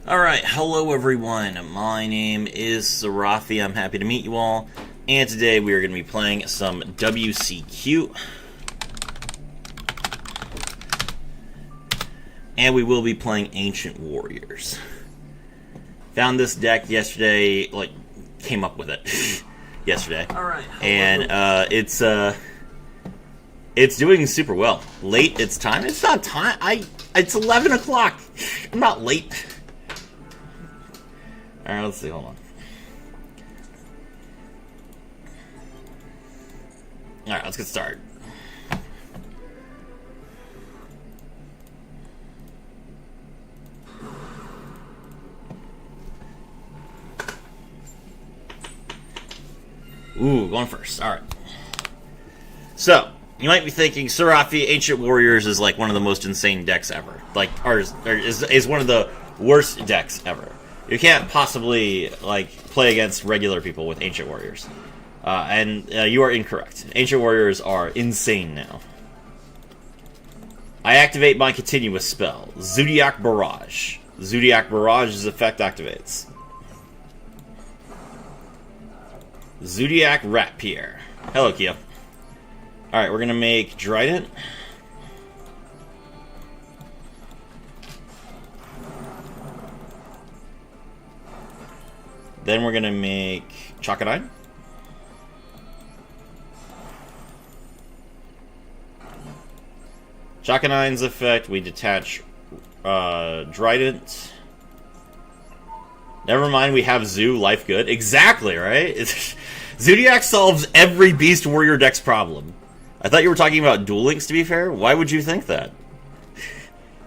Alright, hello everyone. My name is Sarathi. I'm happy to meet you all. And today we are going to be playing some WCQ. And we will be playing Ancient Warriors. Found this deck yesterday, came up with it yesterday. Alright. And it's doing super well. Late, it's time. It's not time. It's 11 o'clock. I'm not late. Alright, let's see, hold on. Alright, let's get started. Ooh, going first. Alright. So, you might be thinking, Sarathi, Ancient Warriors is like one of the most insane decks ever. Is one of the worst decks ever. You can't possibly, play against regular people with Ancient Warriors. And you are incorrect. Ancient Warriors are insane now. I activate my continuous spell, Zodiac Barrage. Zodiac Barrage's effect activates. Zodiac Rapier. Hello, Kia. Alright, we're gonna make Drident. Then we're gonna make Chakanine. Chakanine's effect, we detach Drident. Never mind, we have Zoo, life good. Exactly, right? Zodiac solves every Beast Warrior deck's problem. I thought you were talking about Duel Links, to be fair. Why would you think that?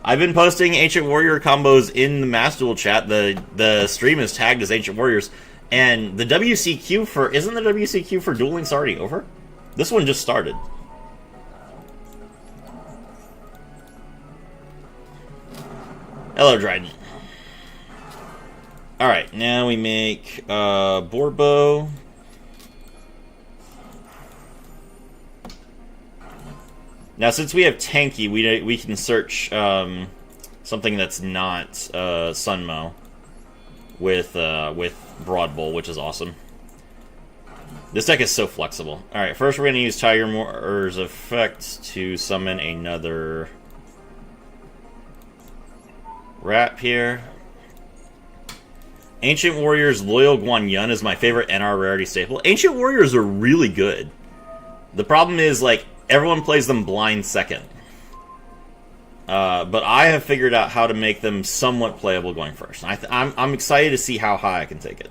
I've been posting Ancient Warrior combos in the Mass Duel chat. The stream is tagged as Ancient Warriors. And the WCQ for... Isn't the WCQ for Duel Links already over? This one just started. Hello, Dryden. Alright, now we make Borbo. Now, since we have Tanky, we can search something that's not Sunmo with Broad Bowl, which is awesome. This deck is so flexible. Alright, first we're going to use Tiger Moor's effect to summon another Rat here. Ancient Warriors Loyal Guanyin is my favorite NR rarity staple. Ancient Warriors are really good. The problem is, everyone plays them blind second. But I have figured out how to make them somewhat playable going first. I'm excited to see how high I can take it.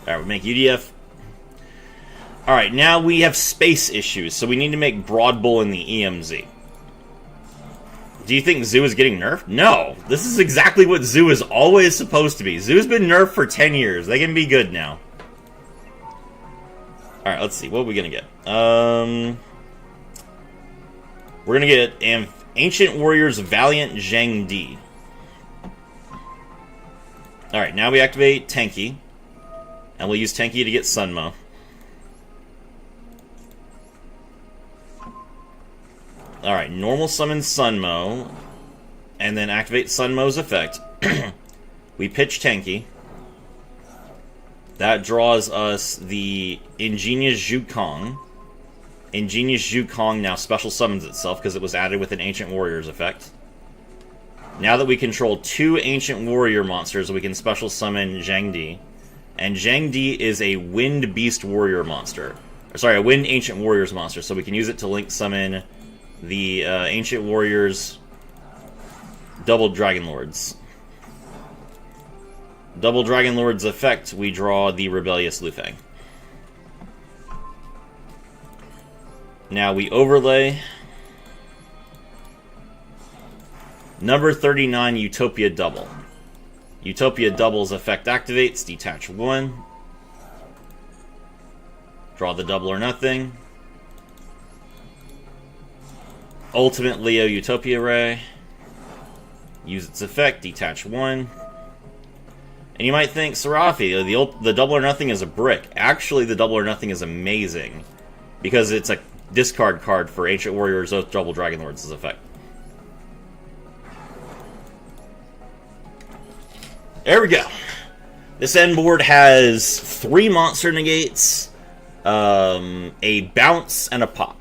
Alright, we make UDF. Alright, now we have space issues, so we need to make Broad Bull in the EMZ. Do you think Zoo is getting nerfed? No! This is exactly what Zoo is always supposed to be. Zoo's been nerfed for 10 years. They can be good now. Alright, let's see. What are we gonna get? We're gonna get Ancient Warriors Valiant Zhang Di. Alright, now we activate Tanky. And we'll use Tanky to get Sunmo. Alright, normal summon Sunmo. And then activate Sunmo's effect. We pitch Tanky. That draws us the Ingenious Zhukong. Ingenious Zhukong now special summons itself because it was added with an Ancient Warriors effect. Now that we control 2 Ancient Warrior monsters, we can special summon Zhang Di. And Zhang Di is a Wind Beast Warrior monster. Sorry, a Wind Ancient Warriors monster, so we can use it to link summon the Ancient Warriors Double Dragon Lords. Double Dragon Lords effect, we draw the Rebellious Lufang. Now we overlay number 39 Utopia Double. Utopia Double's effect activates, detach 1. Draw the double or nothing. Ultimate Leo Utopia Ray. Use its effect, detach 1. And you might think, Serafi, the Double or Nothing is a brick. Actually, the Double or Nothing is amazing. Because it's a discard card for Ancient Warriors Oath Double Dragon Lords' effect. There we go. This end board has 3 monster negates, a bounce, and a pop.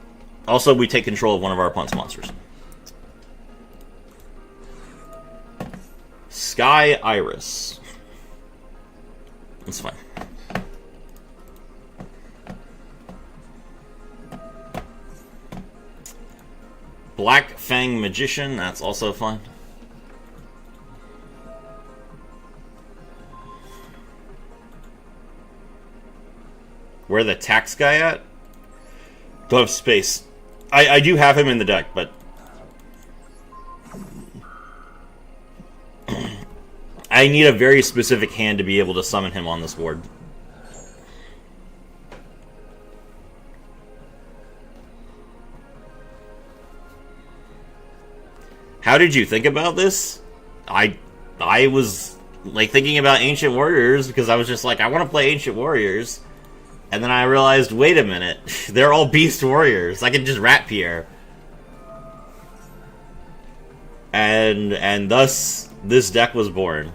Also, we take control of one of our opponent's monsters. Sky Iris. That's fine. Black Fang Magician. That's also fine. Where the tax guy at? Don't have space. I do have him in the deck, but I need a very specific hand to be able to summon him on this board. How did you think about this? I was like thinking about Ancient Warriors because I was just like, I want to play Ancient Warriors. And then I realized, wait a minute, they're all Beast Warriors. I can just Rat Pierre. And thus, this deck was born.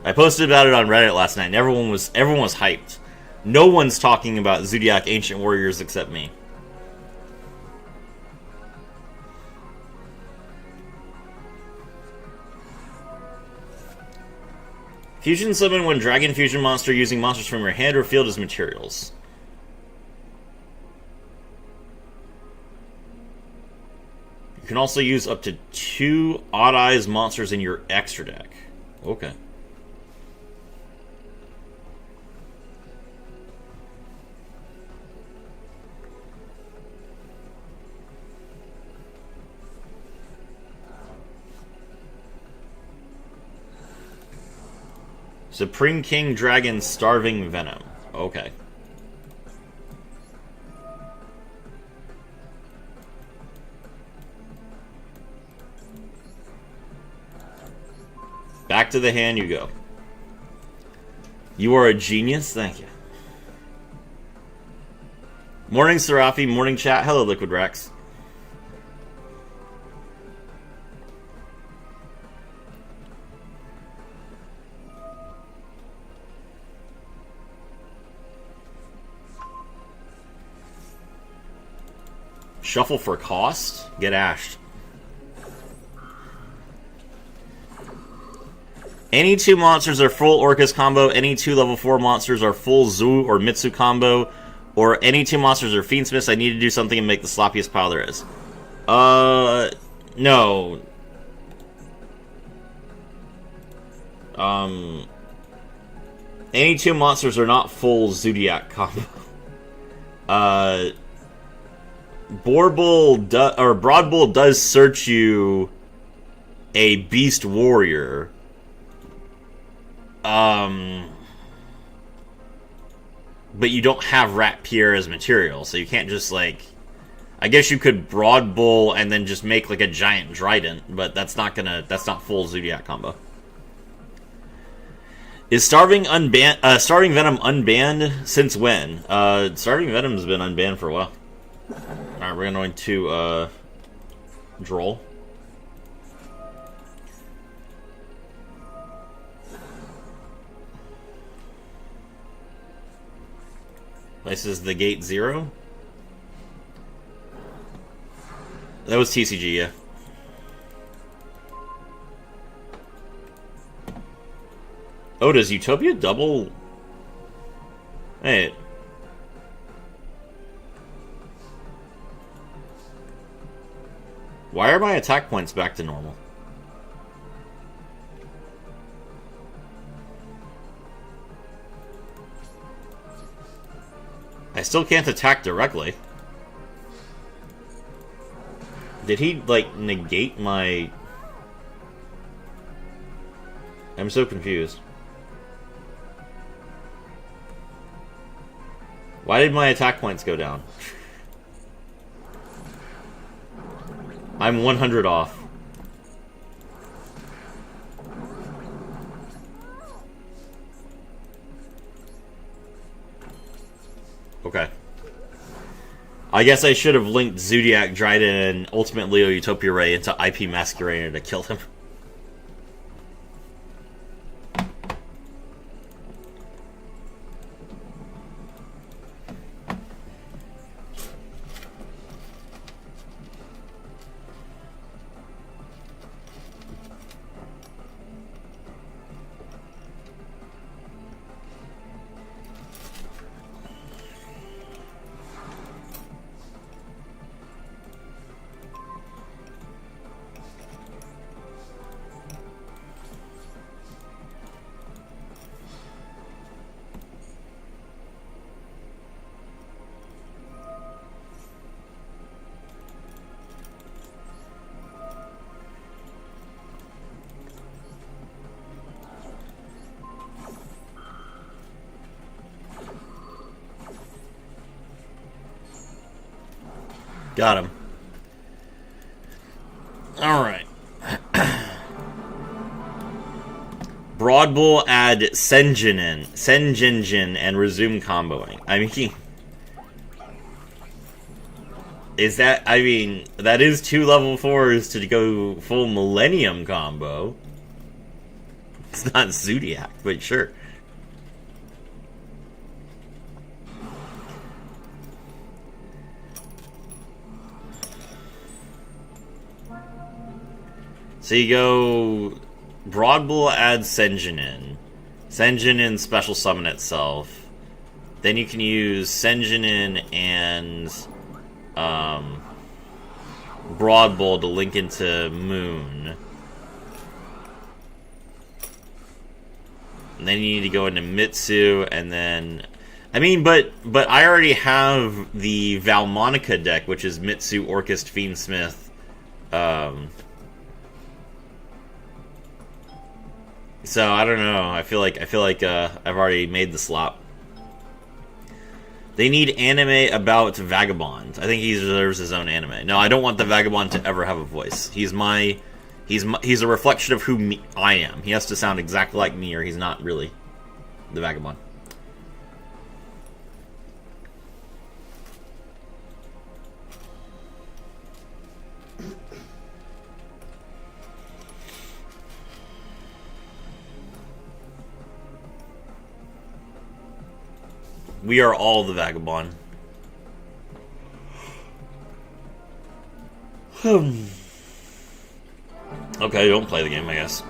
I posted about it on Reddit last night, and everyone was hyped. No one's talking about Zodiac Ancient Warriors except me. Fusion summon when Dragon Fusion monster using monsters from your hand or field as materials. You can also use up to 2 Odd Eyes monsters in your extra deck. Okay. Supreme King Dragon Starving Venom. Okay. Back to the hand you go. You are a genius. Thank you. Morning, Serafi. Morning, chat. Hello, Liquid Rex. Shuffle for cost? Get ashed. Any 2 monsters are full Orcus combo, any 2 level 4 monsters are full Zoo or Mitsu combo, or any 2 monsters are Fiendsmiths. I need to do something and make the sloppiest pile there is. No. Any 2 monsters are not full Zodiac combo. Broad Bull does search you a Beast Warrior. But you don't have Rat Pierre as material, so you can't just, like... I guess you could Broad Bull and then just make, like, a giant Trident, but that's not full Zodiac combo. Is Starving Venom unbanned? Since when? Starving Venom's been unbanned for a while. Alright, we're going to, Droll. This is the Gate 0. That was TCG, yeah. Oh, does Utopia double? Hey. Why are my attack points back to normal? I still can't attack directly. Did he, like, negate my... I'm so confused. Why did my attack points go down? I'm 100 off. Okay. I guess I should have linked Zodiac, Dryden, and Ultimate Leo Utopia Ray into IP Masquerader to kill him. Got him. Alright. Broadbull add Senjin and resume comboing. I mean, is that, I mean, that is 2 level 4s to go full Millennium combo. It's not Zodiac, but sure. So you go Broadbull adds Senjinin. Senjinin special summon itself. Then you can use Senjinin and Broadbull to link into Moon. And then you need to go into Mitsu and then I mean, but I already have the Valmonica deck, which is Mitsu, Orchist, Fiendsmith, so I don't know. I feel like I've already made the slop. They need anime about Vagabond. I think he deserves his own anime. No, I don't want the Vagabond to ever have a voice. He's a reflection of who I am. He has to sound exactly like me, or he's not really the Vagabond. We are all the Vagabond. Okay, don't play the game, I guess.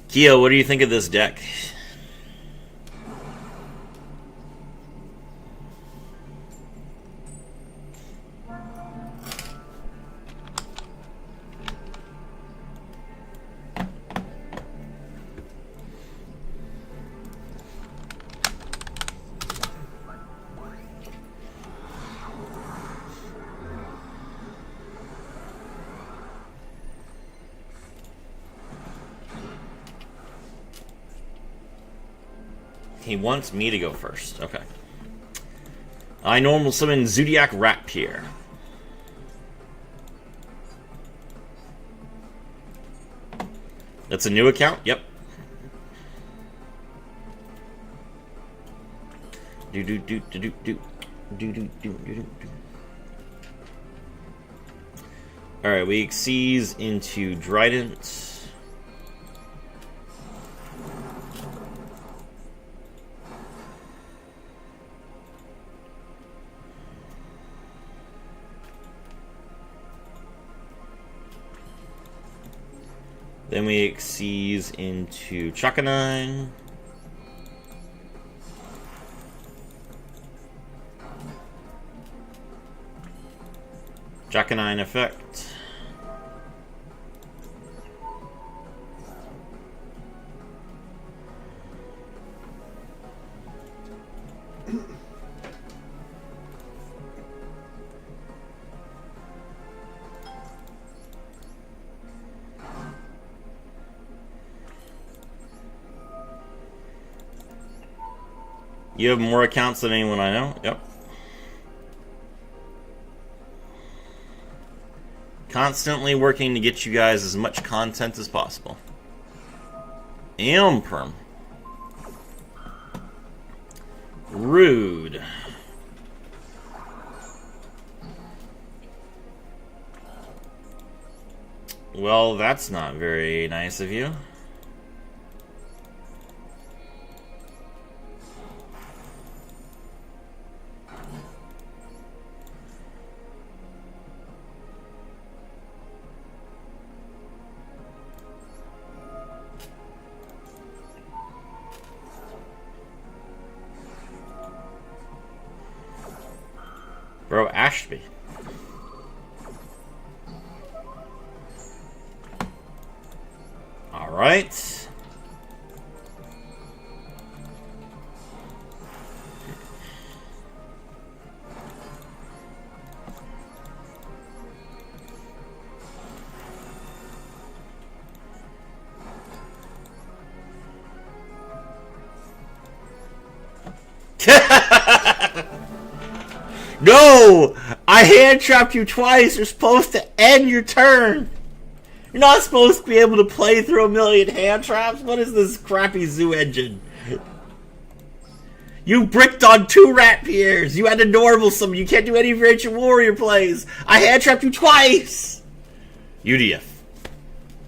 Kyo, what do you think of this deck? He wants me to go first. Okay. I normal summon Zodiac Rapier. That's a new account? Yep. Alright, we Xyz into Drident. Then we Xyz into Chakanine. Chakanine effect. You have more accounts than anyone I know? Yep. Constantly working to get you guys as much content as possible. Imperm. Rude. Well, that's not very nice of you. Bro, Ashby. Alright. No! I hand trapped you twice. You're supposed to end your turn. You're not supposed to be able to play through a million hand traps. What is this crappy zoo engine? You bricked on 2 rat piers. You had to normal some. You can't do any of your ancient warrior plays. I hand trapped you twice. UDF.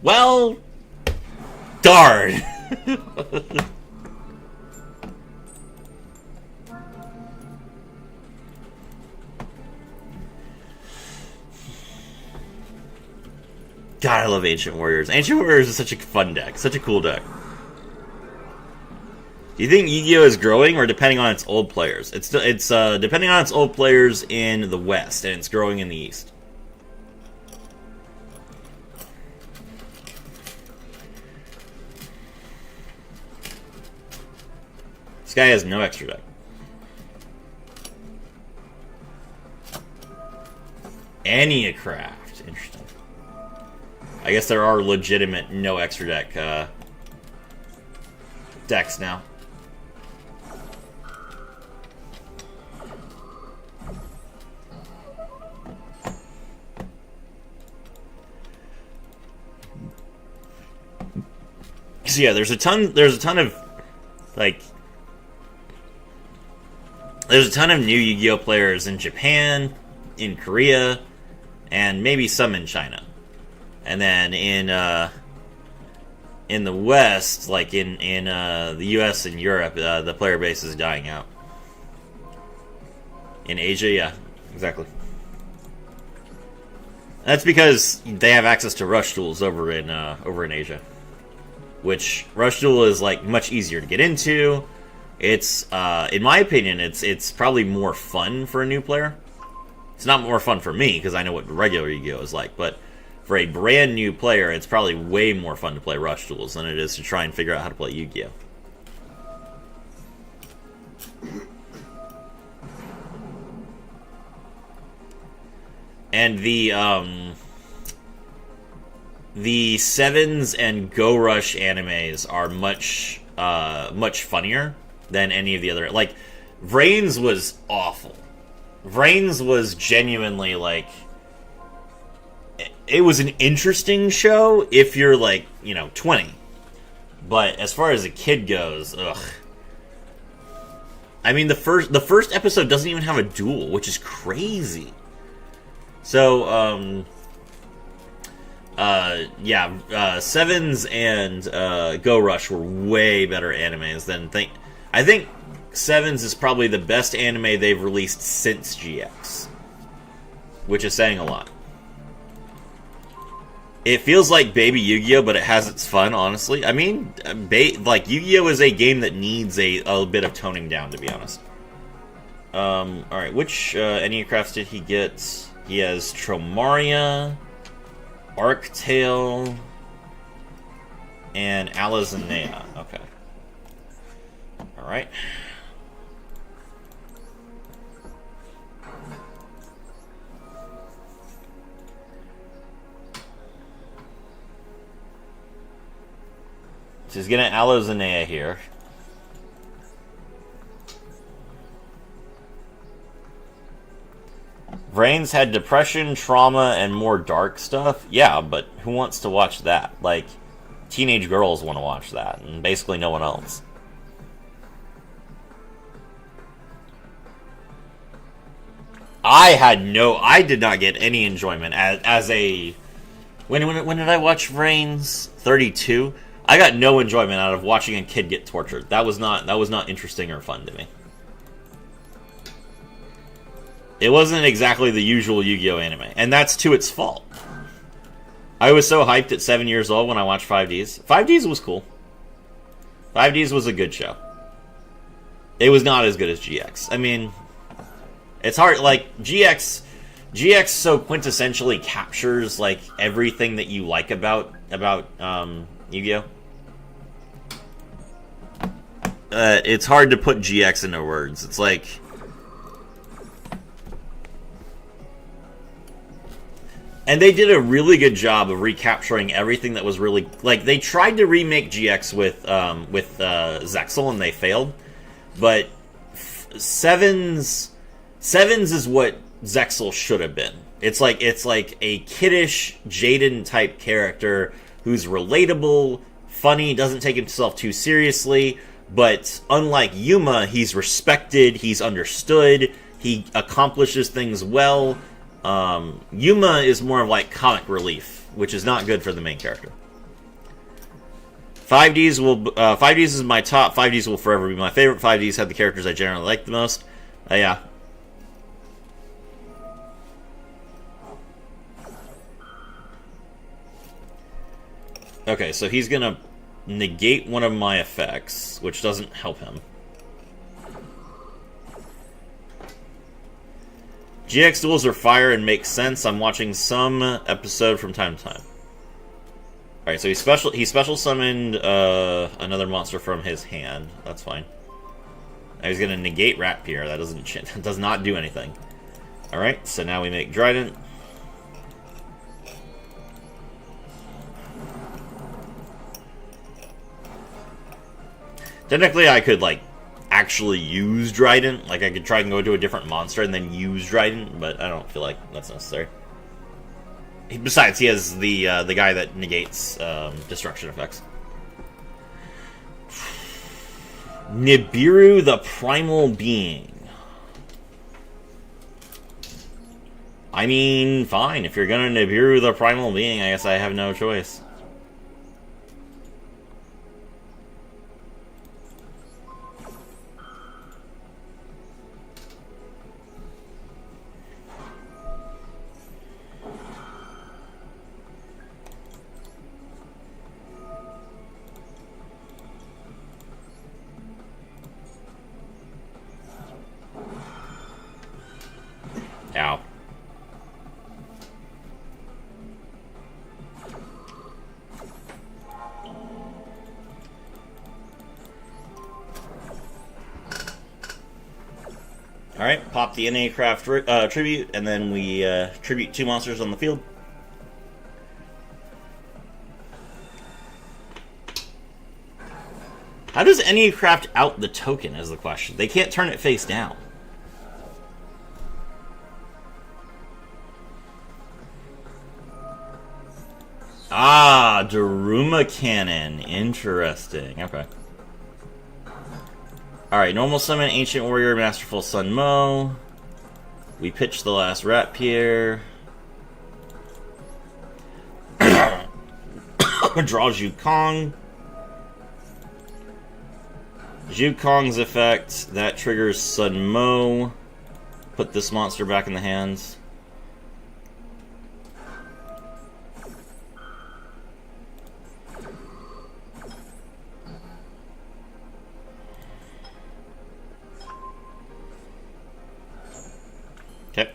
Well, darn. God, I love Ancient Warriors. Ancient Warriors is such a fun deck. Such a cool deck. Do you think Yu-Gi-Oh! Is growing or depending on its old players? It's depending on its old players in the West, and it's growing in the East. This guy has no extra deck. Eniacraft. Interesting. I guess there are legitimate no extra deck decks now. So yeah, there's a ton of like there's a ton of new Yu-Gi-Oh players in Japan, in Korea, and maybe some in China. And then in the West, like in the US and Europe, the player base is dying out. In Asia, yeah, exactly. That's because they have access to rush duels over in Asia, which rush duel is like much easier to get into. It's in my opinion, it's probably more fun for a new player. It's not more fun for me because I know what regular Yu-Gi-Oh is like, but for a brand new player, it's probably way more fun to play rush duels than it is to try and figure out how to play Yu-Gi-Oh. And the Sevens and Go Rush animes are much funnier than any of the other. Like, Vrains was awful. Vrains was genuinely like, it was an interesting show if you're like, 20. But as far as a kid goes, ugh. I mean, the first episode doesn't even have a duel, which is crazy. So, Sevens and Go Rush were way better animes than I think Sevens is probably the best anime they've released since GX, which is saying a lot. It feels like Baby Yu-Gi-Oh, but it has its fun, honestly. I mean, like, Yu-Gi-Oh is a game that needs a bit of toning down, to be honest. Alright, which Eniacrafts did he get? He has Tromaria, Arctail, and Alazanea. Okay. Alright. So he's getting Alazanea here. Vrains had depression, trauma, and more dark stuff. Yeah, but who wants to watch that? Like, teenage girls want to watch that, and basically no one else. I did not get any enjoyment as a... When did I watch Vrains? 32? I got no enjoyment out of watching a kid get tortured. That was not interesting or fun to me. It wasn't exactly the usual Yu-Gi-Oh anime, and that's to its fault. I was so hyped at 7 years old when I watched 5Ds. 5Ds was cool. 5Ds was a good show. It was not as good as GX. I mean, it's hard, like, GX so quintessentially captures, like, everything that you like about Yu-Gi-Oh! It's hard to put GX into words. It's like... And they did a really good job of recapturing everything that was really... Like, they tried to remake GX with Zexal, and they failed. But Sevens is what Zexal should have been. It's like a kiddish, Jaden-type character who's relatable, funny, doesn't take himself too seriously, but unlike Yuma, he's respected, he's understood, he accomplishes things well. Yuma is more of like comic relief, which is not good for the main character. 5Ds is my top. 5Ds will forever be my favorite. 5Ds have the characters I generally like the most. Yeah. Okay, so he's gonna negate one of my effects, which doesn't help him. GX duels are fire and make sense. I'm watching some episode from time to time. Alright, so he special summoned another monster from his hand. That's fine. Now he's gonna negate Rapier. That does not do anything. Alright, so now we make Trident. Technically I could like actually use Trident. Like, I could try and go to a different monster and then use Trident, but I don't feel like that's necessary. Besides, he has the guy that negates destruction effects. Nibiru the Primal Being. I mean, fine. If you're gonna Nibiru the Primal Being, I guess I have no choice. Ow. Alright, pop the NA Craft tribute, and then we tribute 2 monsters on the field. How does NA Craft out the token is the question. They can't turn it face down. Ah, Daruma Cannon. Interesting. Okay. Alright, normal summon Ancient Warrior, Masterful Sun Mo. We pitch the last Rapier. Draw Zhu Kong. Zhu Kong's effect, that triggers Sun Mo. Put this monster back in the hands. Okay.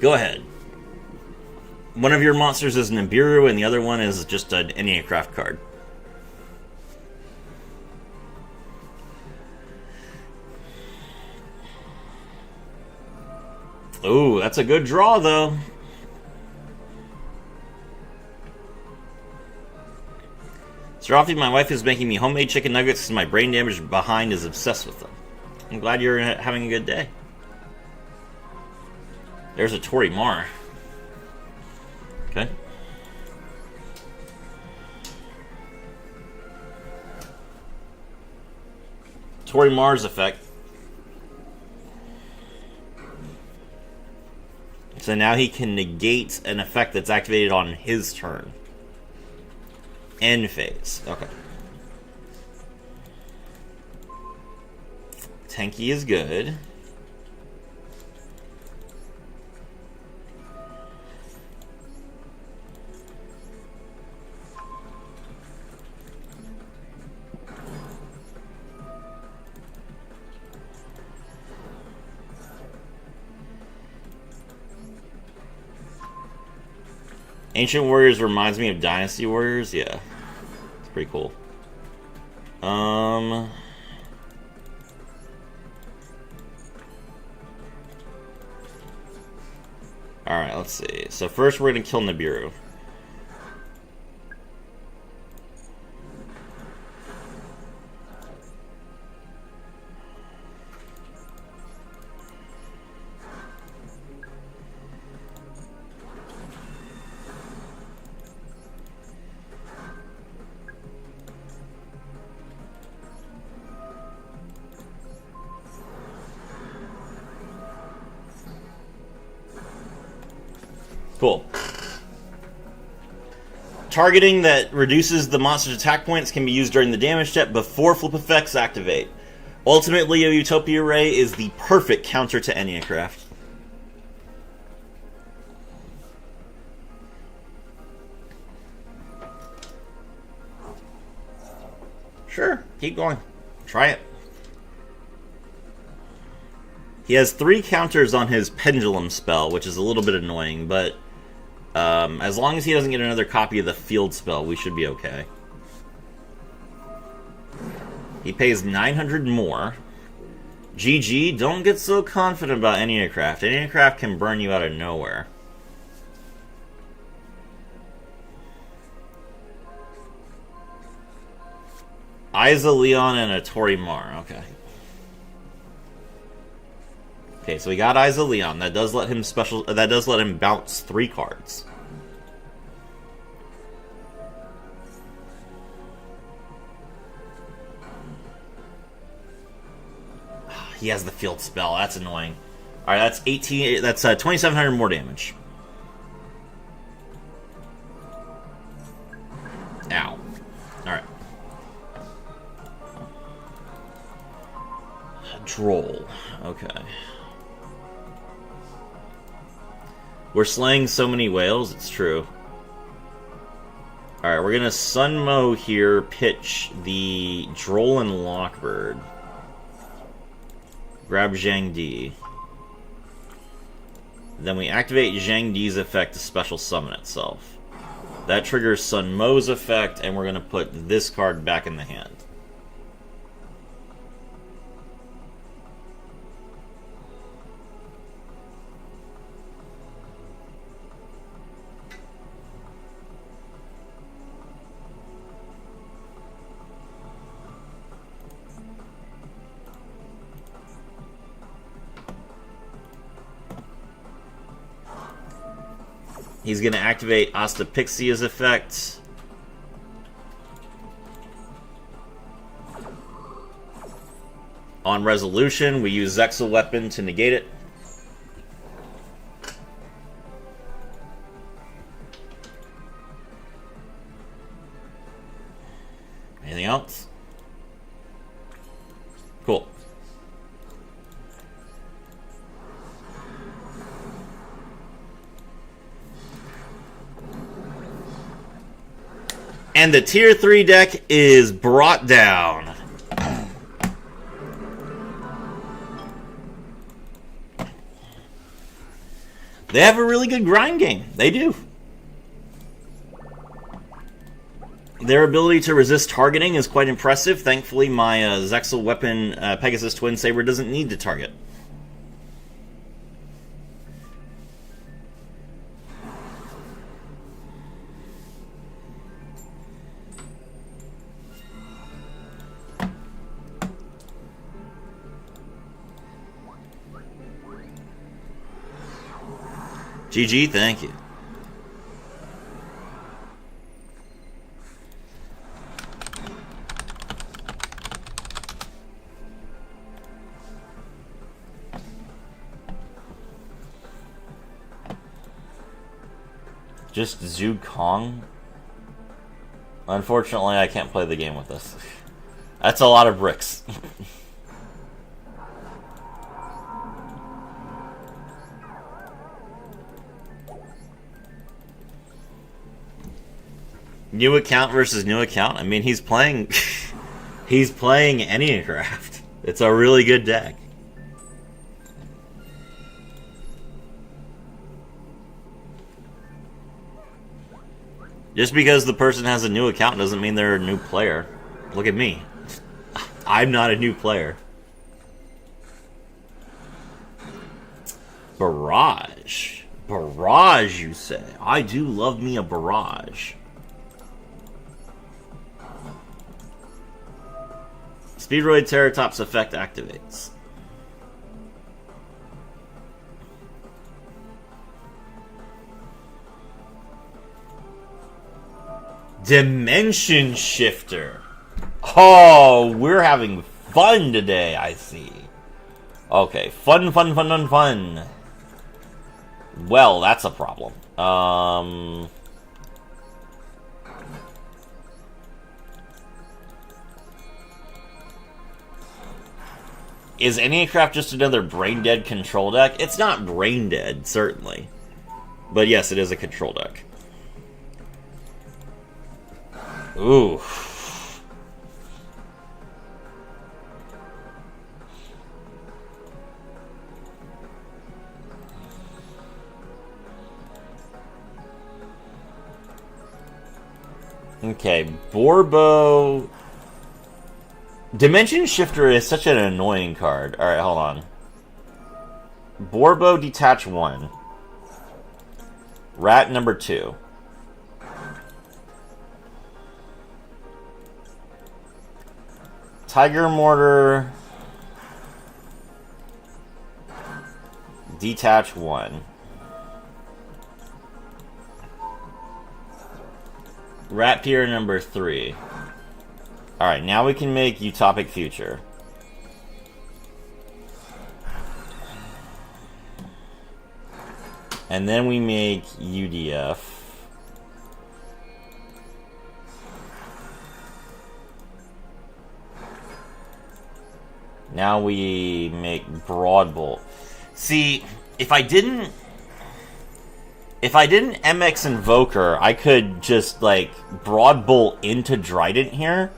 Go ahead. One of your monsters is Nibiru, and the other one is just an Enneacraft card. Ooh, that's a good draw, though. Serafi, my wife is making me homemade chicken nuggets because my brain damage behind is obsessed with them. I'm glad you're having a good day. There's a Tori Mar. Okay. Tori Mar's effect. So now he can negate an effect that's activated on his turn. End phase. Okay. Tanky is good. Ancient Warriors reminds me of Dynasty Warriors. Yeah, it's pretty cool. All right, let's see. So first, we're gonna kill Nibiru. Cool. Targeting that reduces the monster's attack points can be used during the damage step before flip effects activate. Ultimately, a Utopia Ray is the perfect counter to Enneacraft. Sure, keep going. Try it. He has 3 counters on his Pendulum spell, which is a little bit annoying, but as long as he doesn't get another copy of the field spell, we should be okay. He pays 900 more. GG, don't get so confident about Enneacraft. Enneacraft can burn you out of nowhere. Isa Leon and a Tori Mar, okay. Okay, so we got Isa Leon. That does let him that does let him bounce 3 cards. He has the field spell. That's annoying. All right, that's 18. That's 2,700 more damage. Ow. All right. Droll. Okay. We're slaying so many whales, it's true. Alright, we're gonna Sunmo here, pitch the Droll and Lockbird. Grab Zhang Di. Then we activate Zhang Di's effect to special summon itself. That triggers Sunmo's effect, and we're gonna put this card back in the hand. He's going to activate Ostapixia's effect. On resolution, we use Zexal Weapon to negate it. Anything else? Cool. And the Tier 3 deck is brought down. They have a really good grind game. They do. Their ability to resist targeting is quite impressive. Thankfully, my Zexal weapon Pegasus Twin Saber doesn't need to target. GG, thank you. Just Zhu Kong? Unfortunately, I can't play the game with this. That's a lot of bricks. New account versus new account? I mean, he's playing... he's playing Enneacraft. It's a really good deck. Just because the person has a new account doesn't mean they're a new player. Look at me. I'm not a new player. Barrage. Barrage, you say? I do love me a barrage. Speedroid Teratops effect activates. Dimension Shifter. Oh, we're having fun today, I see. Okay, fun. Well, that's a problem. Is Enneacraft just another brain-dead control deck? It's not brain-dead, certainly. But yes, it is a control deck. Ooh. Okay, Borbo... Dimension Shifter is such an annoying card. Alright, hold on. Borbo Detach 1. Rat number 2. Tiger Mortar. Detach 1. Rat Pier number 3. Alright, now we can make Utopic Future. And then we make UDF. Now we make Broadbolt. See, if I didn't MX Invoker, I could just, like, Broadbolt into Trident here,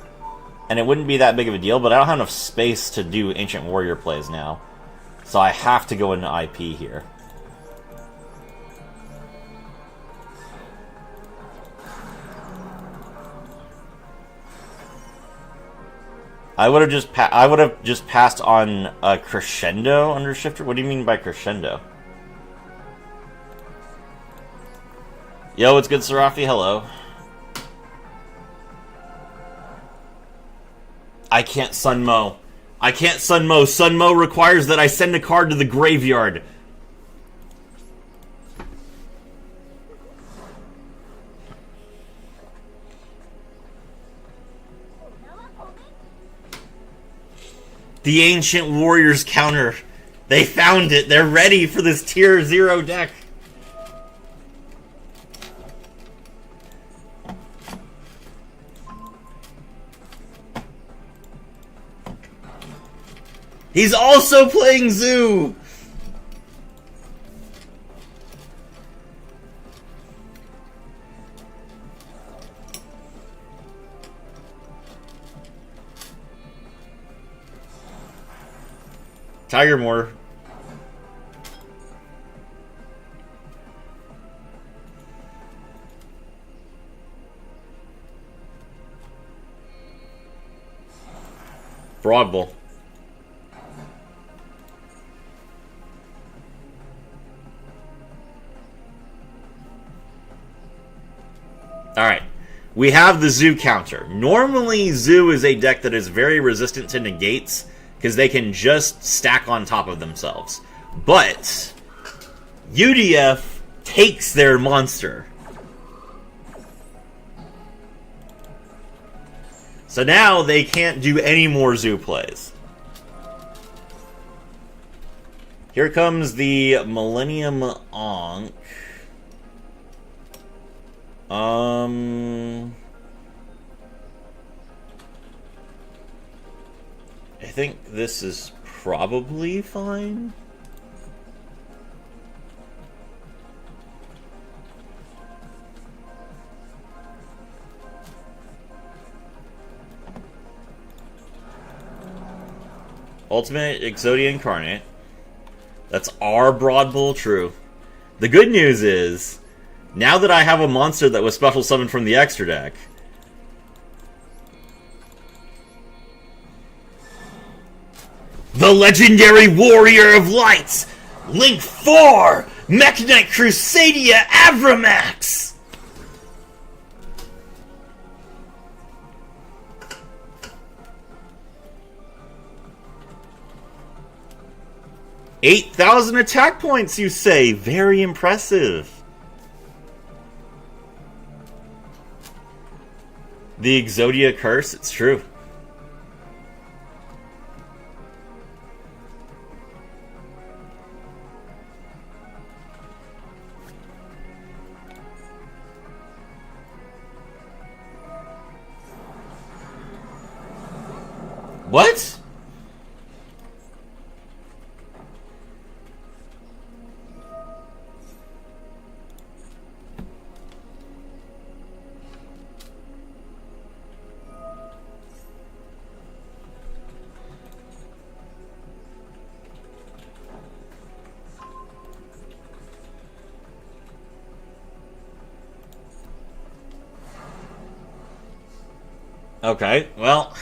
and it wouldn't be that big of a deal, but I don't have enough space to do Ancient Warrior plays now. So I have to go into IP here. I would have just passed on a Crescendo under Shifter. What do you mean by Crescendo? Yo, what's good, Serafi? Hello. I can't Sunmo. I can't Sunmo. Sunmo requires that I send a card to the graveyard. The Ancient Warriors counter. They found it. They're ready for this tier 0 deck. He's also playing Zoo! Tiger Mortar. Broad Bull. Alright. We have the Zoo counter. Normally, Zoo is a deck that is very resistant to negates, because they can just stack on top of themselves. But UDF takes their monster. So now they can't do any more Zoo plays. Here comes the Millennium Ankh. I think this is probably fine. Ultimate Exodia Incarnate. That's our Broad Bull true. The good news is, now that I have a monster that was special summoned from the extra deck, the Legendary Warrior of Light, Link 4, Mekhanite Crusadia Avramax! $8,000 attack points, you say? Very impressive. The Exodia Curse, it's true. What? Okay, well,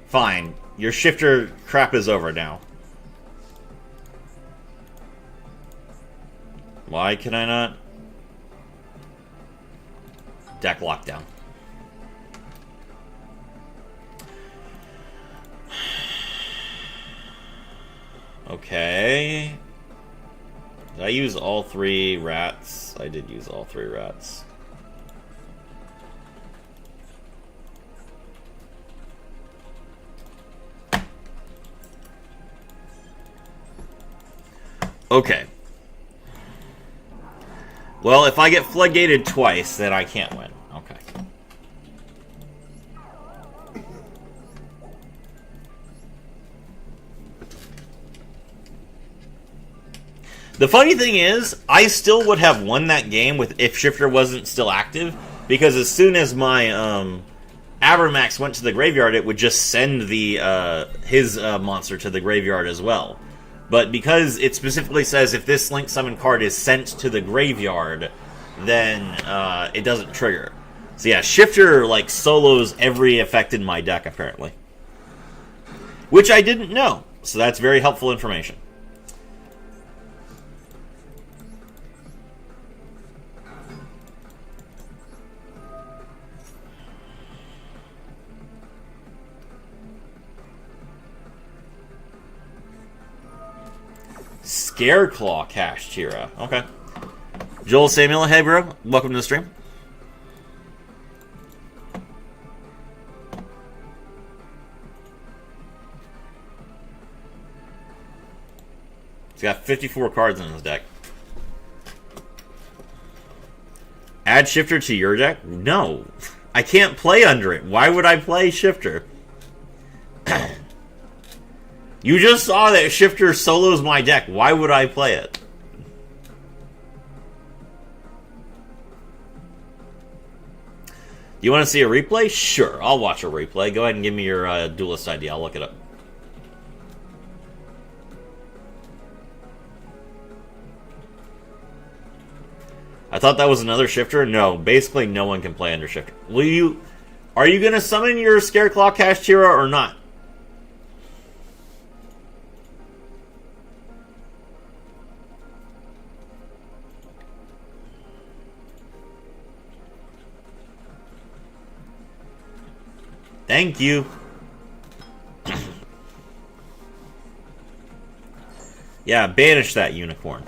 fine. Your shifter crap is over now. Why can I not? Deck lockdown. Okay. Did I use all 3 rats? I did use all 3 rats. Okay. Well, if I get floodgated twice, then I can't win. Okay. The funny thing is, I still would have won that game if Shifter wasn't still active, because as soon as my Avramax went to the graveyard, it would just send the his monster to the graveyard as well. But because it specifically says if this Link Summon card is sent to the graveyard, then it doesn't trigger. So yeah, Shifter like solos every effect in my deck apparently, which I didn't know. So that's very helpful information. Scareclaw Cash Tira. Okay. Joel Samuel, hey bro. Welcome to the stream. He's got 54 cards in his deck. Add Shifter to your deck? No. I can't play under it. Why would I play Shifter? You just saw that Shifter solos my deck. Why would I play it? You want to see a replay? Sure, I'll watch a replay. Go ahead and give me your duelist ID. I'll look it up. I thought that was another Shifter. No, basically no one can play under Shifter. Are you going to summon your Scareclaw Cash Tira or not? Thank you. Yeah, banish that unicorn.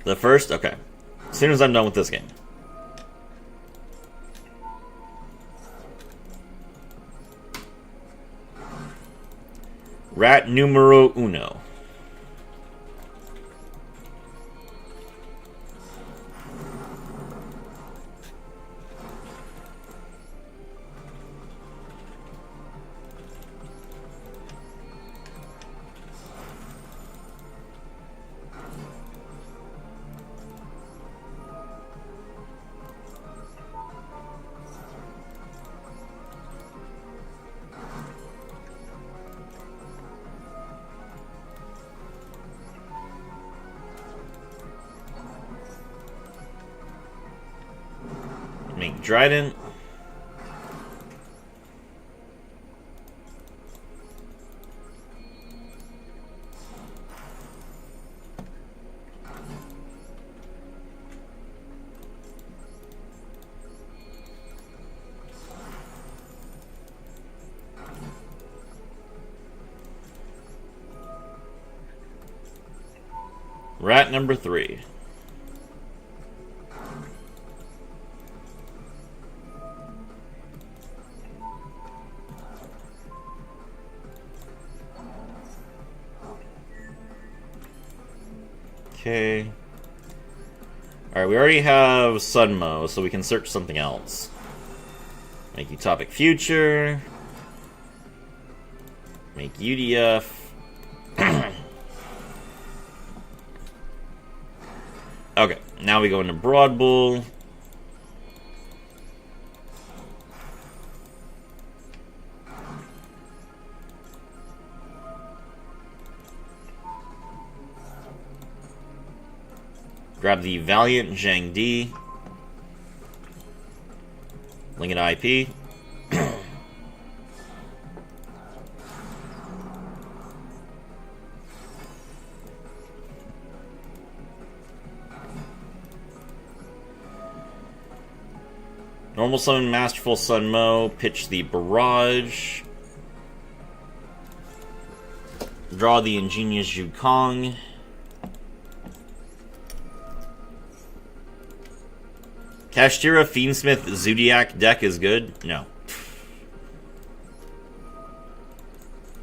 The first? Okay. As soon as I'm done with this game. Rat numero uno. Make Dryden. Rat number 3. Okay. Alright, we already have Sunmo, so we can search something else. Make Utopic Future. Make UDF. Okay, now we go into Broad Bull. Grab the Valiant Zhang Di. Link it IP. Normal Summon Masterful Sunmo. Pitch the Barrage. Draw the Ingenious Zhukong. Kashtira Fiendsmith Zodiac deck is good? No.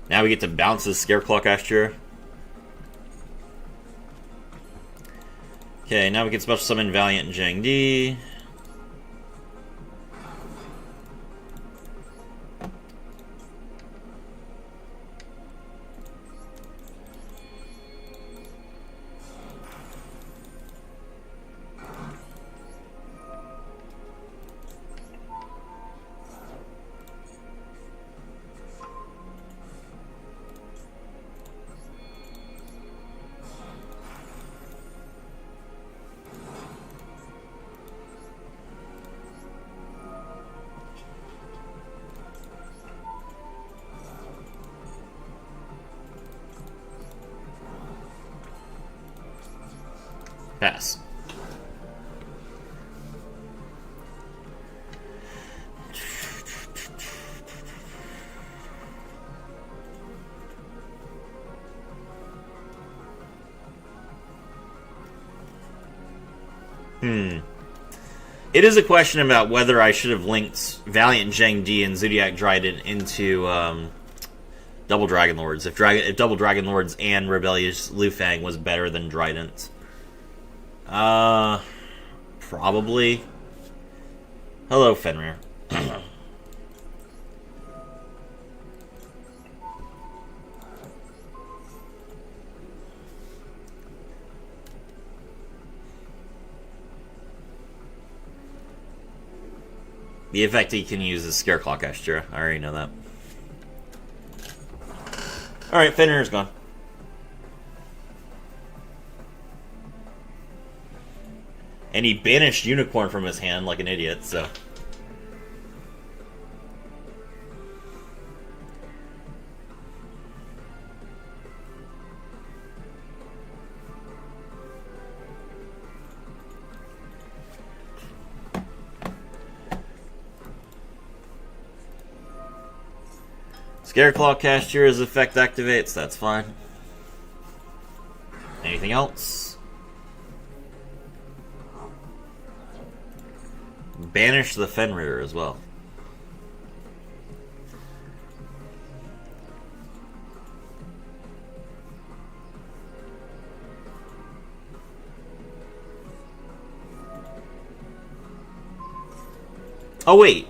Now we get to bounce this Scareclaw Kashtira. Okay, now we can special summon Valiant and Zhang Di. Pass. It is a question about whether I should have linked Valiant Zhang Di and Zodiac Dryden into Double Dragon Lords. If Double Dragon Lords and Rebellious Lu Fang was better than Dryden. Probably. Hello, Fenrir. The effect he can use is Scareclaw Kashtira. I already know that. Alright, Fenrir's gone. And he banished Unicorn from his hand like an idiot, so... Scareclaw Cashiers effect activates, that's fine. Anything else? Banish the Fenrir as well. Oh, wait.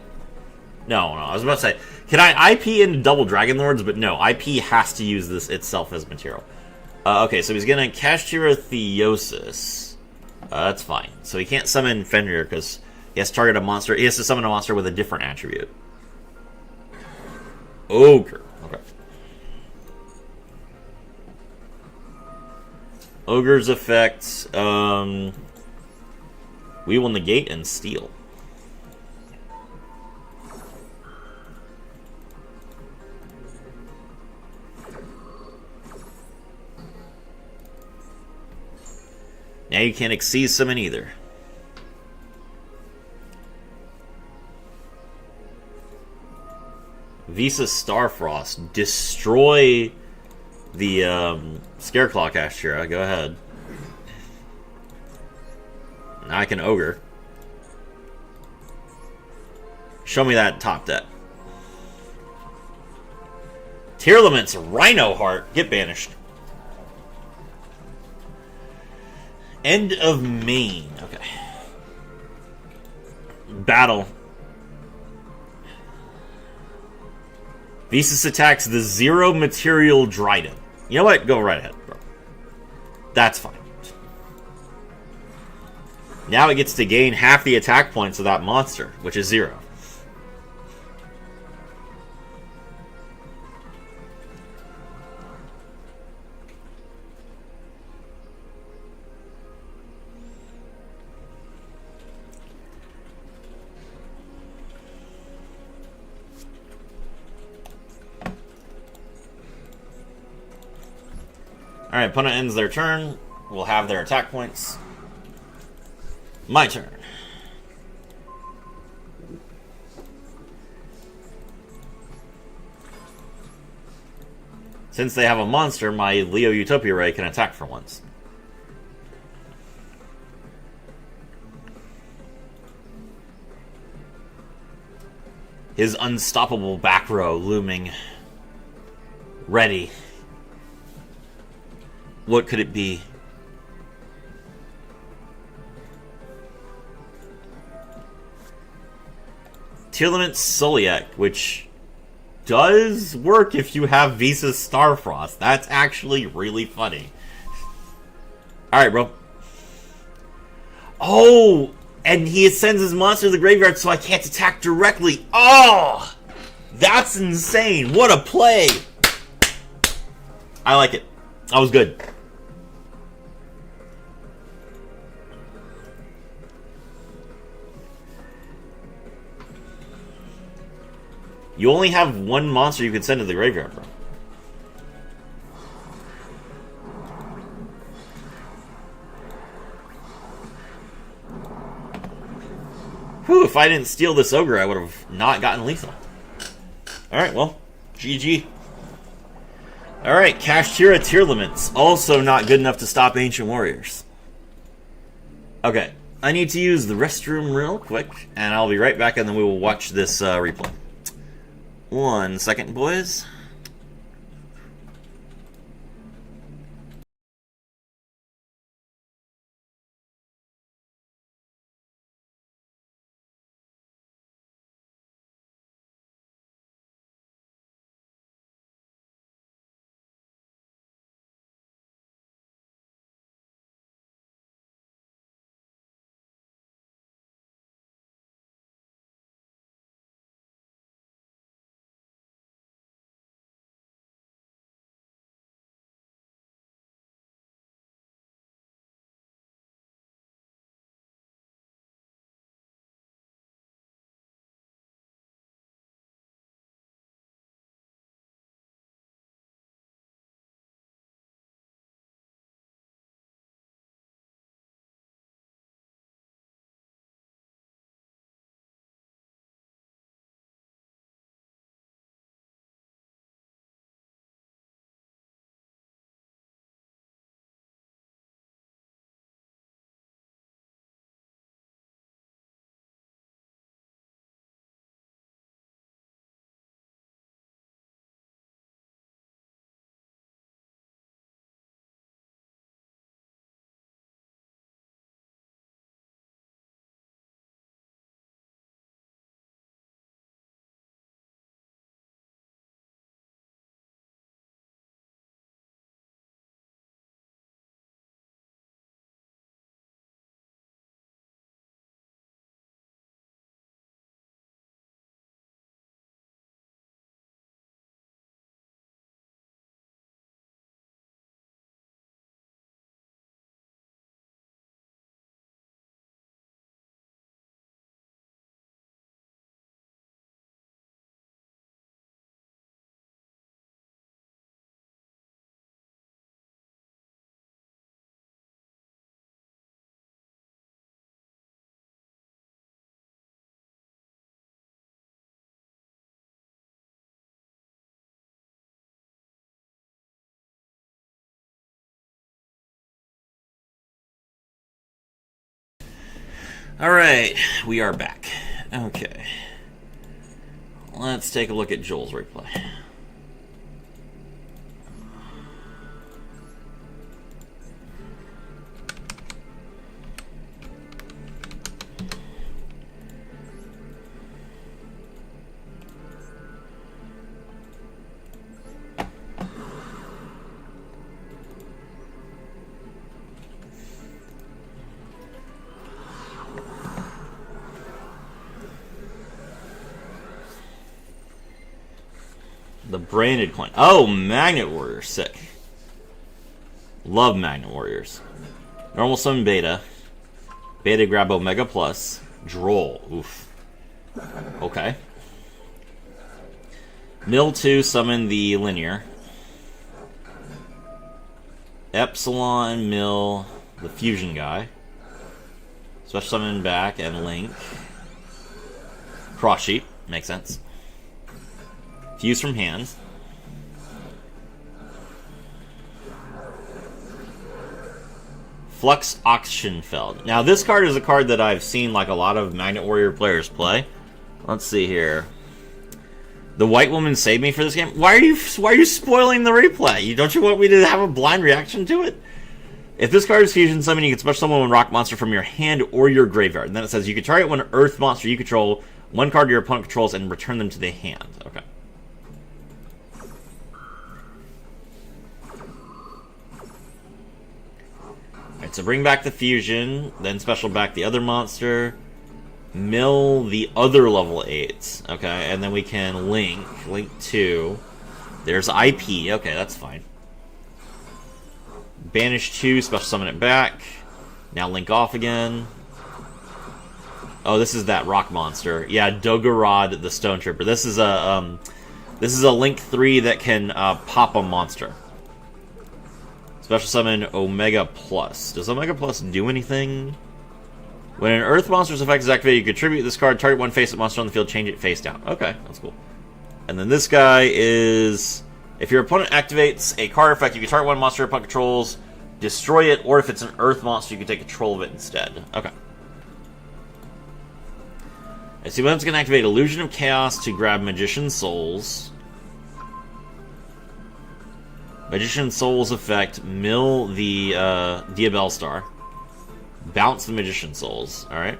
No, I was about to say, can I IP into double Dragon Lords? But no, IP has to use this itself as material. Okay, so he's going to Kashtira Theosis. That's fine. So he can't summon Fenrir because he has to target a monster. He has to summon a monster with a different attribute. Ogre. Okay. Ogre's effect. We will negate and steal. Now you can't exceed summon either. Visa Starfrost. Destroy the Scareclaw Cashier. Go ahead. Now I can Ogre. Show me that top deck. Tearlament's Rhino Heart. Get banished. End of main. Okay. Battle. Visas attacks the 0 material Dryden. You know what? Go right ahead, bro. That's fine. Now it gets to gain half the attack points of that monster, which is 0. Alright, opponent ends their turn. We'll have their attack points. My turn. Since they have a monster, my Leo Utopia Ray can attack for once. His unstoppable back row looming. Ready. What could it be? Tearlament Soliak, which does work if you have Visa Starfrost. That's actually really funny. Alright, bro. Oh! And he sends his monster to the graveyard so I can't attack directly. Oh! That's insane. What a play! I like it. That was good. You only have one monster you can send to the graveyard, bro. Whew, if I didn't steal this Ogre, I would have not gotten lethal. Alright, well, GG. Alright, Kashtira Tearlaments. Also not good enough to stop Ancient Warriors. Okay, I need to use the restroom real quick, and I'll be right back, and then we will watch this replay. 1 second, boys. Alright, we are back. Okay. Let's take a look at Joel's replay. The branded coin. Oh, Magnet Warrior. Sick. Love Magnet Warriors. Normal summon Beta. Beta grab Omega Plus. Droll. Oof. Okay. Mill 2 summon the Linear. Epsilon, Mill, the Fusion guy. Special summon back and Link. Cross Sheep. Makes sense. Fuse from hand. Flux Auctionfeld. Now this card is a card that I've seen like a lot of Magnet Warrior players play. Let's see here. The White Woman saved me for this game. Why are you spoiling the replay? Don't you want me to have a blind reaction to it? If this card is fusion summon, you can special summon one rock monster from your hand or your graveyard. And then it says you can target one earth monster you control, one card your opponent controls, and return them to the hand. Okay. Alright, so bring back the fusion, then special back the other monster, mill the other level 8s, okay, and then we can link 2. There's IP, okay, that's fine. Banish 2, special summon it back. Now link off again. Oh, this is that rock monster. Yeah, Dogorod the Stone Trooper. This is a link 3 that can pop a monster. Special summon Omega Plus. Does Omega Plus do anything? When an Earth monster's effect is activated, you contribute this card, target one face-up monster on the field, change it face down. Okay, that's cool. And then this guy is... If your opponent activates a card effect, you can target one monster your opponent controls, destroy it, or if it's an Earth monster, you can take control of it instead. Okay. And so opponent's going to activate Illusion of Chaos to grab Magician Souls. Magician Souls effect, mill the Diabell Star. Bounce the Magician Souls. Alright.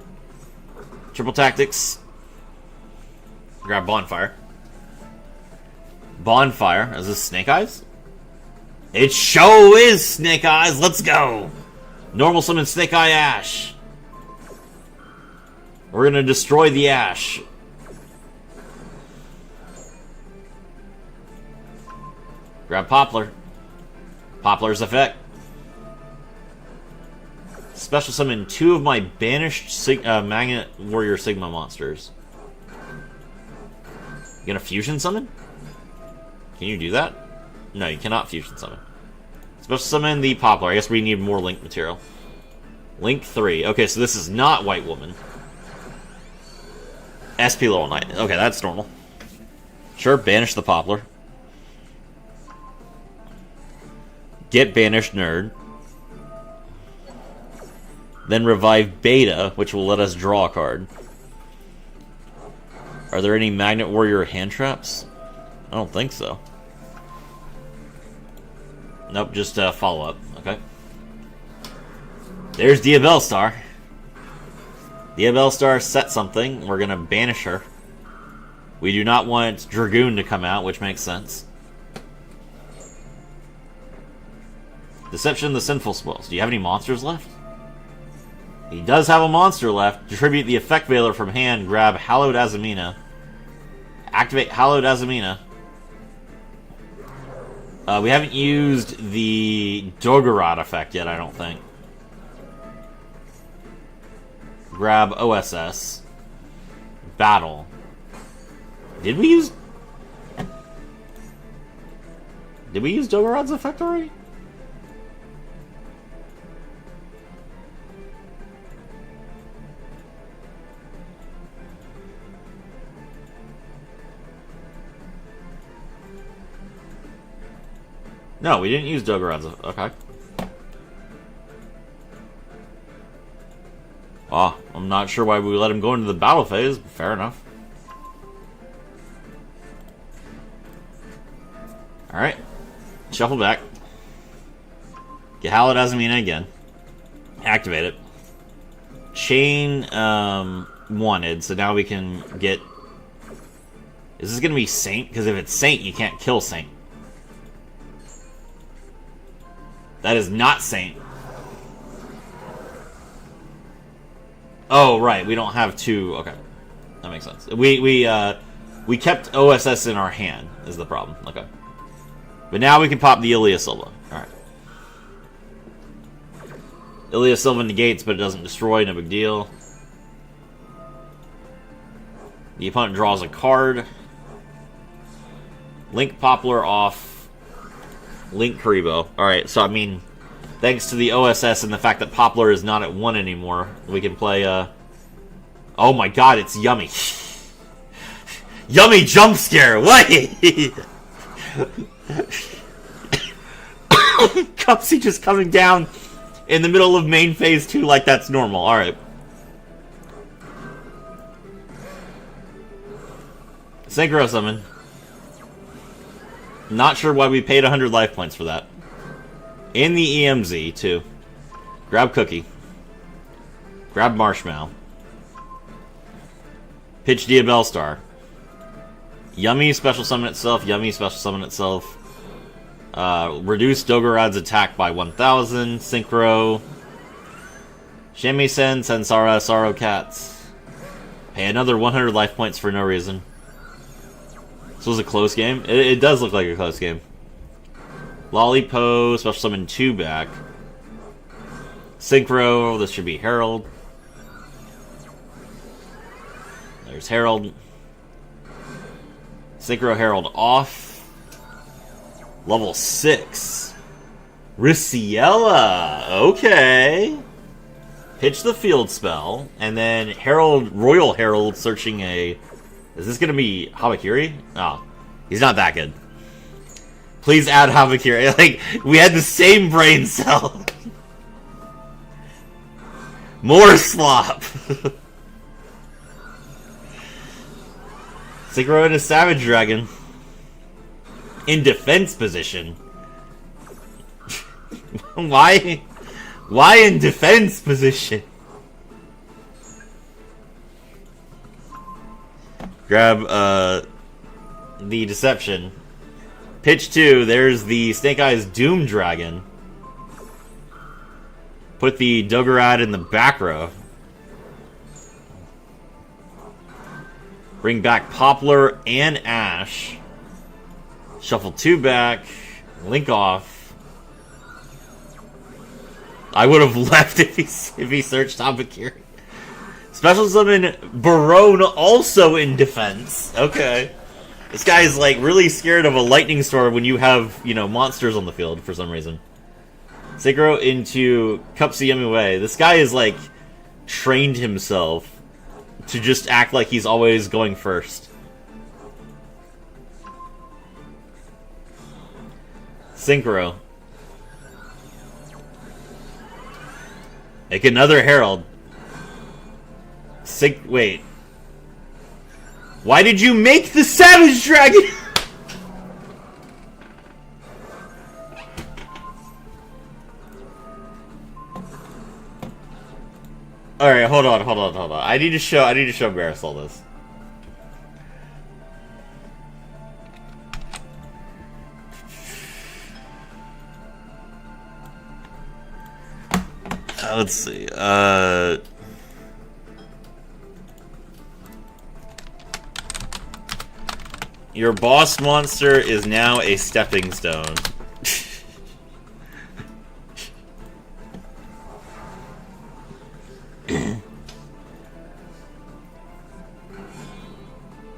Triple Tactics. Grab Bonfire. Bonfire. Is this Snake Eyes? It sure is Snake Eyes. Let's go. Normal summon Snake Eye Ash. We're going to destroy the Ash. Grab Poplar. Poplar's effect. Special summon 2 of my banished Magnet Warrior Sigma monsters. You gonna fusion summon? Can you do that? No, you cannot fusion summon. Special summon the Poplar. I guess we need more link material. Link 3. Okay, so this is not White Woman. SP Little Knight. Okay, that's normal. Sure, banish the Poplar. Get banished Nerd. Then revive Beta, which will let us draw a card. Are there any Magnet Warrior hand traps? I don't think so. Nope, just follow up. Okay. There's Diabell Star. Diabell Star set something. We're going to banish her. We do not want Dragoon to come out, which makes sense. Deception, the Sinful Spells. Do you have any monsters left? He does have a monster left. Distribute the Effect Veiler from hand. Grab Hallowed Azamina. Activate Hallowed Azamina. We haven't used the Dogorod effect yet, I don't think. Grab OSS. Battle. Did we use Dogorod's effect already? No, we didn't use Dogorod's. Okay. Oh, I'm not sure why we let him go into the battle phase, but fair enough. Alright. Shuffle back. Get Halidazamina again. Activate it. Chain wanted, so now we can get... Is this going to be Saint? Because if it's Saint, you can't kill Saint. That is not Saint. Oh, right. We don't have two... Okay. That makes sense. We kept OSS in our hand, is the problem. Okay. But now we can pop the Ilya Silva. Alright. Ilya Silva negates, but it doesn't destroy. No big deal. The opponent draws a card. Link Poplar off. Link Karibo. Alright, so I mean, thanks to the OSS and the fact that Poplar is not at 1 anymore, we can play, Oh my god, it's Yummy. Yummy jump scare! What? Cupsy just coming down in the middle of main phase 2 like that's normal. Alright. Synchro Summon. Not sure why we paid 100 life points for that. In the EMZ, too. Grab Cookie. Grab Marshmallow. Pitch Diabell Star. Yummy Special Summon itself. Yummy Special Summon itself. Reduce Dogorad's attack by 1,000. Synchro. Shamisen, Sensara, Sorrow Cats. Pay another 100 life points for no reason. This was a close game. It does look like a close game. Lollipo, Special Summon 2 back. Synchro, this should be Herald. There's Herald. Synchro Herald off. Level 6. Riciella. Okay. Pitch the field spell. And then Herald, Royal Herald searching a... Is this going to be Habakiri? Oh, he's not that good. Please add Habakiri. Like, we had the same brain cell. More slop. Synchro and a Savage Dragon. In defense position. Why? Why in defense position? Grab the Deception. Pitch 2, there's the Snake Eyes Doom Dragon. Put the Dogorad in the back row. Bring back Poplar and Ash. Shuffle 2 back. Link off. I would have left if he searched Habakiri. Special Summon Barone also in defense. Okay. This guy is like really scared of a lightning storm when you have, you know, monsters on the field for some reason. Synchro into Cupsy MUA. This guy is like trained himself to just act like he's always going first. Synchro. Make another Herald. Wait. Why did you make the Savage Dragon? Alright, hold on. I need to show Marisol this. Let's see. Your boss monster is now a stepping stone.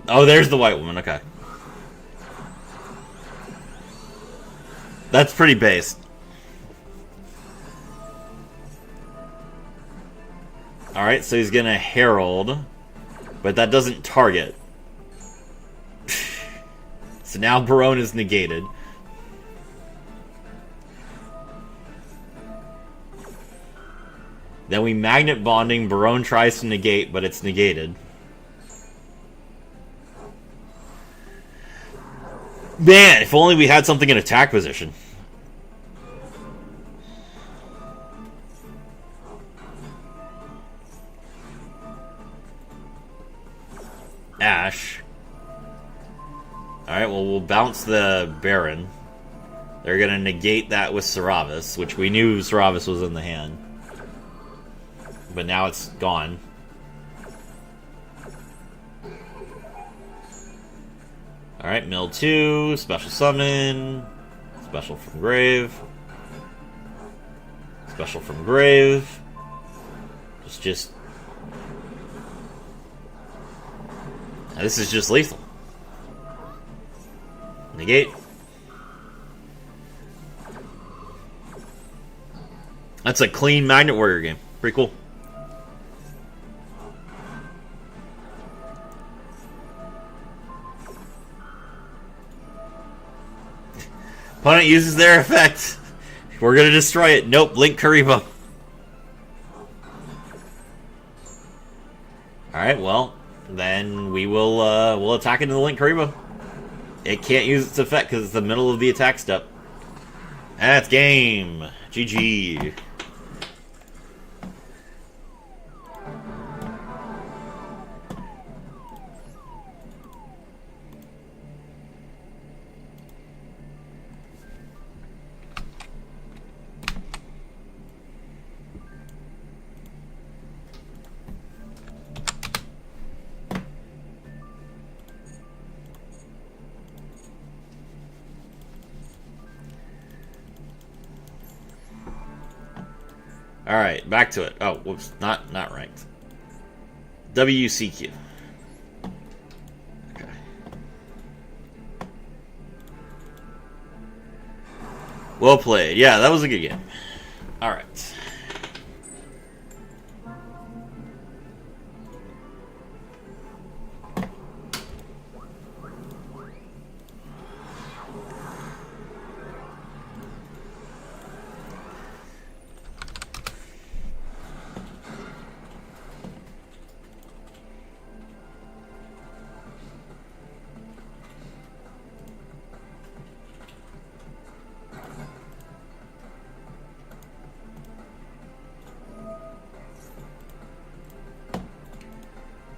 Oh, there's the white woman. Okay. That's pretty based. Alright, so he's gonna Herald, but that doesn't target. So now Barone is negated. Then we magnet bonding. Barone tries to negate, but it's negated. Man, if only we had something in attack position. Ash. Alright, well, we'll bounce the Baron. They're going to negate that with Saravis, which we knew Saravis was in the hand. But now it's gone. Alright, mill 2, special summon, special from grave, special from grave. Just now, this is just lethal. Negate. That's a clean Magnet Warrior game. Pretty cool. Opponent uses their effect. We're gonna destroy it. Nope, Link Karibo. Alright, well, then we will we'll attack into the Link Karibo. It can't use its effect because it's the middle of the attack step. That's game. GG. Alright, back to it. Oh, whoops. Not ranked. WCQ. Okay. Well played. Yeah, that was a good game. Alright.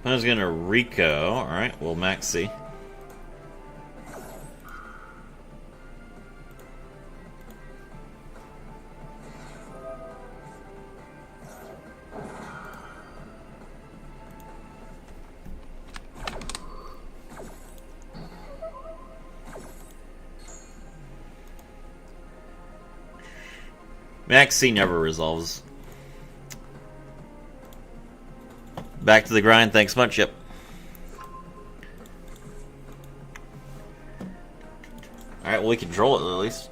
I was gonna Rico. Alright, we'll max C. Max C never resolves. Back to the grind, thanks much, yep. Alright, well we can control it at least.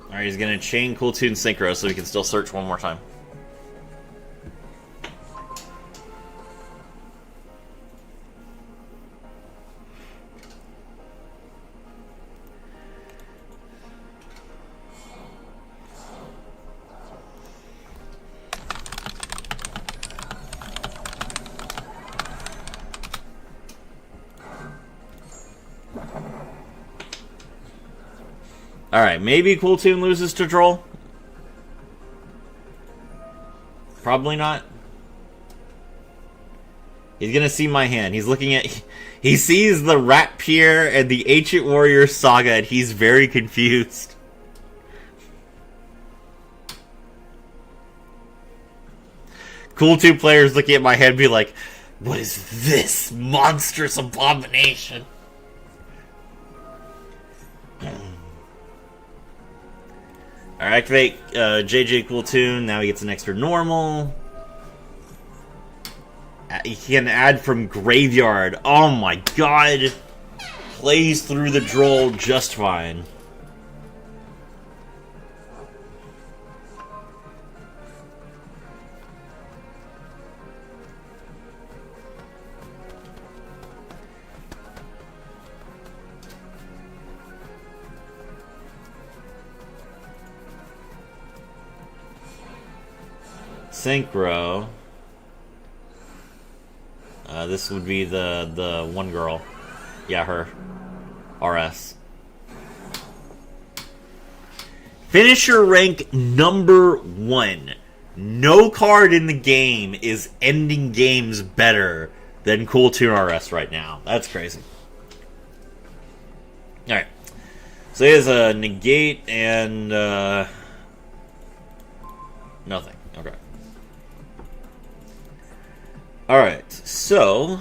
Alright, he's gonna chain Cool Tune Synchro so we can still search one more time. Alright, maybe Cool Tune loses to Droll. Probably not. He's gonna see my hand. He's looking at... He sees the Rat Pier and the Ancient Warrior Saga, and he's very confused. Cool Tune players looking at my hand and be like, what is this monstrous abomination? Alright, activate JJ Cool Tune. Now he gets an extra normal. He can add from Graveyard. Oh my god. Plays through the Droll just fine. Synchro. This would be the one girl. Yeah, her. RS. Finisher rank number 1. No card in the game is ending games better than Cool Toon RS right now. That's crazy. Alright. So he has a negate and nothing. Okay. Alright, so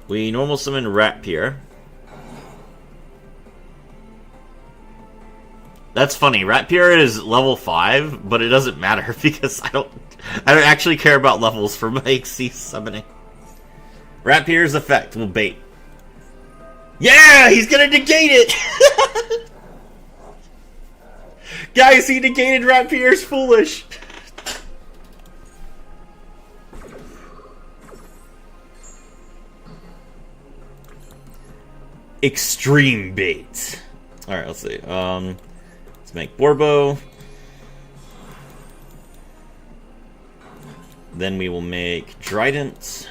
we normal summon Rapier. That's funny. Rapier is level 5, but it doesn't matter because I don't actually care about levels for my XC summoning. Rapier's effect will bait. Yeah, he's gonna negate it. Guys, he negated Rapier's foolish. Extreme bait. Alright, let's see. Let's make Borbo. Then we will make Trident.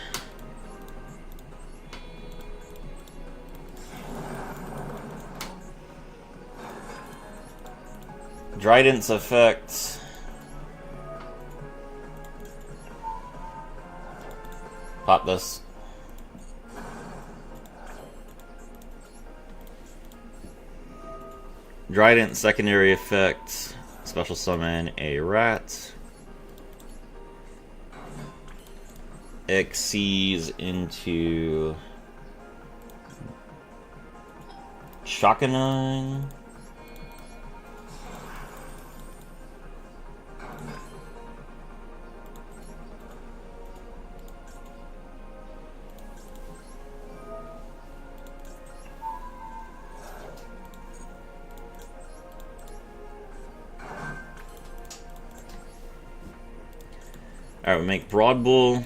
Trident's effect. Pop this. Trident secondary effect. Special summon a rat. Xyz into Shakanine. Alright, we make Broad Bull.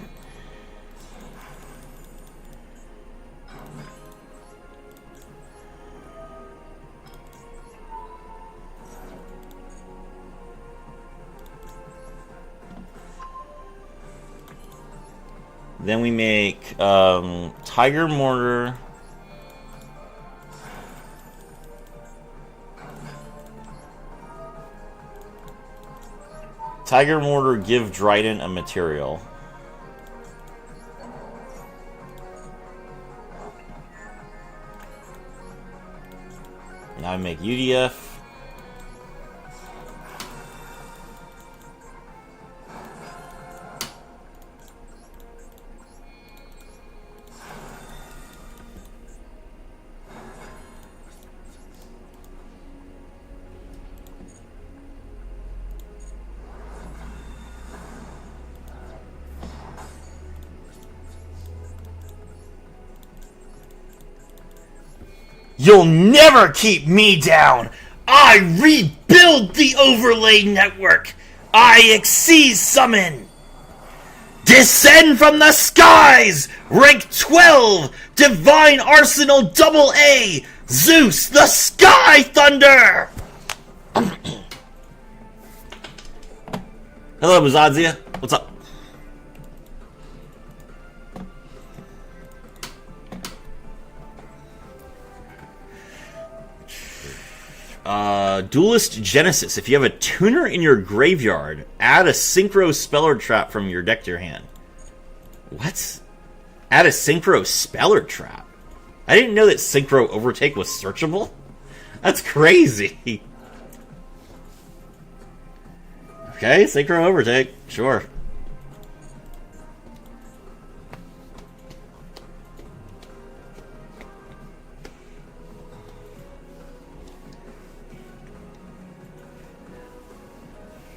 Then we make Tiger Mortar. Tiger Mortar, give Trident a material. Now I make UDF. You'll never keep me down! I rebuild the overlay network! I exceed summon! Descend from the skies! Rank 12! Divine Arsenal AA! Zeus the Sky Thunder! Hello, Bazadzia. What's up? Duelist Genesis. If you have a tuner in your graveyard, add a Synchro Speller Trap from your deck to your hand. What? Add a Synchro Speller Trap? I didn't know that Synchro Overtake was searchable. That's crazy. Okay, Synchro Overtake. Sure.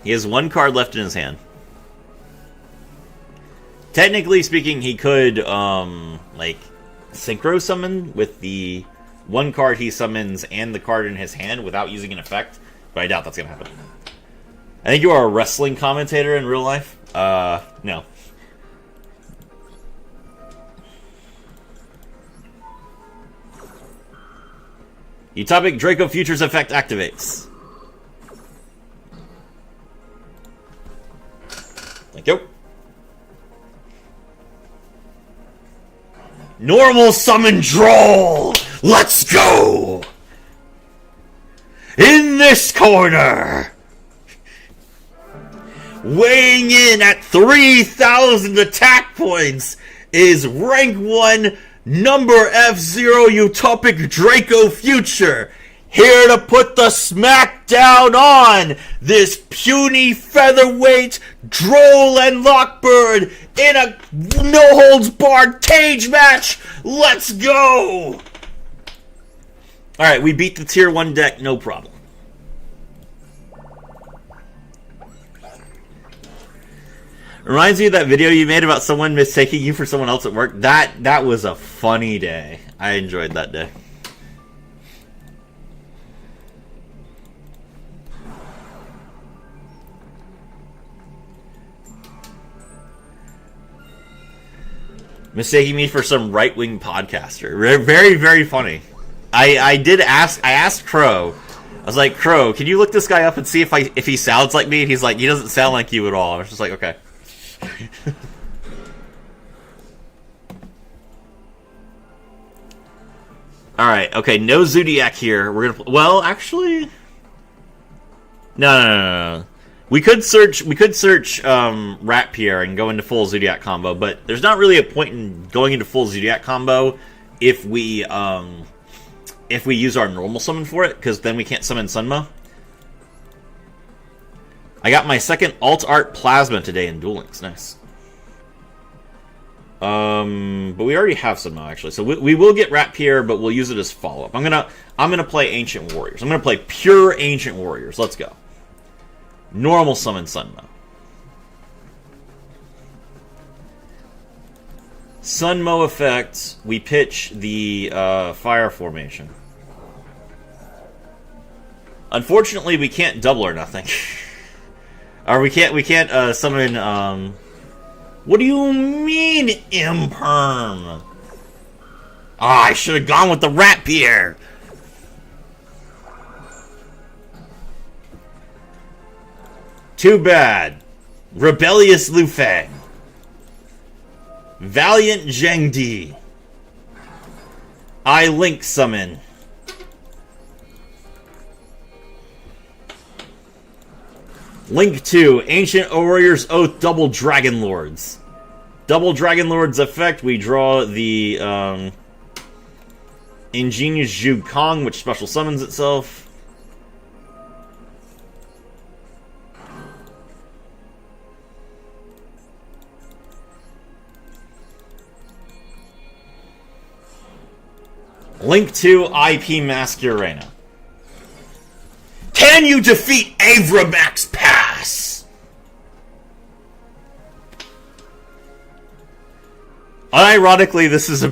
He has one card left in his hand. Technically speaking, he could, like, synchro summon with the one card he summons and the card in his hand without using an effect, but I doubt that's gonna happen. I think you are a wrestling commentator in real life. No. Utopic Draco Futures effect activates. Thank you. Normal summon Droll! Let's go! In this corner, weighing in at 3,000 attack points, is rank 1 number F0 Utopic Draco Future, here to put the smackdown on this puny featherweight Droll and Lockbird in a no-holds-barred cage match. Let's go! Alright, we beat the tier 1 deck, no problem. Reminds me of that video you made about someone mistaking you for someone else at work. That was a funny day. I enjoyed that day. Mistaking me for some right-wing podcaster. Very, very funny. I asked Crow. I was like, Crow, can you look this guy up and see if he sounds like me? And he's like, he doesn't sound like you at all. I was just like, okay. Alright, okay, no Zodiac here. We're gonna well, actually, no. We could search Rat Pierre and go into full Zodiac combo, but there's not really a point in going into full Zodiac combo if we use our normal summon for it, because then we can't summon Sunma. I got my second alt art plasma today in Duel Links. Nice. But we already have Sunma actually, so we will get Rat Pierre, but we'll use it as follow up. I'm gonna play Ancient Warriors. I'm gonna play pure Ancient Warriors. Let's go. Normal summon Sunma. Sunmo effect. We pitch the fire formation. Unfortunately, we can't double or nothing. Or we can't summon. What do you mean, Imperm? Ah, I should have gone with the Rat Pierre. Too bad. Rebellious Lu Feng. Valiant Zheng Di. I Link summon. Link 2, Ancient Warriors Oath Double Dragon Lords. Double Dragon Lords effect, we draw the Ingenious Zhu Kong, which special summons itself. Link 2, IP Masquerena. Can you defeat Avra Max Pass? Unironically, this is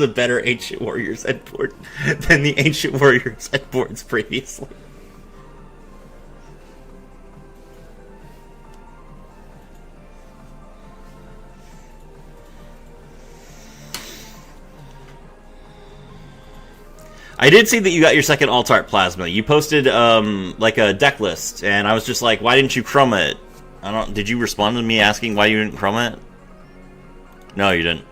a better Ancient Warriors headboard than the Ancient Warriors headboards previously. I did see that you got your second alt art plasma. You posted like a deck list, and I was just like, "Why didn't you chroma it?" Did you respond to me asking why you didn't chroma it? No, you didn't.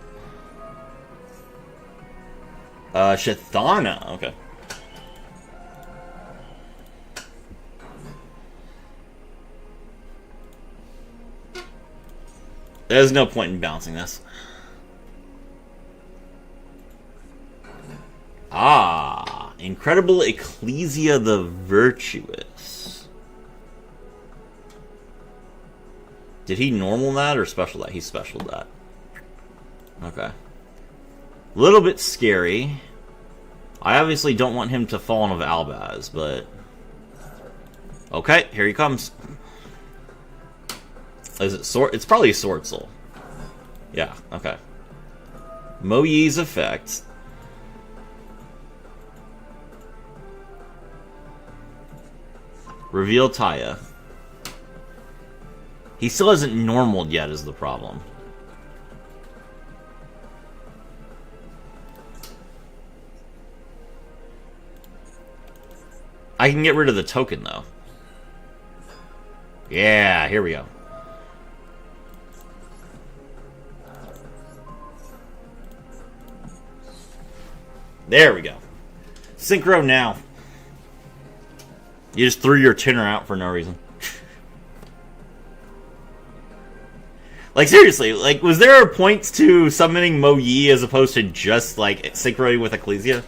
Shithana. Okay. There's no point in bouncing this. Ah, Incredible Ecclesia the Virtuous. Did he normal that or special that? He special that. Okay. A little bit scary. I obviously don't want him to fall in with Albaz, but... Okay, here he comes. Is it Sword? It's probably Sword Soul. Yeah, okay. Mo Yi's effect. Reveal Taya. He still hasn't normaled yet is the problem. I can get rid of the token though. Yeah, here we go. There we go. Synchro now. You just threw your Tinner out for no reason. Like, seriously, like, was there points to summoning Mo Yi as opposed to just, like, synchroing with Ecclesia?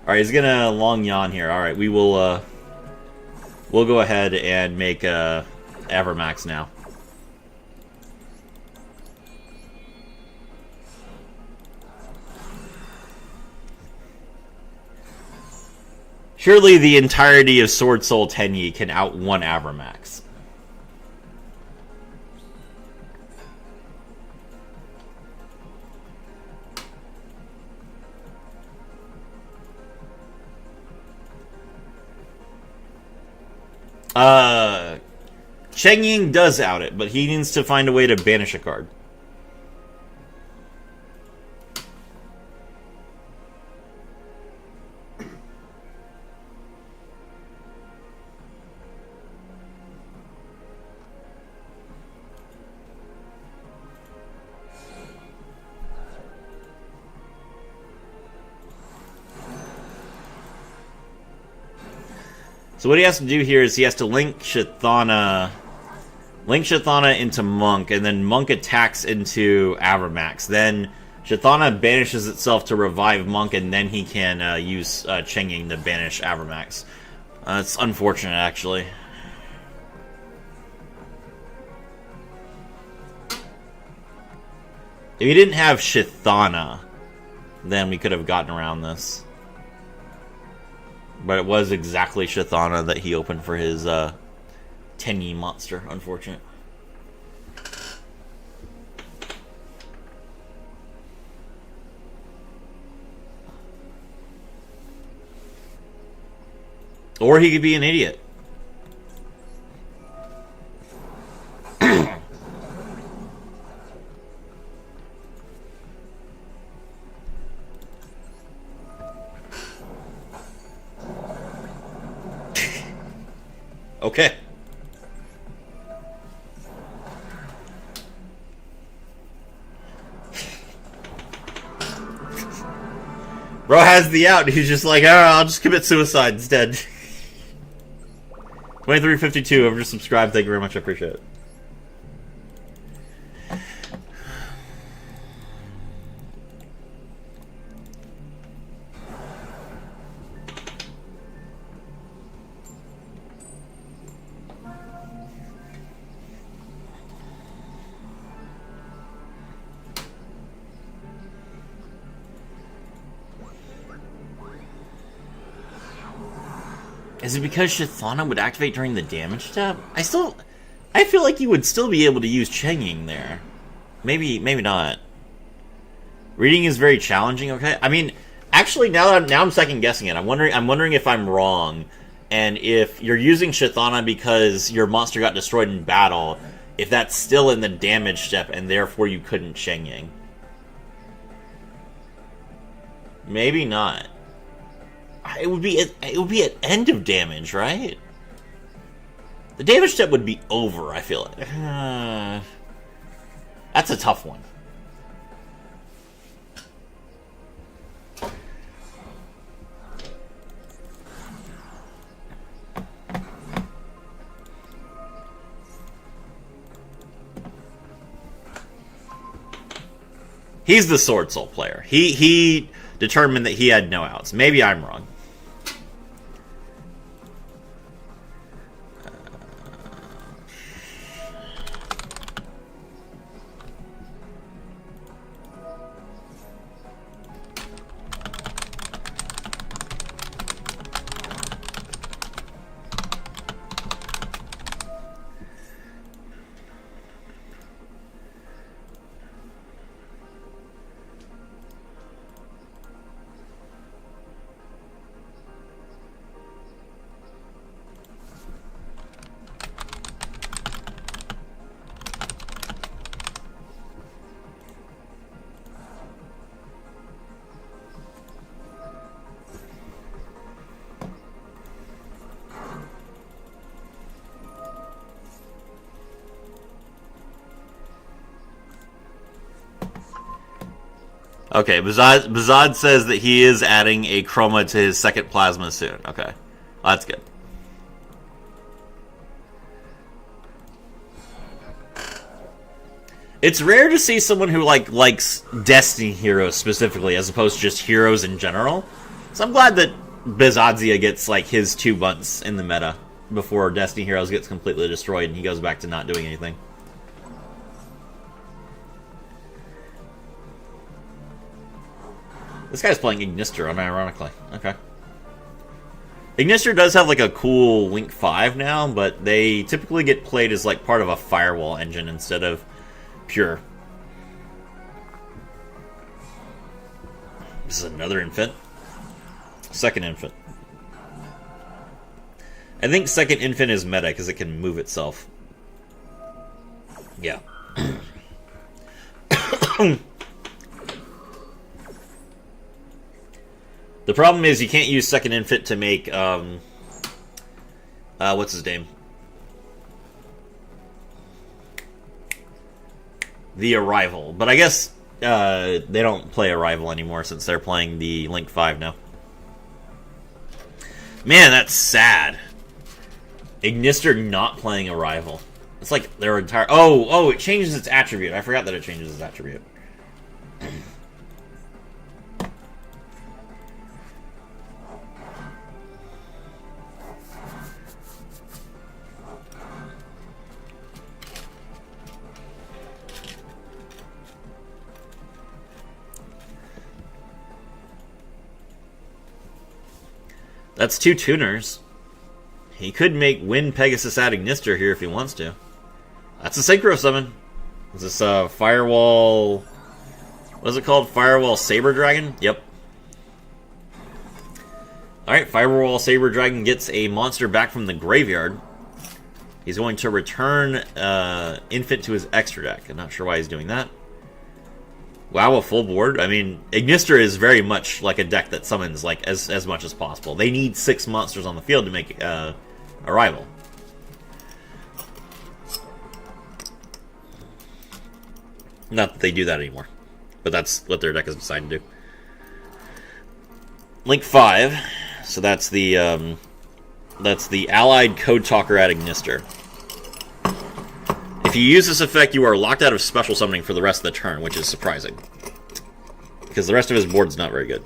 Alright, he's gonna long yawn here. Alright, we will, we'll go ahead and make, Avermax now. Surely the entirety of Sword Soul Tenyi can out-one Avermax. Cheng Ying does out it, but he needs to find a way to banish a card. So what he has to do here is he has to link Shathana into Monk, and then Monk attacks into Avermax. Then Shathana banishes itself to revive Monk, and then he can use Cheng Ying to banish Avermax. It's unfortunate, actually. If he didn't have Shathana, then we could have gotten around this. But it was exactly Shathana that he opened for his Tenyi monster. Unfortunate. Or he could be an idiot. Okay. Bro has the out. He's just like, alright, I'll just commit suicide instead. 2352, I've just subscribed. Thank you very much. I appreciate it. Is it because Shathana would activate during the damage step? I feel like you would still be able to use Cheng Ying there. Maybe not. Reading is very challenging, okay? I mean, actually, now I'm second guessing it. I'm wondering if I'm wrong, and if you're using Shathana because your monster got destroyed in battle, if that's still in the damage step, and therefore you couldn't Cheng Ying. Maybe not. It would be at end of damage, right? The damage step would be over, I feel like. That's a tough one. He's the Sword Soul player. He determined that he had no outs. Maybe I'm wrong. Okay, Bazad says that he is adding a chroma to his second plasma soon. Okay, well, that's good. It's rare to see someone who likes Destiny heroes specifically, as opposed to just heroes in general. So I'm glad that Bizadzia gets like his 2 months in the meta before Destiny Heroes gets completely destroyed and he goes back to not doing anything. This guy's playing Ignister, unironically. Okay. Ignister does have like a cool Link 5 now, but they typically get played as like part of a firewall engine instead of pure. This is another infant. Second infant. I think second infant is meta because it can move itself. Yeah. The problem is you can't use second infant to make what's his name? The Arrival. But I guess they don't play Arrival anymore since they're playing the Link 5 now. Man, that's sad. Ignister not playing Arrival. It's like their entire... Oh, it changes its attribute. I forgot that it changes its attribute. That's 2 tuners. He could make Wind Pegasus add Ignister here if he wants to. That's a Synchro Summon. Is this Firewall... What is it called? Firewall Saber Dragon? Yep. Alright, Firewall Saber Dragon gets a monster back from the graveyard. He's going to return Infant to his extra deck. I'm not sure why he's doing that. Wow, a full board? I mean, Ignister is very much like a deck that summons like as much as possible. They need 6 monsters on the field to make Arrival. Not that they do that anymore, but that's what their deck has decided to do. Link 5, so that's the Allied Code Talker at Ignister. If you use this effect, you are locked out of special summoning for the rest of the turn, which is surprising. Because the rest of his board's not very good.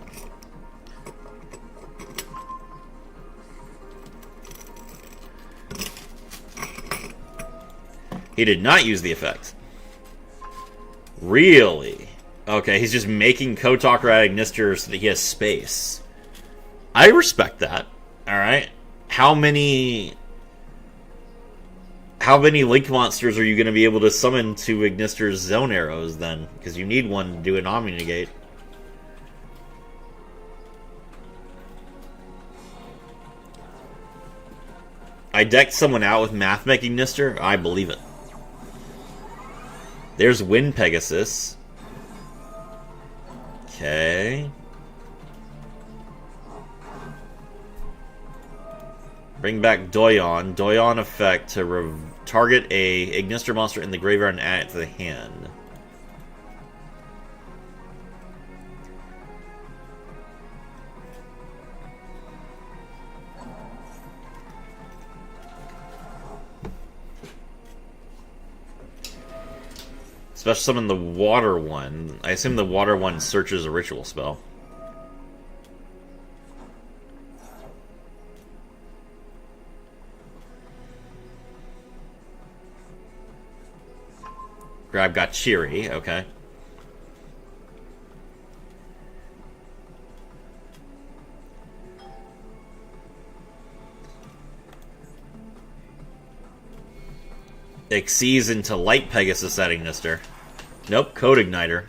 He did not use the effect. Really? Okay, he's just making Code Talker at Ignister so that he has space. I respect that. Alright. How many Link monsters are you going to be able to summon to Ignister's Zone Arrows, then? Because you need one to do an Omni Negate. I decked someone out with Mathmech Ignister? I believe it. There's Wind Pegasus. Okay. Bring back Doyon. Doyon effect to target a Ignister monster in the graveyard and add it to the hand. Special summon the water one. I assume the water one searches a ritual spell. Grab got Cheery, okay. Exceeds into Light Pegasus at Ignister. Nope, Code Igniter.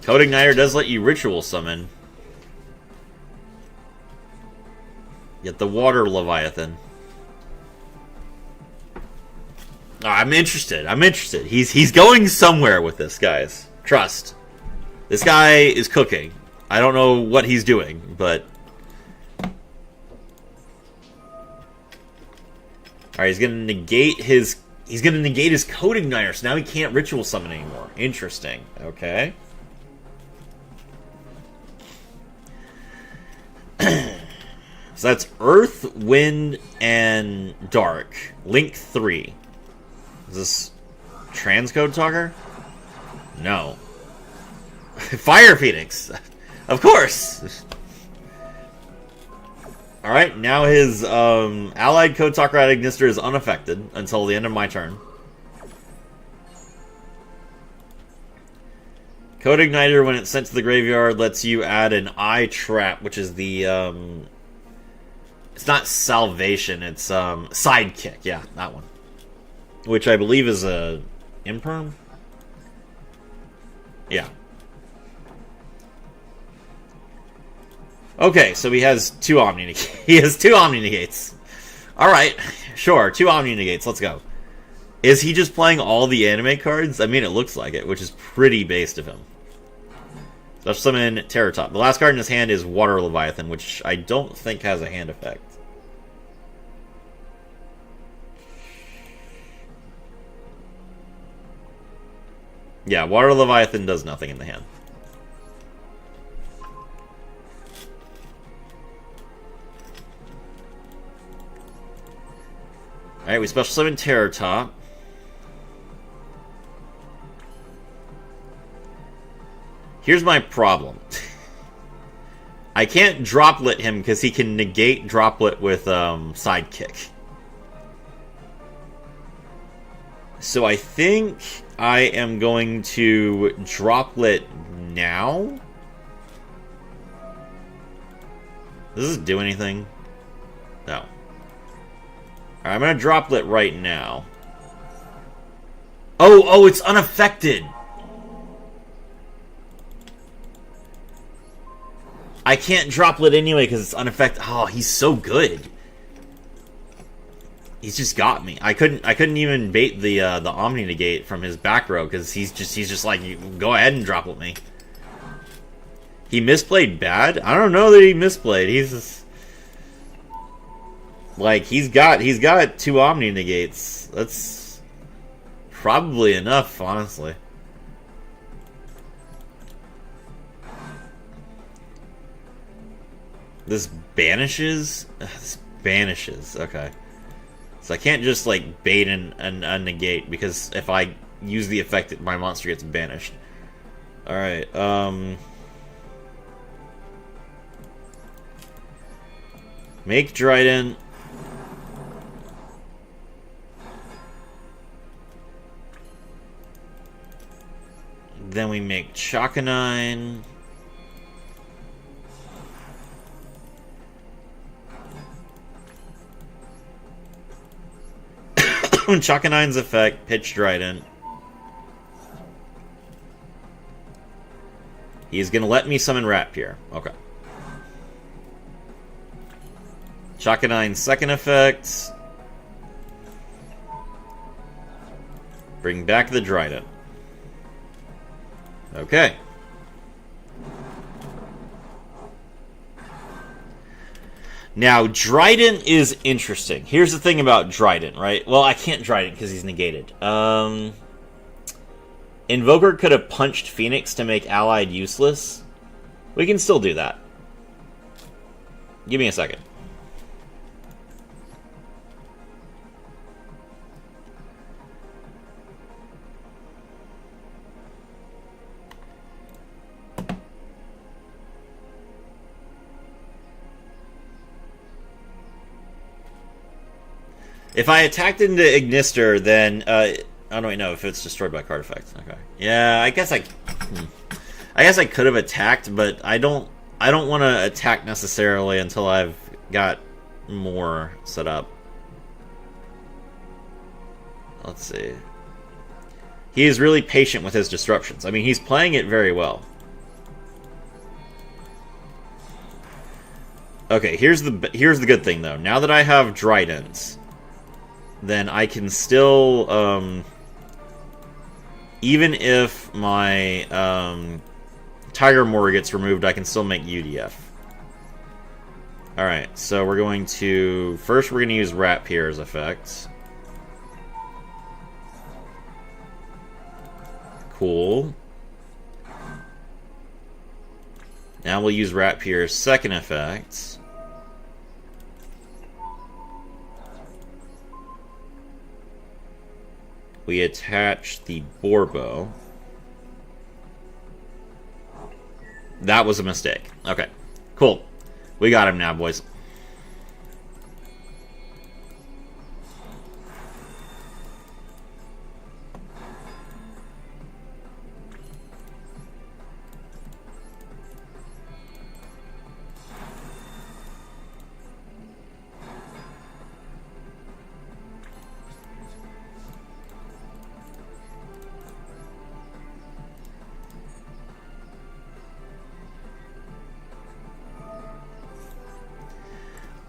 Code Igniter does let you ritual summon. Yet the Water Leviathan. Oh, I'm interested. I'm interested. He's going somewhere with this, guys. Trust. This guy is cooking. I don't know what he's doing, but... Alright, he's gonna negate his... He's gonna negate his Code Igniter, so now he can't ritual summon anymore. Interesting. Okay. So that's Earth, Wind, and Dark. Link 3. Is this transcode talker? No. Fire Phoenix! Of course! Alright, now his allied code talker at Ignister is unaffected until the end of my turn. Code Igniter, when it's sent to the graveyard, lets you add an eye trap, which is the, it's not salvation, it's, sidekick. Yeah, that one. Which I believe is a imperm? Yeah. Okay, so he has two Omni Negates. He has two Omni Negates. Alright, sure, two Omni Negates, let's go. Is he just playing all the anime cards? I mean, it looks like it, which is pretty based of him. Special summon Terratop. The last card in his hand is Water Leviathan, which I don't think has a hand effect. Yeah, Water Leviathan does nothing in the hand. Alright, we special summon Terratop. Here's my problem. I can't droplet him because he can negate droplet with sidekick. So I think I am going to droplet now. Does this do anything? No. Alright, I'm going to droplet right now. Oh, it's unaffected! I can't droplet anyway because it's unaffected. Oh, he's so good. He's just got me. I couldn't even bait the Omni Negate from his back row because he's just like, you go ahead and droplet me. He misplayed bad? I don't know that he misplayed. He's just, like, he's got two Omni Negates. That's probably enough, honestly. This banishes? This banishes, okay. So I can't just, like, bait a negate, because if I use the effect, my monster gets banished. Alright, make Dryden. Then we make Chakanine. Chakanine's effect, Pitch Trident. He's gonna let me summon Rapier. Okay. Chakanine's second effect. Bring back the Trident. Okay. Now, Dryden is interesting. Here's the thing about Dryden, right? Well, I can't Dryden because he's negated. Invoker could have punched Phoenix to make Allied useless. We can still do that. Give me a second. If I attacked into Ignister, then I don't even know if it's destroyed by card effect. Okay. Yeah, I guess I could have attacked, but I don't want to attack necessarily until I've got more set up. Let's see. He is really patient with his disruptions. I mean, he's playing it very well. Okay, here's the good thing though. Now that I have Dryden's, then I can still, even if my Tiger Moor gets removed, I can still make UDF. Alright, so we're going to... First, we're going to use Rapier's effect. Cool. Now we'll use Rapier's second effect. we attach the Borbo. That was a mistake. Okay, cool. We got him now, boys.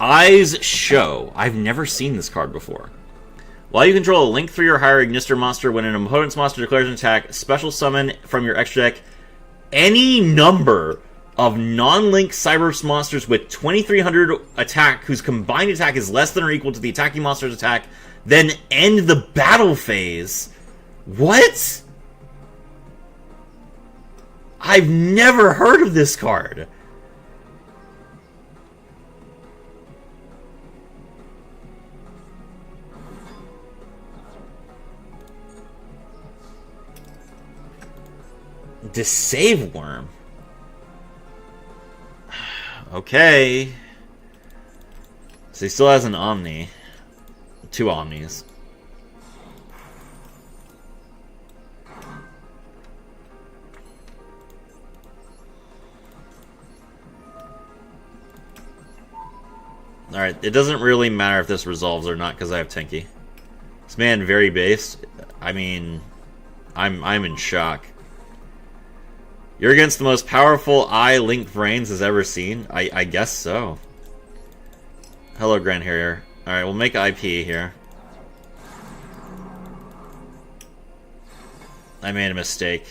Eyes Show. I've never seen this card before. While you control a Link 3 or higher Ignister monster, when an opponent's monster declares an attack, special summon from your extra deck any number of non-Link Cyberse monsters with 2300 attack whose combined attack is less than or equal to the attacking monster's attack, then end the battle phase. What? I've never heard of this card. The Save Worm. Okay. So he still has an Omni. 2 Omnis. Alright, it doesn't really matter if this resolves or not because I have Tenki. This man very based. I mean, I'm in shock. You're against the most powerful eye Link Brains has ever seen? I guess so. Hello, Grand Harrier. Alright, we'll make IP here. I made a mistake.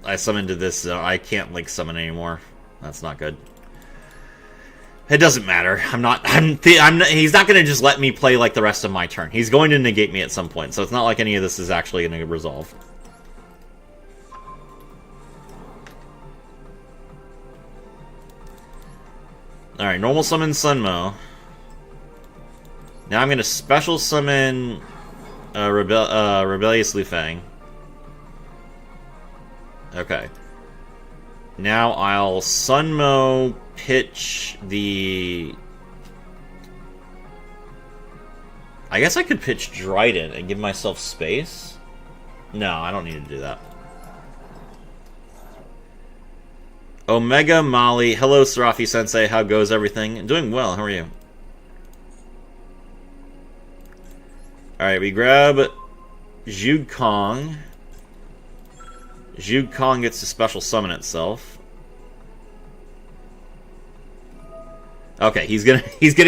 I summoned to this, I can't Link summon anymore. That's not good. It doesn't matter. He's not going to just let me play like the rest of my turn. He's going to negate me at some point, so it's not like any of this is actually going to resolve. Alright, normal summon Sunmo. Now I'm going to special summon Rebellious Liu Fang. Okay. Now I'll Sunmo pitch the... I guess I could pitch Dryden and give myself space? No, I don't need to do that. Omega Molly. Hello, Sarafi Sensei. How goes everything? Doing well. How are you? Alright, we grab Zhuge Kong. Zhuge Kong gets to special summon itself. Okay, he's gonna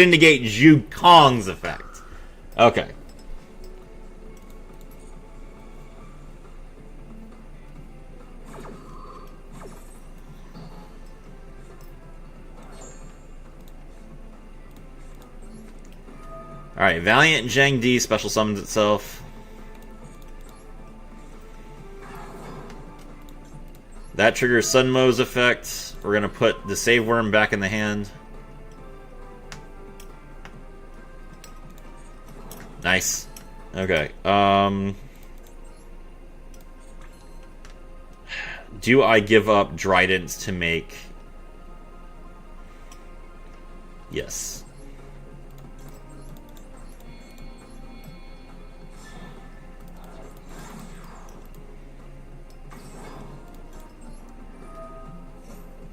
negate Zhuge Kong's effect. Okay. Alright, Valiant Zhang Di special summons itself. That triggers Sunmo's effect. We're gonna put the Save Worm back in the hand. Nice. Okay. Do I give up Dryden to make... Yes.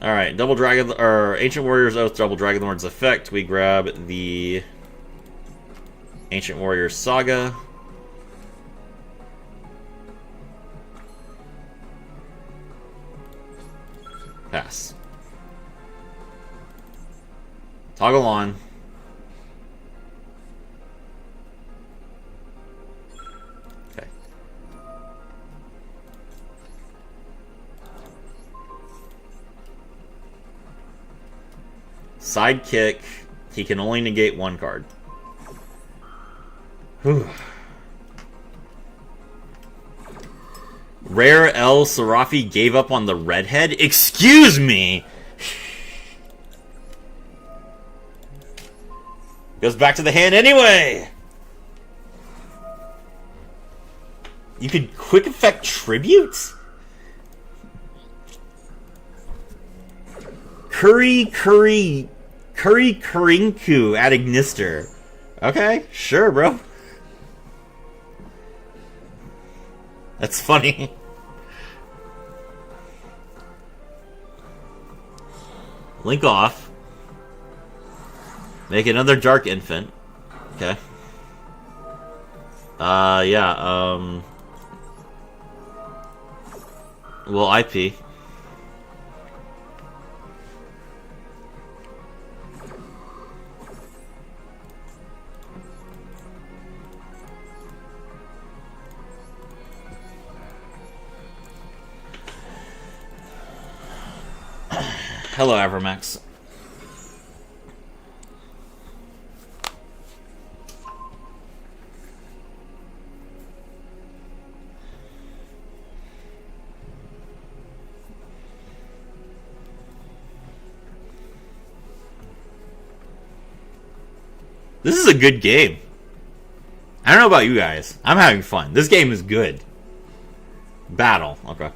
Alright, Double Dragon, or Ancient Warrior's Oath, Double Dragon Lord's effect. We grab the Ancient Warrior Saga. Pass. Toggle on. Okay. Sidekick. He can only negate one card. Whew. Rare L. Sarafi gave up on the redhead? Excuse me! Goes back to the hand anyway! You could quick effect tributes? Kurinku at Ignister. Okay, sure, bro. That's funny. Link off. Make another Dark Infant. Okay. Yeah, well, IP. Hello, Avermax. This is a good game. I don't know about you guys. I'm having fun. This game is good. Battle. Okay.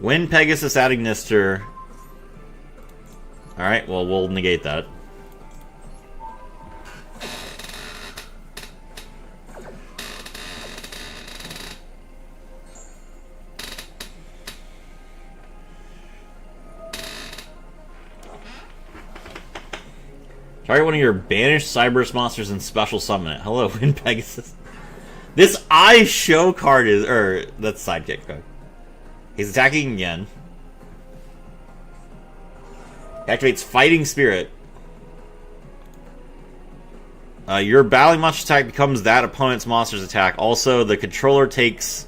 When Pegasus at Ignister. Alright, well, we'll negate that. Target one of your banished Cyberus monsters and special summon it. Hello, Win Pegasus. This I Show card is... that's Sidekick card. He's attacking again. Activates Fighting Spirit. Your battling monster attack becomes that opponent's monster's attack. Also, the controller takes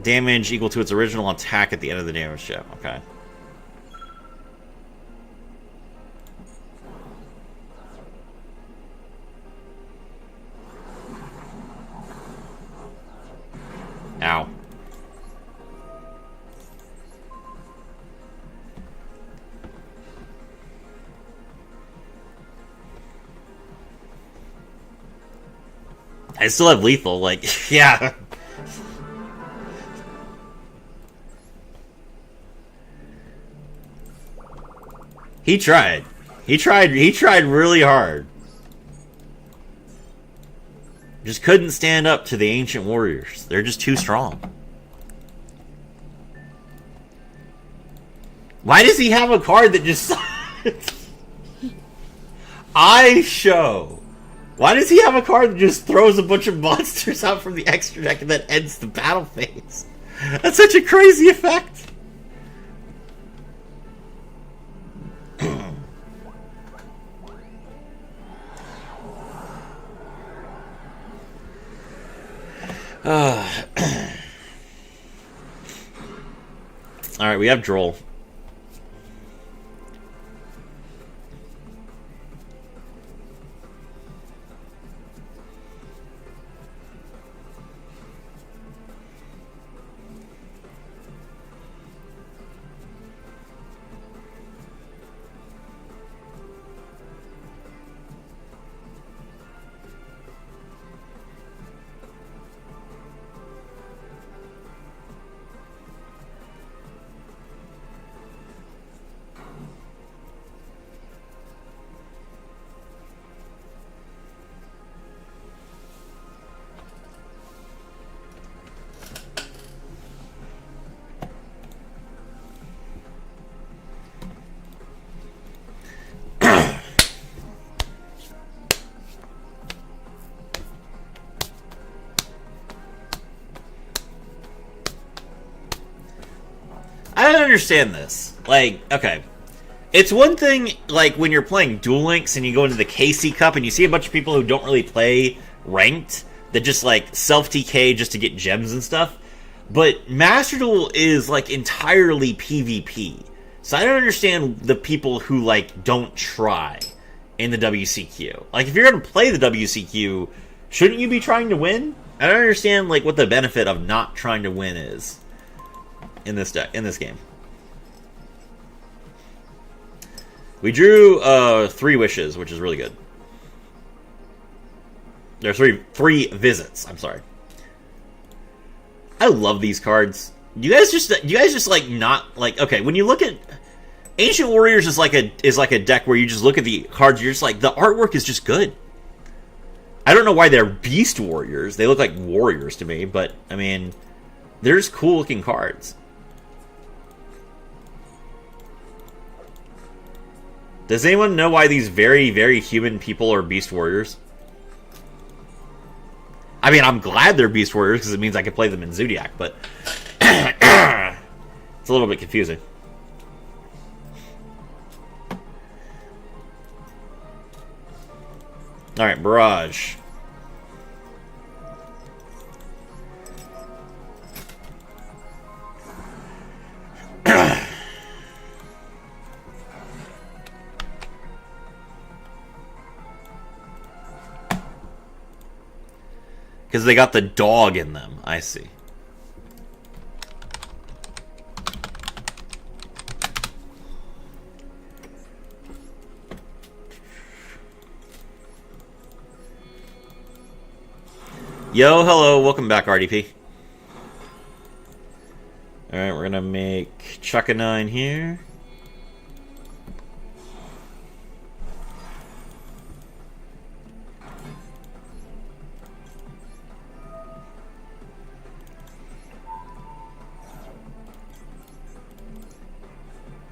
damage equal to its original attack at the end of the damage step. Okay. Ow. I still have lethal, like, yeah. He tried. He tried really hard. Just couldn't stand up to the Ancient Warriors. They're just too strong. Why does he have a card that just... I Show. Why does he have a card that just throws a bunch of monsters out from the extra deck and then ends the battle phase? That's such a crazy effect. Alright, we have Droll. I don't understand this. Like, okay. It's one thing, like, when you're playing Duel Links and you go into the KC Cup and you see a bunch of people who don't really play ranked that just, like, self-TK just to get gems and stuff. But Master Duel is, like, entirely PvP. So I don't understand the people who, like, don't try in the WCQ. Like, if you're going to play the WCQ, shouldn't you be trying to win? I don't understand, like, what the benefit of not trying to win is in this game. We drew 3 wishes, which is really good. There's three visits. I'm sorry. I love these cards. You guys just like not like okay. When you look at Ancient Warriors, is like a deck where you just look at the cards. You're just like the artwork is just good. I don't know why they're Beast Warriors. They look like warriors to me, but I mean, they're just cool looking cards. Does anyone know why these very, very human people are Beast Warriors? I mean, I'm glad they're Beast Warriors because it means I can play them in Zodiac, but it's a little bit confusing. Alright, Barrage. Because they got the dog in them. I see. Yo, hello. Welcome back, RDP. Alright, we're going to make Chuck-a-9 here.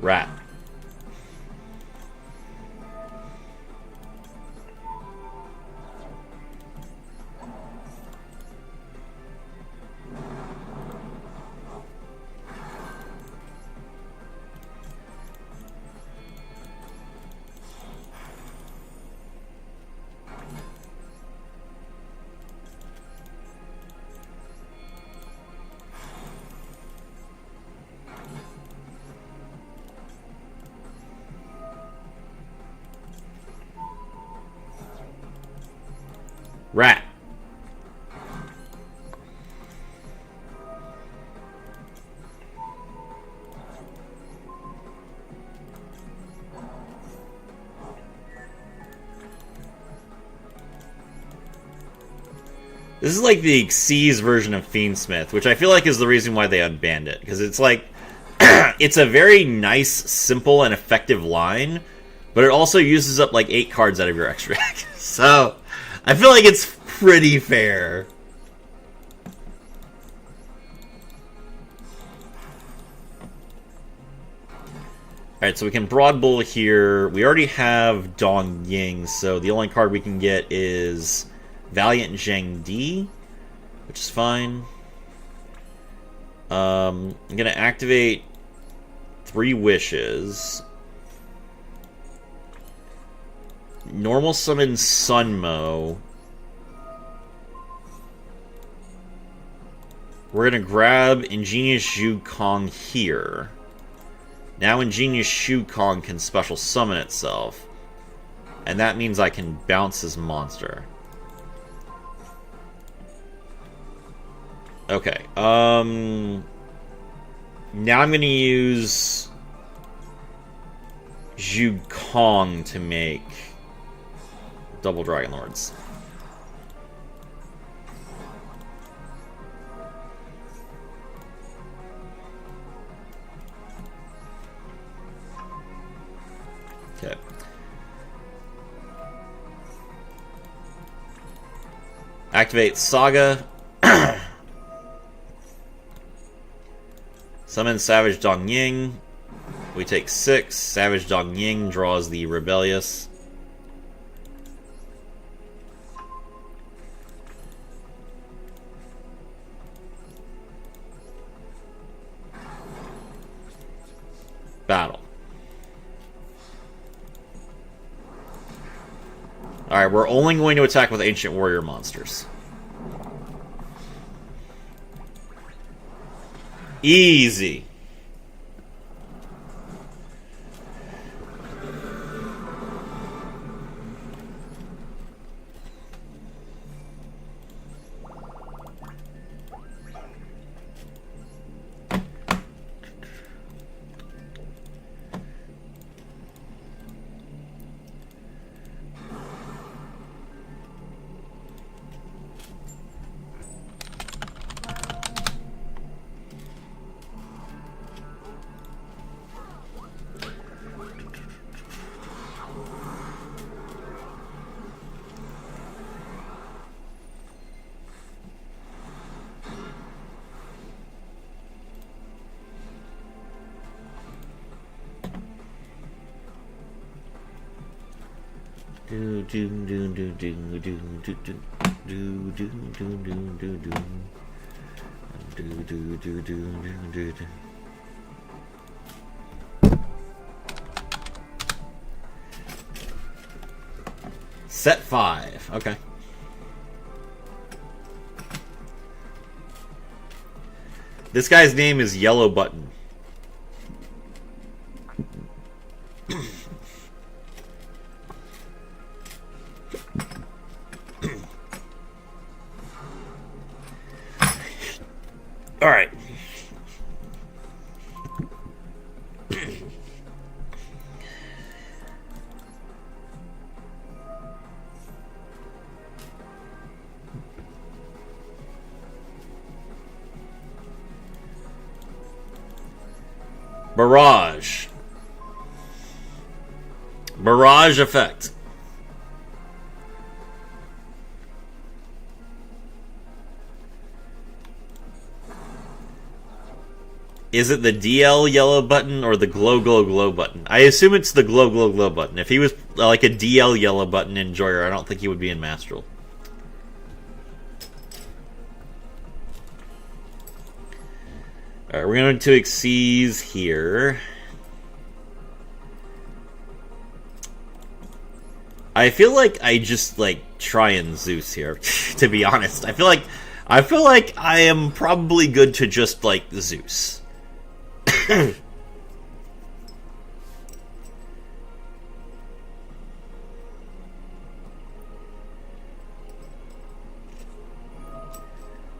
Rat. Rat. This is like the Xyz version of Fiendsmith, which I feel like is the reason why they unbanned it. Because it's like, it's a very nice, simple, and effective line, but it also uses up like 8 cards out of your extra deck. So, I feel like it's pretty fair. Alright, so we can Broad Bull here. We already have Dong Ying, so the only card we can get is Valiant Zhang Di, which is fine. I'm going to activate 3 wishes. Normal summon Sunmo. We're going to grab Ingenious Zhu Kong here. Now Ingenious Zhu Kong can special summon itself. And that means I can bounce his monster. Okay, now I'm going to use Zhu Kong to make double Dragon Lords. Okay. Activate Saga. Summon Savage Dong Ying. We take 6. Savage Dong Ying draws the Rebellious. Battle. Alright, we're only going to attack with Ancient Warrior monsters. Easy. Do do do do do do do do do do do do do do. Do do do do do do. Set 5. Okay. This guy's name is Yellow Button. All right. Barrage. Barrage effect. Is it the DL yellow button or the glow glow glow button? I assume it's the glow glow glow button. If he was like a DL yellow button enjoyer, I don't think he would be in Mastral. Alright, we're going to Xyz here. I feel like I just try and Zeus here, to be honest. I feel like I am probably good to just Zeus.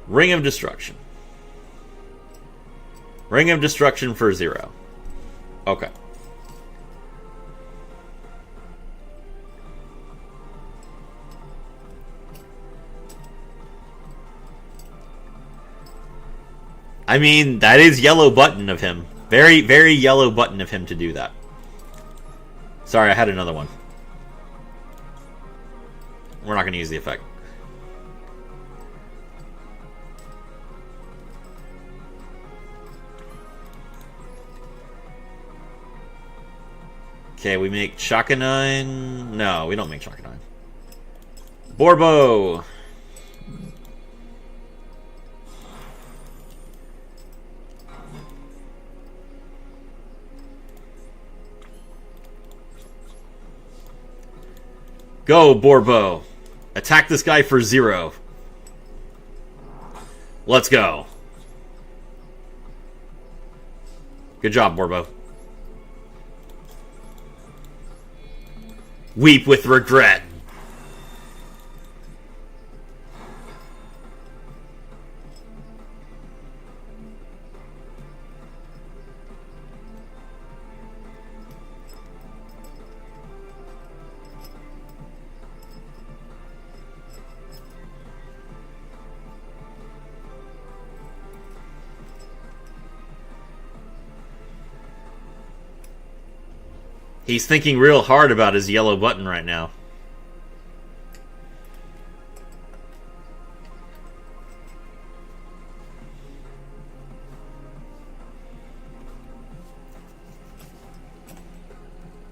Ring of Destruction. Ring of Destruction for 0. Okay. I mean, that is yellow button of him. Very, very yellow button of him to do that. Sorry, I had another one. We're not going to use the effect. Okay, we make Chaka 9. No, we don't make Chaka 9. Borbo! Go, Borbo! Attack this guy for 0. Let's go. Good job, Borbo. Weep with regret. He's thinking real hard about his yellow button right now.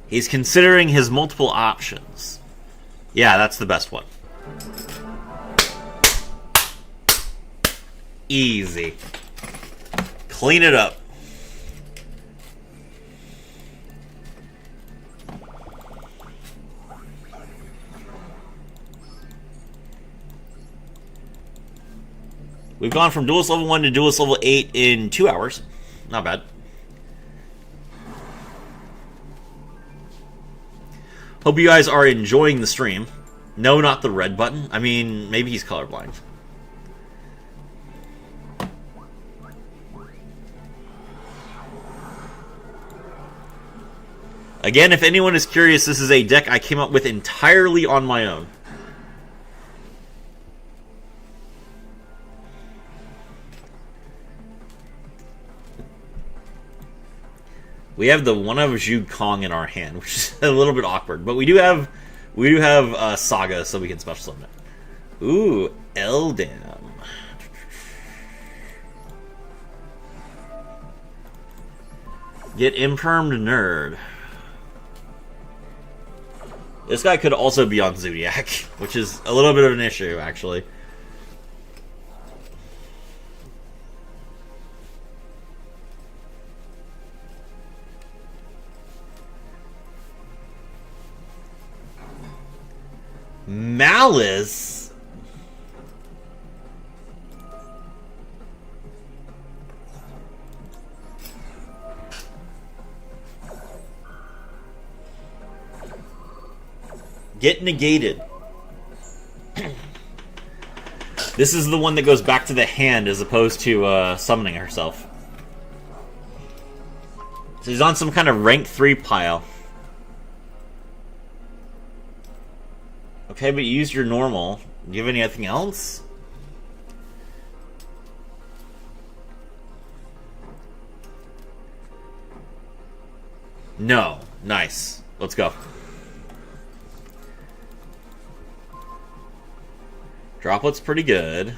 He's considering his multiple options. Yeah, that's the best one. Easy. Clean it up. We've gone from Duelist Level 1 to Duelist Level 8 in 2 hours. Not bad. Hope you guys are enjoying the stream. No, not the red button. I mean, maybe he's colorblind. Again, if anyone is curious, this is a deck I came up with entirely on my own. We have the one of Zhu Kong in our hand, which is a little bit awkward, but we do have Saga, so we can special summon it. Ooh, Eldam. Get Impermed Nerd. This guy could also be on Zodiac, which is a little bit of an issue, actually. Malice? Get negated. This is the one that goes back to the hand as opposed to summoning herself. So he's on some kind of rank 3 pile. Okay, but you used your normal. Do you have anything else? No. Nice. Let's go. Droplet's pretty good.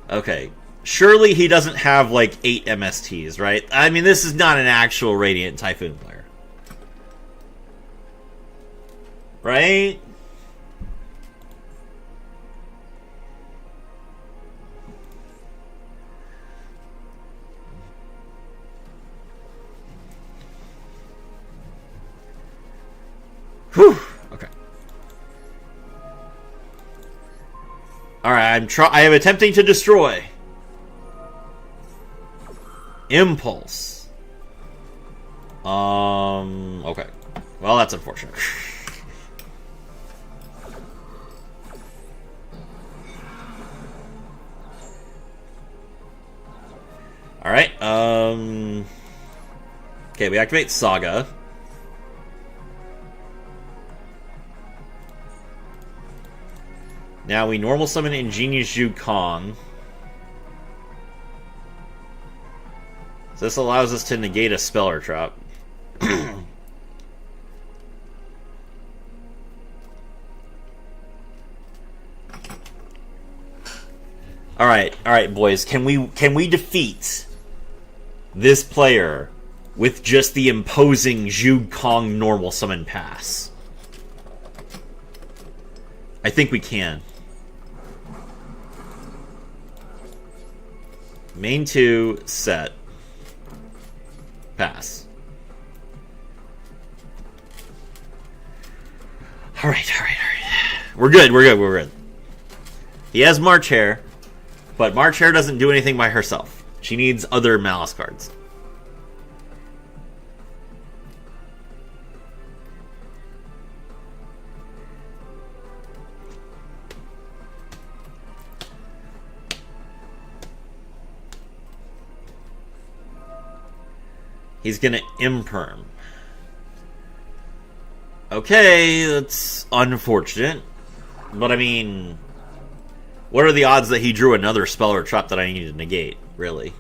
Okay. Surely he doesn't have, like, 8 MSTs, right? I mean, this is not an actual Radiant Typhoon player. Right? Whew. Okay. Alright, I am attempting to destroy. Impulse. Okay. Well, that's unfortunate. Alright, okay, we activate Saga. Now we normal summon Ingenious Yukong. So this allows us to negate a spell or trap. Alright, boys. Can we defeat this player with just the imposing Yukong normal summon pass? I think we can. Main 2, set. Pass. Alright. We're good. He has March Hare, but March Hare doesn't do anything by herself. She needs other Malice cards. He's gonna imperm. Okay, that's unfortunate. But I mean, what are the odds that he drew another spell or trap that I need to negate, really?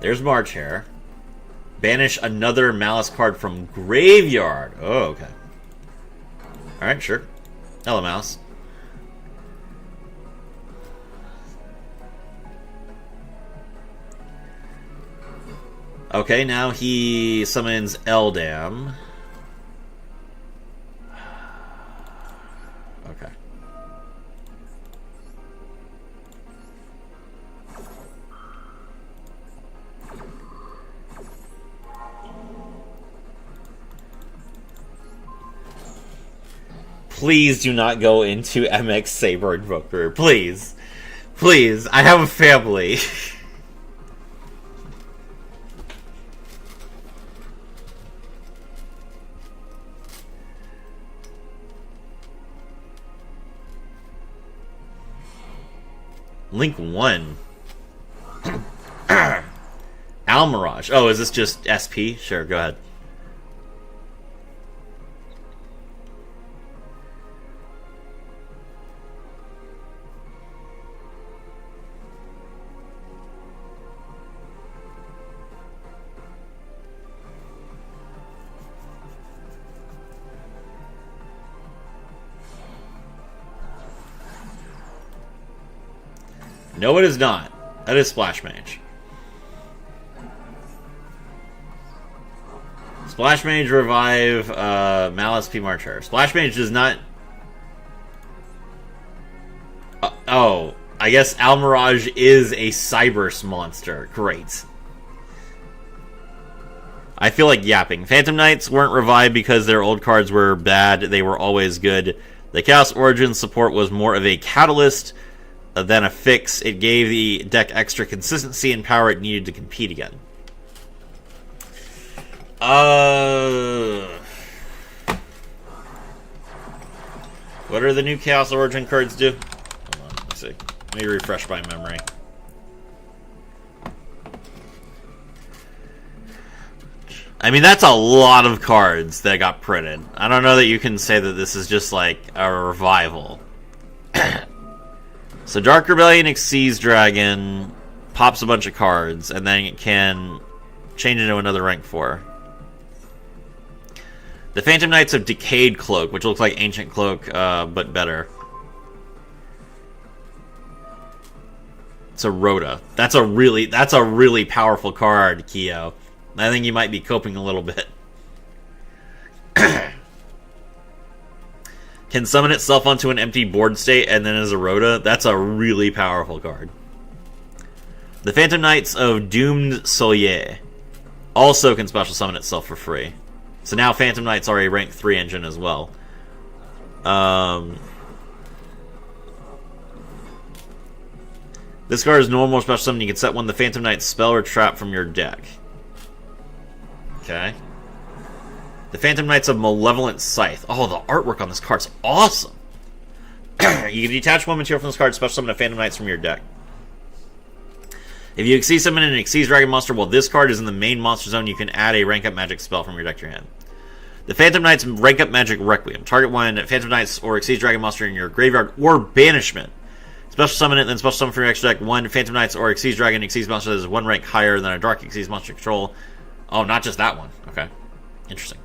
There's March Hare. Banish another Malice card from graveyard. Oh, okay. Alright, sure. Hello, Mouse. Okay, now he summons Eldam. Okay. Please do not go into MX Saber Invoker. Please. Please. I have a family. Link 1. Almirage. Oh, is this just SP? Sure, go ahead. No, it is not. That is Splash Mage. Splash Mage revive Malice P. Marcher. Splash Mage does not... oh, I guess Almirage is a Cybers monster. Great. I feel like yapping. Phantom Knights weren't revived because their old cards were bad. They were always good. The Chaos Origins support was more of a catalyst than a fix. It gave the deck extra consistency and power it needed to compete again. What are the new Chaos Origin cards do? Hold on, let's see. Let me refresh my memory. I mean, that's a lot of cards that got printed. I don't know that you can say that this is just like a revival. So Dark Rebellion Xyz Dragon pops a bunch of cards, and then it can change into another rank 4. The Phantom Knights of Decayed Cloak, which looks like Ancient Cloak, but better. It's a Rhoda. That's a really powerful card, Keo. I think you might be coping a little bit. Can summon itself onto an empty board state and then as a Rhoda. That's a really powerful card. The Phantom Knights of Doomed Solier also can special summon itself for free. So now Phantom Knights are a rank 3 engine as well. This card is normal special summon. You can set one the Phantom Knights spell or trap from your deck. Okay. The Phantom Knights of Malevolent Scythe. Oh, the artwork on this card's awesome. You can detach one material from this card, special summon a Phantom Knights from your deck. If you Xyz summon an Xyz Dragon monster while this card is in the main monster zone, you can add a rank up magic spell from your deck to your hand. The Phantom Knights rank up magic Requiem. Target one Phantom Knights or Xyz Dragon monster in your graveyard or banishment. Special summon it, then special summon from your extra deck one Phantom Knights or Xyz Dragon Xyz monster that is one rank higher than a Dark Xyz monster control. Oh, not just that one. Okay. Interesting.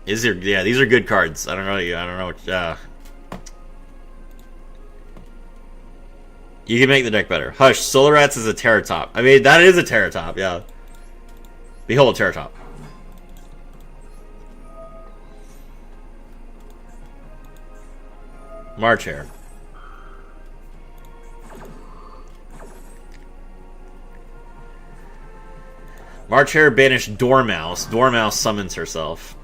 These are good cards. I don't know what you can make the deck better. Hush, Solar Rats is a Terratop. I mean, that is a Terratop, yeah. Behold, Terratop. March Hare. March Hare banished Dormouse. Dormouse summons herself.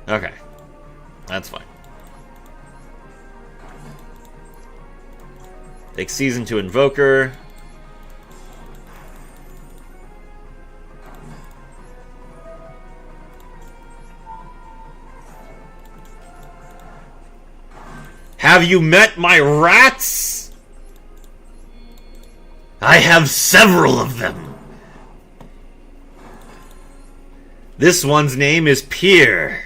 Okay. That's fine. Take Season to Invoker. Have you met my rats? I have several of them. This one's name is Pier.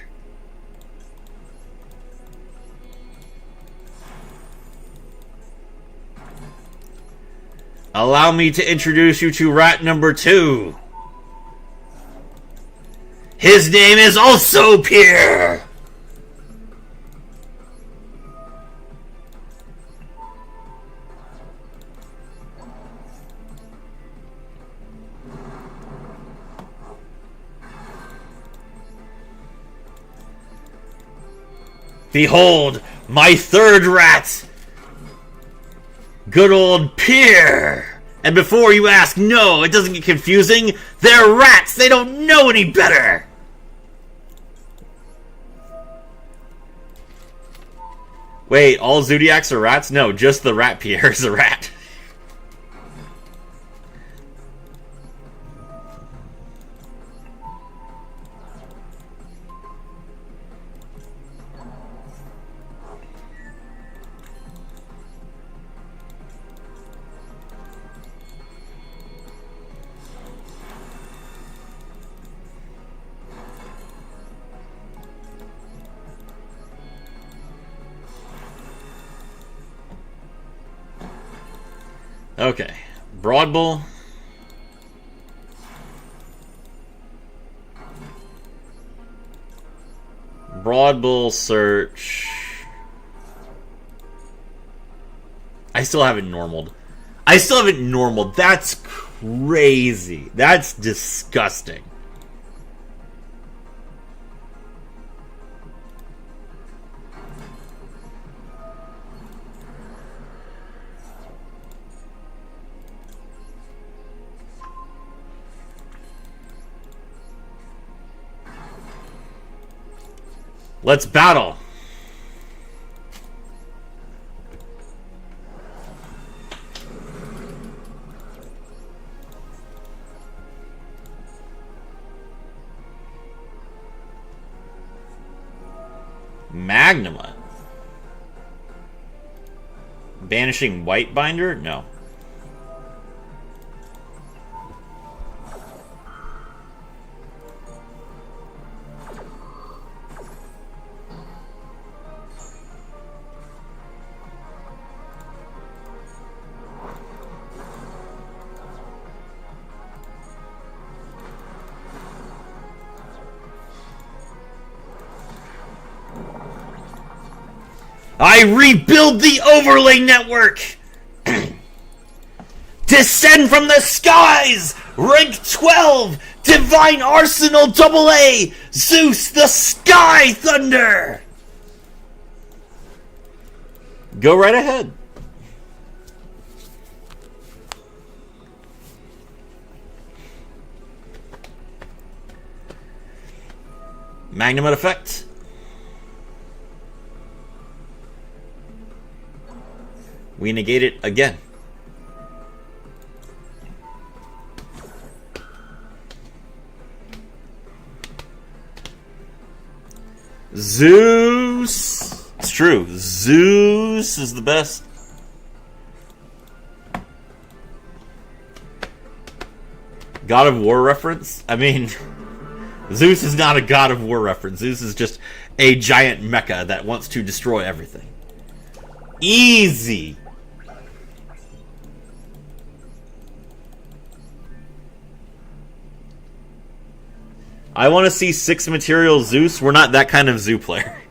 Allow me to introduce you to rat number 2. His name is also Pier. Behold, my third rat! Good old Pier! And before you ask, no, it doesn't get confusing. They're rats! They don't know any better! Wait, all Zodiacs are rats? No, just the rat Pier is a rat. Okay, Broadbull. Broad Bull search. I still haven't normaled. That's crazy. That's disgusting. Let's battle. Magnuma. Banishing White Binder? No. I rebuild the overlay network! Descend from the skies! Rank 12! Divine Arsenal AA! Zeus the Sky Thunder! Go right ahead. Magnum effect. We negate it again. Zeus! It's true. Zeus is the best. God of War reference? I mean, Zeus is not a God of War reference. Zeus is just a giant mecha that wants to destroy everything. Easy. I want to see 6 material Zeus. We're not that kind of zoo player.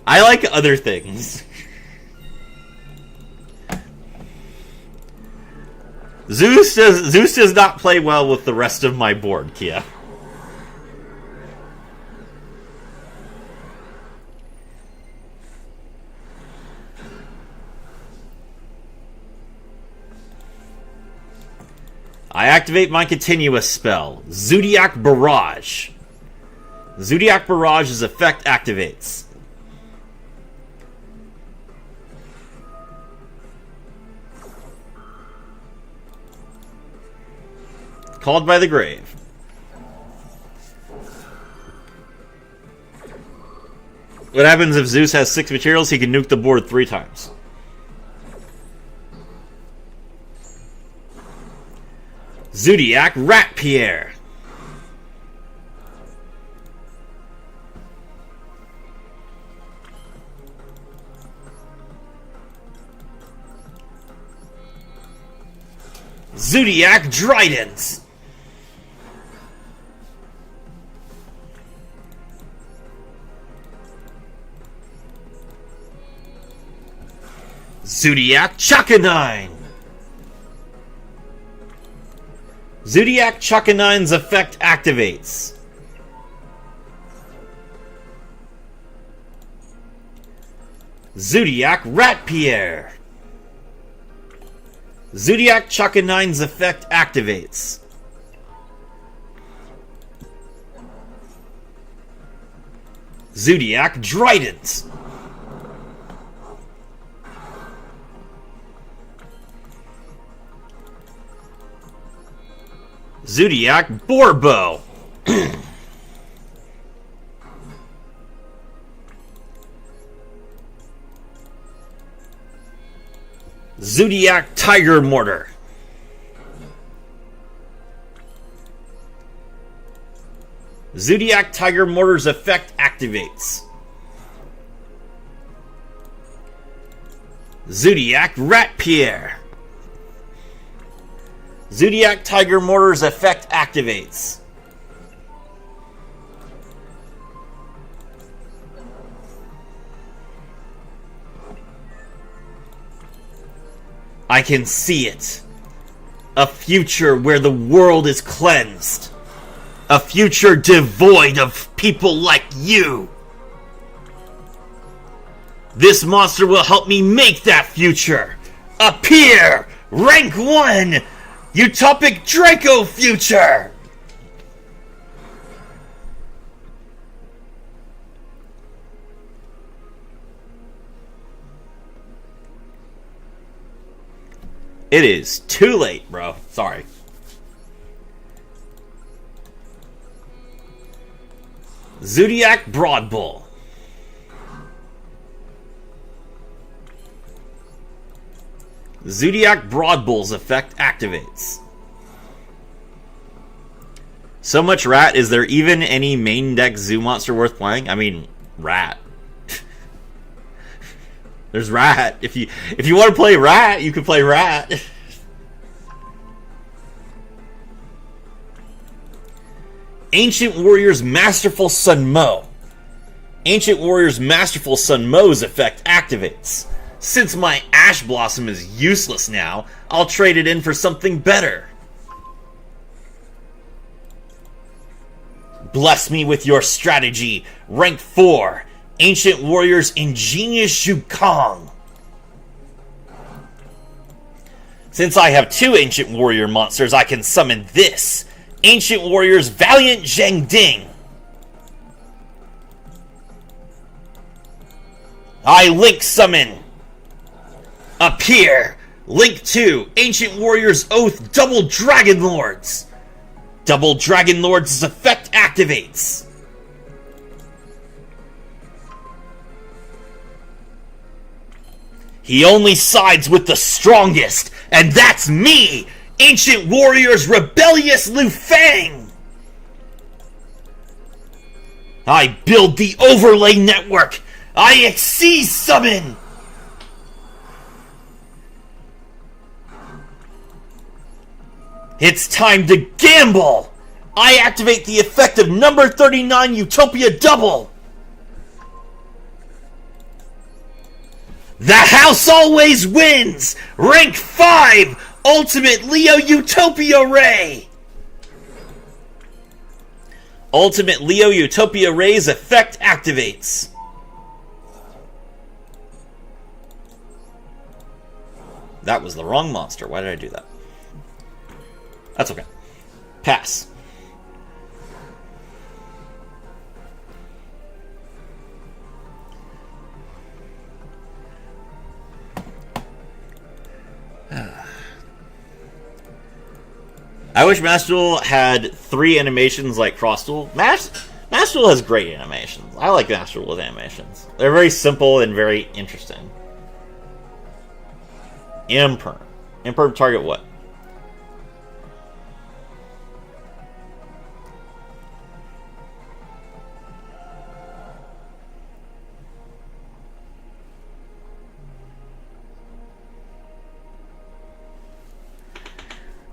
I like other things. Zeus does not play well with the rest of my board, Kia. I activate my continuous spell, Zodiac Barrage. Zodiac Barrage's effect activates. Called by the Grave. What happens if Zeus has 6 materials? He can nuke the board 3 times. Zodiac Rat Pierre. Zodiac Drident. Zodiac Chakanine. Zodiac Chakanine's effect activates. Zodiac Rat Pierre. Zodiac Chakanine's effect activates. Zodiac Drident. Zodiac Borbo. Zodiac Tiger Mortar. Zodiac Tiger Mortar's effect activates. Zodiac Rat Pierre. Zodiac Tiger Mortar's effect activates. I can see it. A future where the world is cleansed. A future devoid of people like you. This monster will help me make that future. Appear! Rank 1! Utopic Draco future! It is too late, bro. Sorry. Zodiac Broadbull. Zodiac Broadbull's effect activates. So much rat. Is there even any main deck zoo monster worth playing? I mean, rat. There's rat. If you want to play rat, you can play rat. Ancient Warrior's Masterful Sun Mo. Ancient Warrior's Masterful Sun Mo's effect activates. Since my Ash Blossom is useless now, I'll trade it in for something better. Bless me with your strategy. Rank 4. Ancient Warrior's Ingenious Zhukong. Since I have 2 Ancient Warrior monsters, I can summon this. Ancient Warrior's Valiant Zhang Ding. I Link Summon. Appear. Link 2. Ancient Warrior's Oath Double Dragon Lords. Double Dragon Lords' effect activates. He only sides with the strongest, and that's me! Ancient Warrior's Rebellious Lu Fang! I build the overlay network! I Xyz summon! It's time to gamble! I activate the effect of number 39 Utopia Double! The house always wins! Rank 5! Ultimate Leo Utopia Ray! Ultimate Leo Utopia Ray's effect activates. That was the wrong monster. Why did I do that? That's okay. Pass. I wish Master Duel had 3 animations like Cross Duel. Master Duel has great animations. I like Master Duel with animations. They're very simple and very interesting. Imperm. Imperm target what?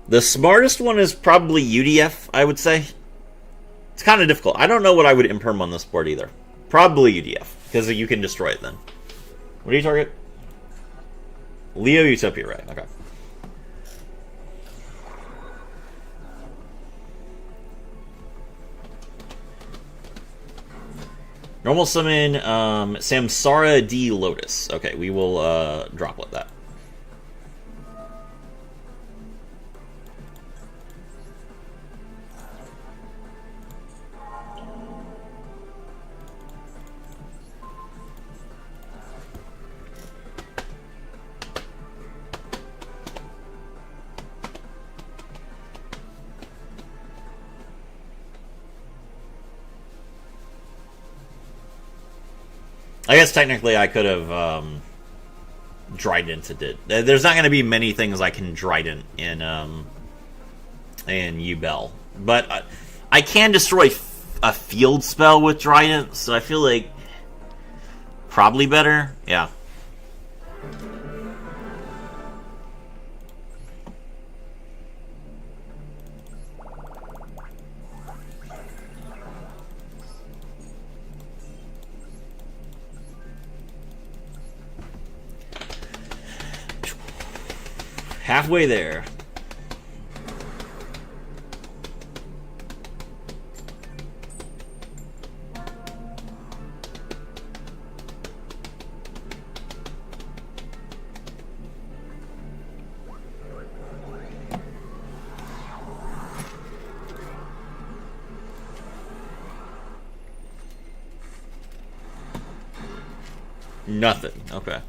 The smartest one is probably UDF, I would say. It's kind of difficult. I don't know what I would imperm on this board either. Probably UDF, because you can destroy it then. What do you target? Leo Utopia Ray. Okay. Normal summon Samsara D Lotus. Okay, we will droplet that. I guess technically I could have Dridented it. There's not going to be many things I can Drident in Ubel, but I can destroy a field spell with Drident, so I feel like probably better. Yeah. Halfway there. Nothing. Okay.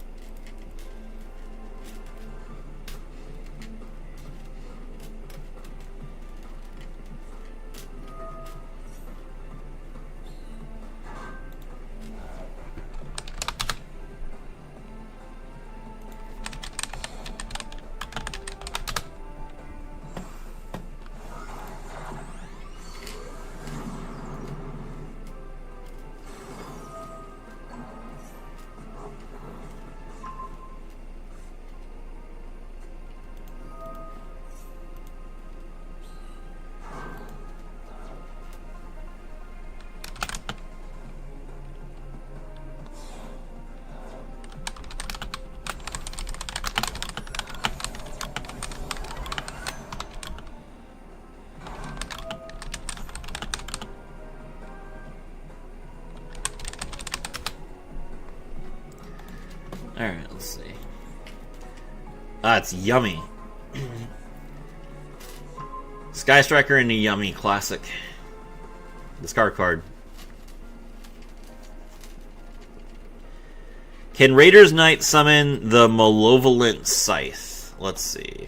Alright, let's see. Ah, it's yummy. Sky Striker and a yummy classic. Discard card. Can Raider's Knight summon the Malevolent Scythe? Let's see.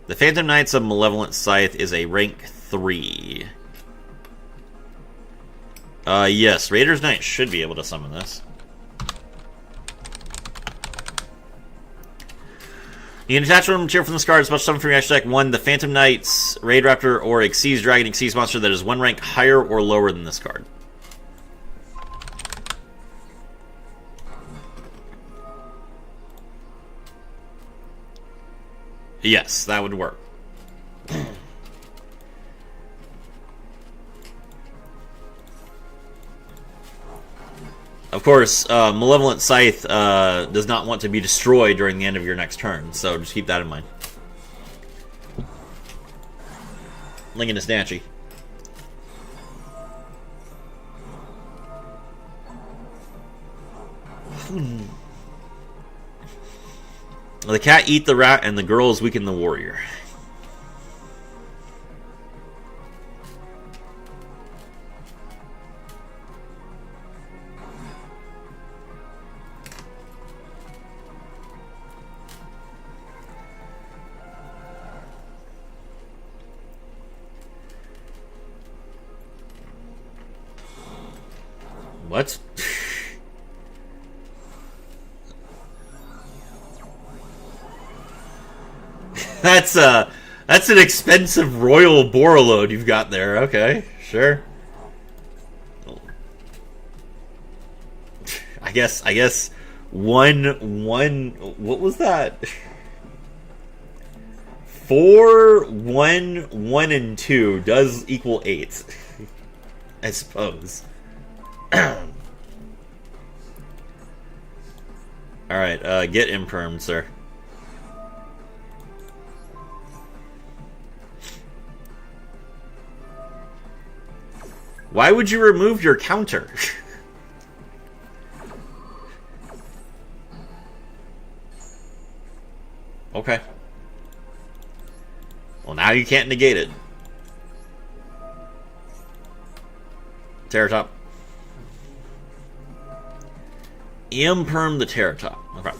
The Phantom Knights of Malevolent Scythe is a rank 3. Yes, Raider's Knight should be able to summon this. You can attach one material from this card, special summon from your extra deck. 1, the Phantom Knights, Raid Raptor, or Xyz Dragon, Xyz monster that is 1 rank higher or lower than this card. Yes, that would work. Of course, Malevolent Scythe does not want to be destroyed during the end of your next turn, so just keep that in mind. Lincoln is Snatchy. The cat eat the rat, and the girls weaken the warrior. What? That's an expensive royal Borreload you've got there. Okay, sure. I guess one what was that? 4, 1, 1, and 2 does equal 8. I suppose. Alright, get impermed, sir. Why would you remove your counter? Okay. Well, now you can't negate it. Terror Top. Imperm the Terror Top. Okay.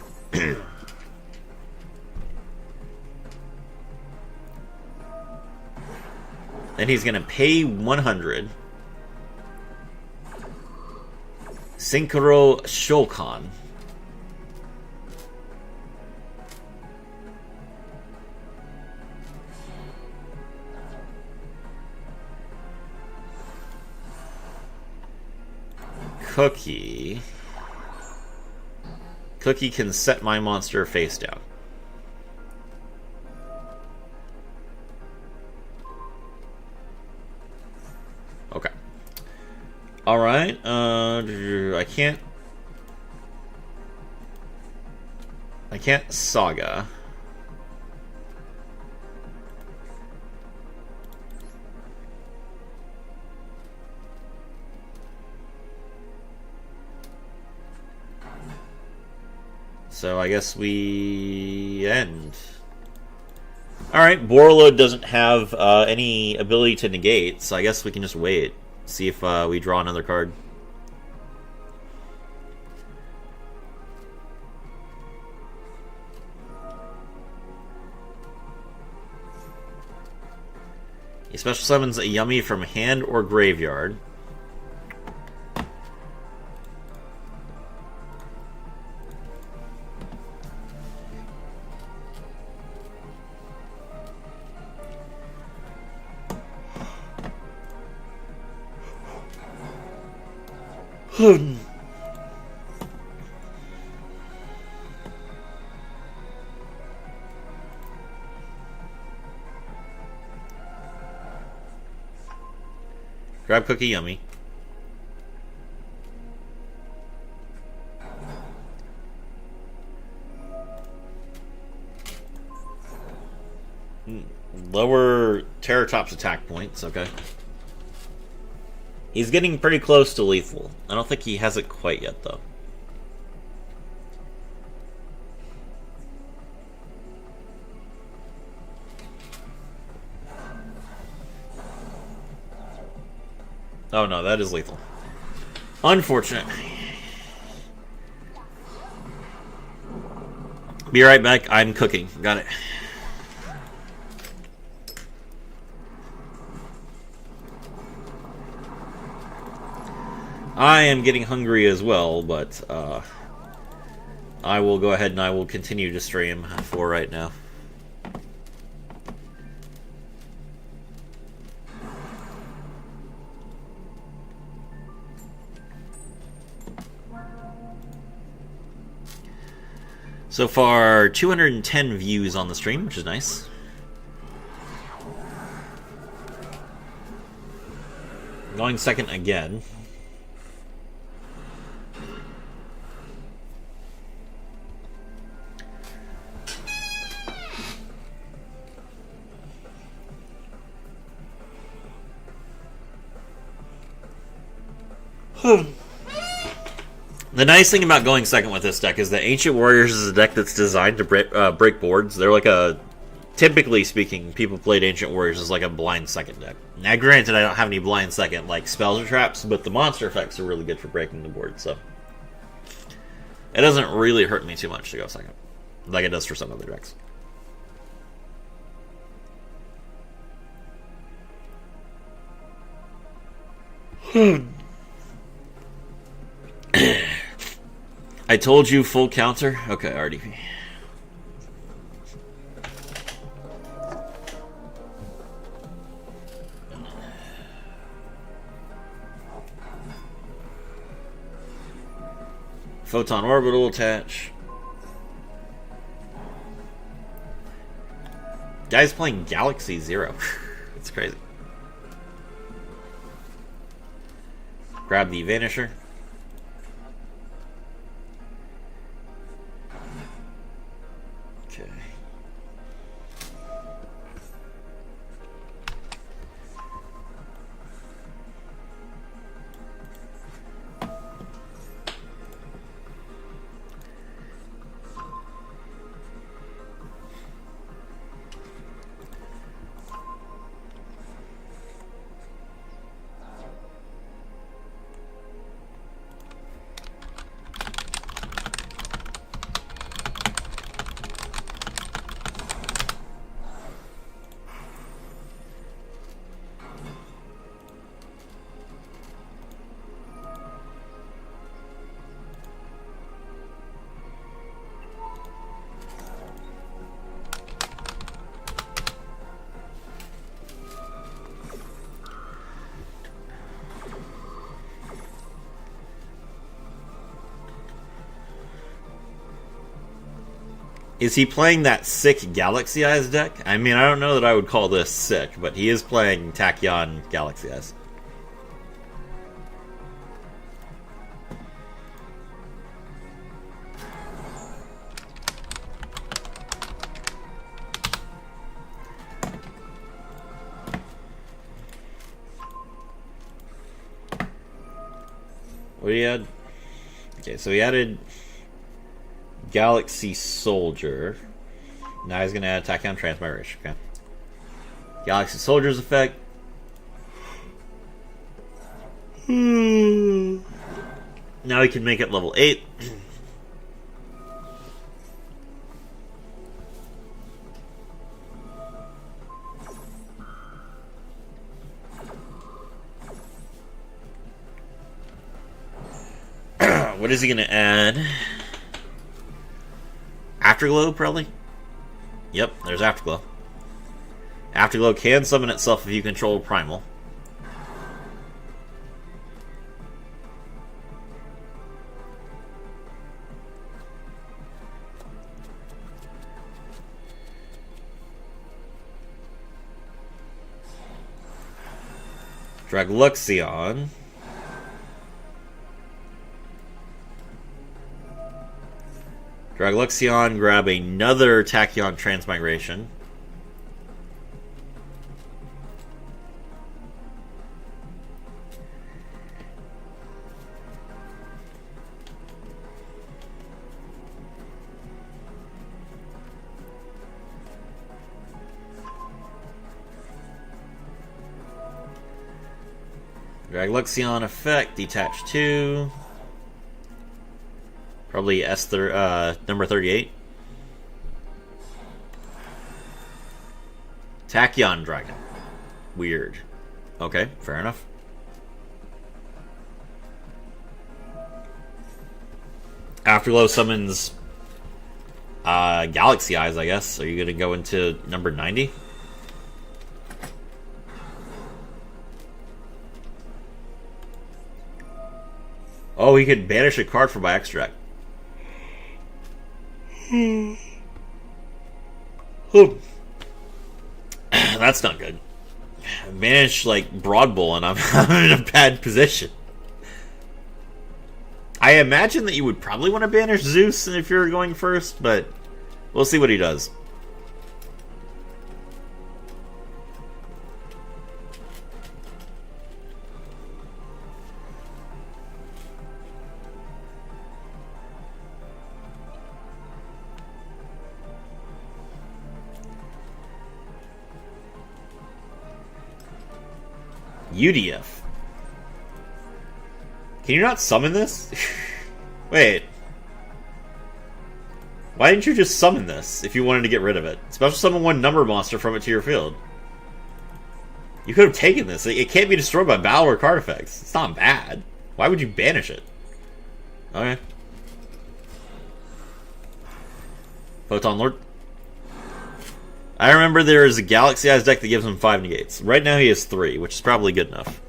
Then he's gonna pay 100. Synchro Shokan. Cookie. Cookie can set my monster face down. Okay. Alright, I can't... I can't Saga. So I guess we end. Alright, Borreload doesn't have any ability to negate, so I guess we can just wait. See if we draw another card. He special summons a Yummy from hand or graveyard. Grab Cookie Yummy. Lower Terratop's attack points, okay. He's getting pretty close to lethal. I don't think he has it quite yet, though. Oh no, that is lethal. Unfortunate. Be right back. I'm cooking. Got it. I am getting hungry as well, but I will go ahead and I will continue to stream for right now. So far, 210 views on the stream, which is nice. Going second again. The nice thing about going second with this deck is that Ancient Warriors is a deck that's designed to break boards. They're like a... Typically speaking, people played Ancient Warriors as like a blind second deck. Now granted, I don't have any blind second like spells or traps, but the monster effects are really good for breaking the board, so... It doesn't really hurt me too much to go second. Like it does for some other decks. I told you full counter? Okay, RDP. Photon Orbital attach. Guy's playing Galaxy Zero. It's crazy. Grab the Vanisher. Okay. Is he playing that sick Galaxy Eyes deck? I mean, I don't know that I would call this sick, but he is playing Tachyon Galaxy Eyes. What do you add? Okay, so he added Galaxy Soldier. Now he's gonna add Tachyon Transmigration. Okay. Galaxy Soldier's effect. Now he can make it level 8. What is he going to add? Afterglow, probably? Yep, there's Afterglow. Afterglow can summon itself if you control Primal. Dragluxion. Dragluxion, grab another Tachyon Transmigration. Dragluxion effect, detach 2. Probably number 38. Tachyon Dragon. Weird. Okay, fair enough. Afterglow summons Galaxy Eyes, I guess. Are you going to go into number 90? Oh, he could banish a card from my extract. That's not good. Banish, like, Broad Bull, and I'm in a bad position. I imagine that you would probably want to banish Zeus if you're going first, but we'll see what he does. UDF. Can you not summon this? Wait. Why didn't you just summon this if you wanted to get rid of it? Special summon one number monster from it to your field. You could have taken this. It can't be destroyed by battle or card effects. It's not bad. Why would you banish it? Okay. Photon Lord. I remember there is a Galaxy Eyes deck that gives him 5 negates. Right now he has 3, which is probably good enough.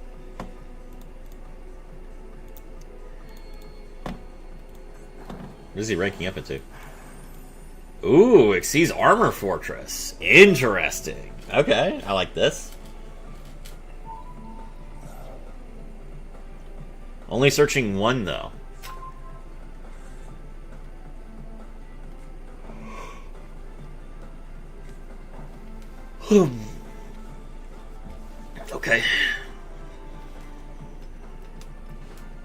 What is he ranking up into? Ooh, exceeds Armor Fortress. Interesting. Okay, I like this. Only searching 1, though. Okay.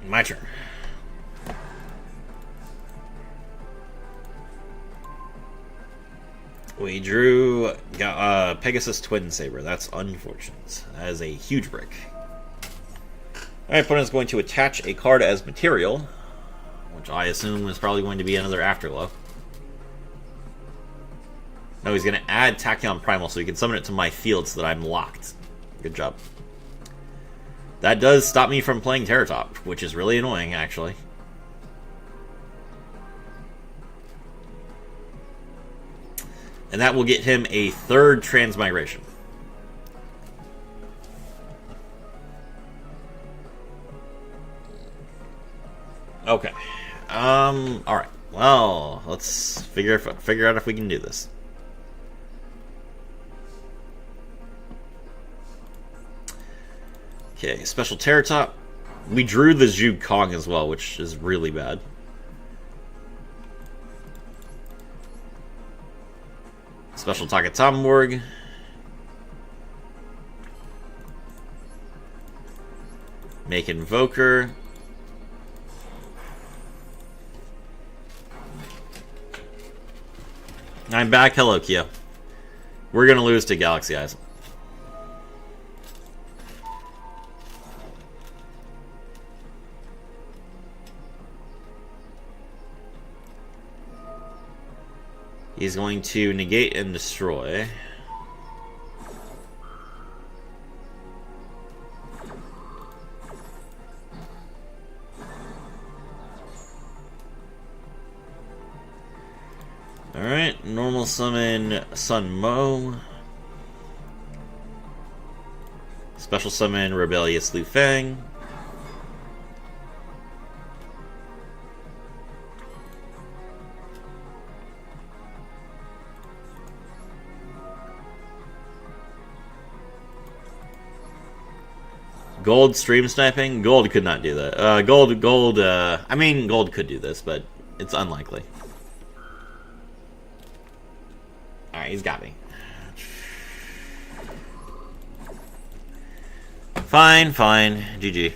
My turn. We drew Pegasus Twin Saber. That's unfortunate. That is a huge brick. Our opponent is going to attach a card as material, which I assume is probably going to be another Afterglow. No, he's going to add Tachyon Primal so he can summon it to my field so that I'm locked. Good job. That does stop me from playing Terratop, which is really annoying, actually. And that will get him a 3rd Transmigration. Okay. Alright. Well, let's figure out if we can do this. Okay, special Terratop. We drew the Zhu Kong as well, which is really bad. Special Takatamborg. Make Invoker. I'm back. Hello, Kia. We're gonna lose to Galaxy Eyes. He's going to negate and destroy. Alright, normal summon Sun Mo. Special summon Rebellious Lu Feng. Gold stream sniping? Gold could not do that. I mean, Gold could do this, but it's unlikely. Alright, he's got me. Fine, fine. GG.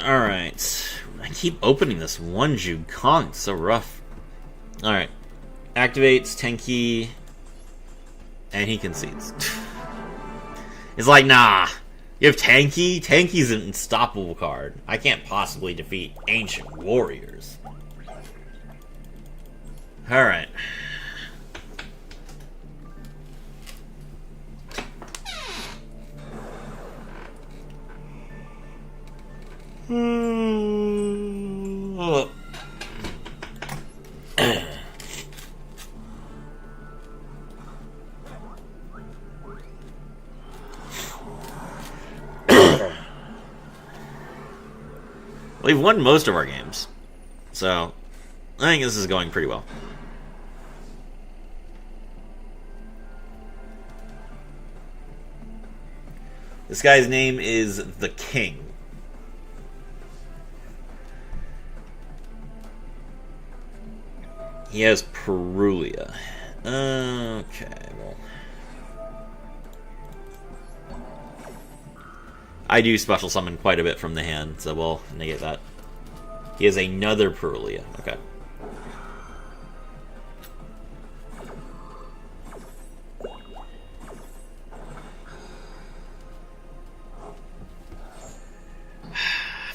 Alright. I keep opening this one Jude Kong. It's so rough. Alright. Activates Tenki. And he concedes. It's like, nah. You have Tenki? Tenki's an unstoppable card. I can't possibly defeat Ancient Warriors. Alright. We've won most of our games, so I think this is going pretty well. This guy's name is the King. He has Perulia. Okay, well. I do special summon quite a bit from the hand, so we'll negate that. He has another Perulia. Okay.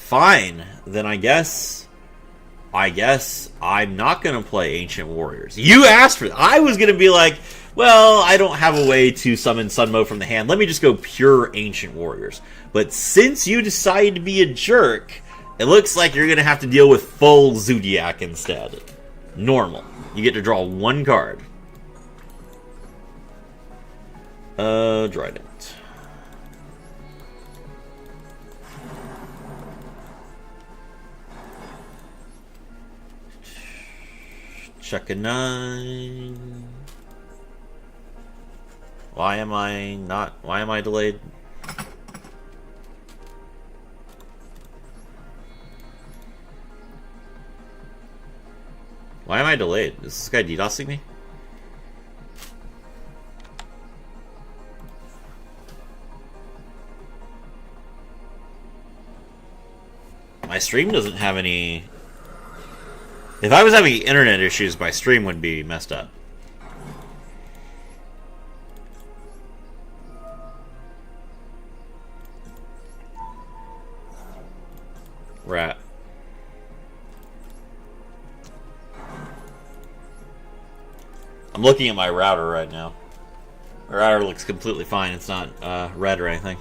Fine. Then I guess I'm not going to play Ancient Warriors. You asked for it. I was going to be like, well, I don't have a way to summon Sunmo from the hand. Let me just go pure Ancient Warriors. But since you decided to be a jerk, it looks like you're going to have to deal with full Zodiac instead. Normal. You get to draw one card. Trident. Check a 9. Why am I delayed? Why am I delayed? Is this guy DDoSing me? My stream doesn't have any... If I was having internet issues, my stream would be messed up. Rat. I'm looking at my router right now. My router looks completely fine. It's not red or anything.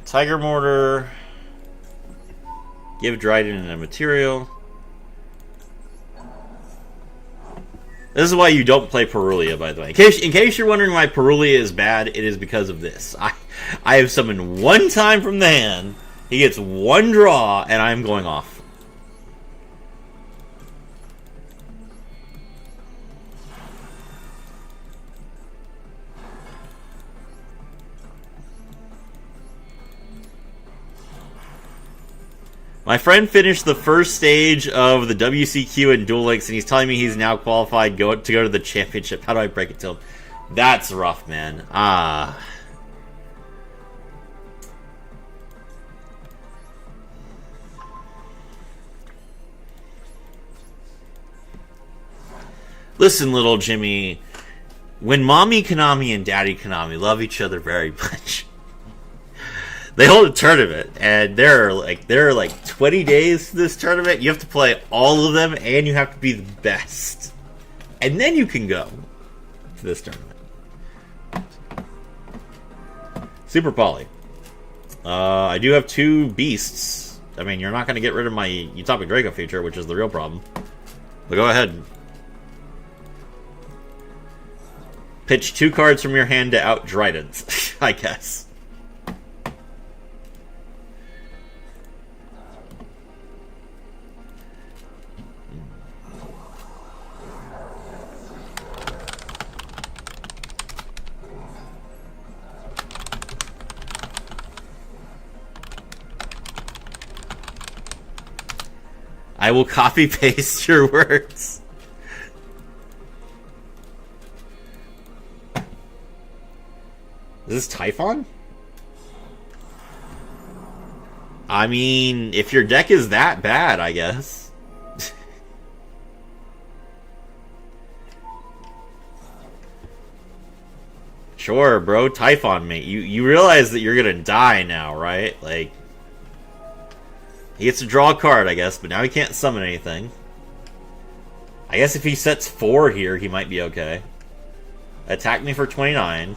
Tiger Mortar. Give Dryden a material. This is why you don't play Perulia, by the way. In case you're wondering why Perulia is bad, it is because of this. I have summoned one time from the hand. He gets one draw, and I'm going off. My friend finished the first stage of the WCQ in Duel Links, and he's telling me he's now qualified to go to the championship. How do I break it to him? That's rough, man. Listen, little Jimmy. When Mommy Konami and Daddy Konami love each other very much, they hold a tournament, and there are like 20 days to this tournament. You have to play all of them, and you have to be the best, and then you can go to this tournament. Super Poly. I do have 2 beasts. I mean, you're not going to get rid of my Utopic Draco feature, which is the real problem. But go ahead. Pitch 2 cards from your hand to out Dryden's, I guess. I will copy paste your words. Is this Typhon? I mean, if your deck is that bad, I guess. Sure, bro. Typhon, mate. You realize that you're gonna die now, right? Like, he gets to draw a card, I guess, but now he can't summon anything. I guess if he sets 4 here, he might be okay. Attack me for 29.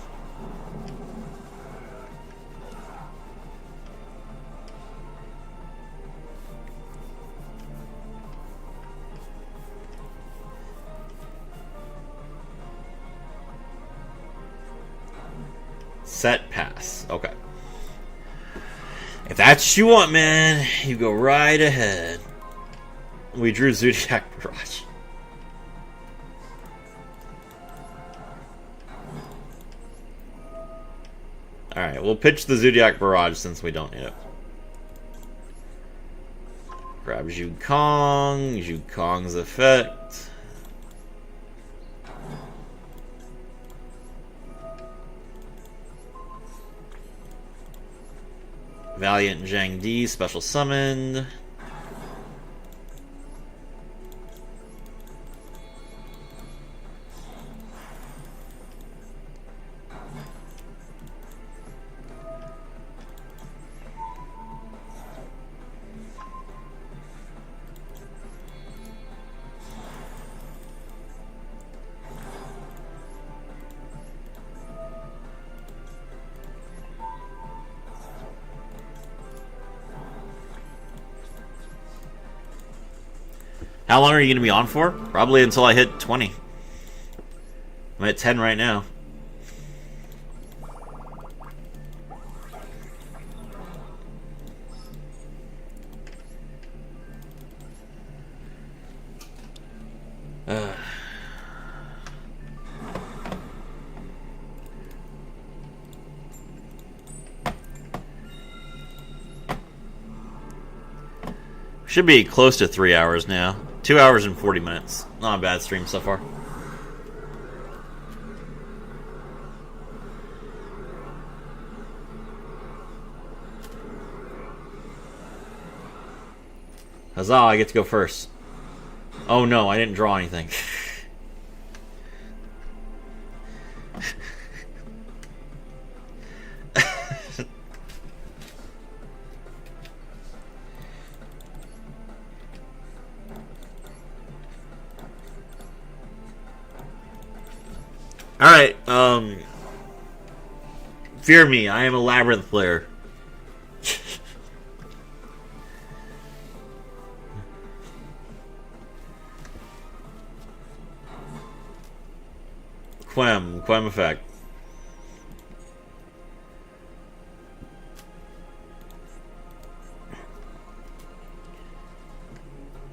Set pass. Okay. If that's what you want, man, you go right ahead. We drew Zodiac Barrage. Alright, we'll pitch the Zodiac Barrage since we don't need it. Grab Zhu Kong, Zhu Kong's effect. Valiant Zhang Di, special summoned. How long are you going to be on for? Probably until I hit 20. I'm at 10 right now. Should be close to 3 hours now. 2 hours and 40 minutes. Not a bad stream so far. Huzzah, I get to go first. Oh no, I didn't draw anything. Alright, fear me, I am a Labyrinth player. Quem effect.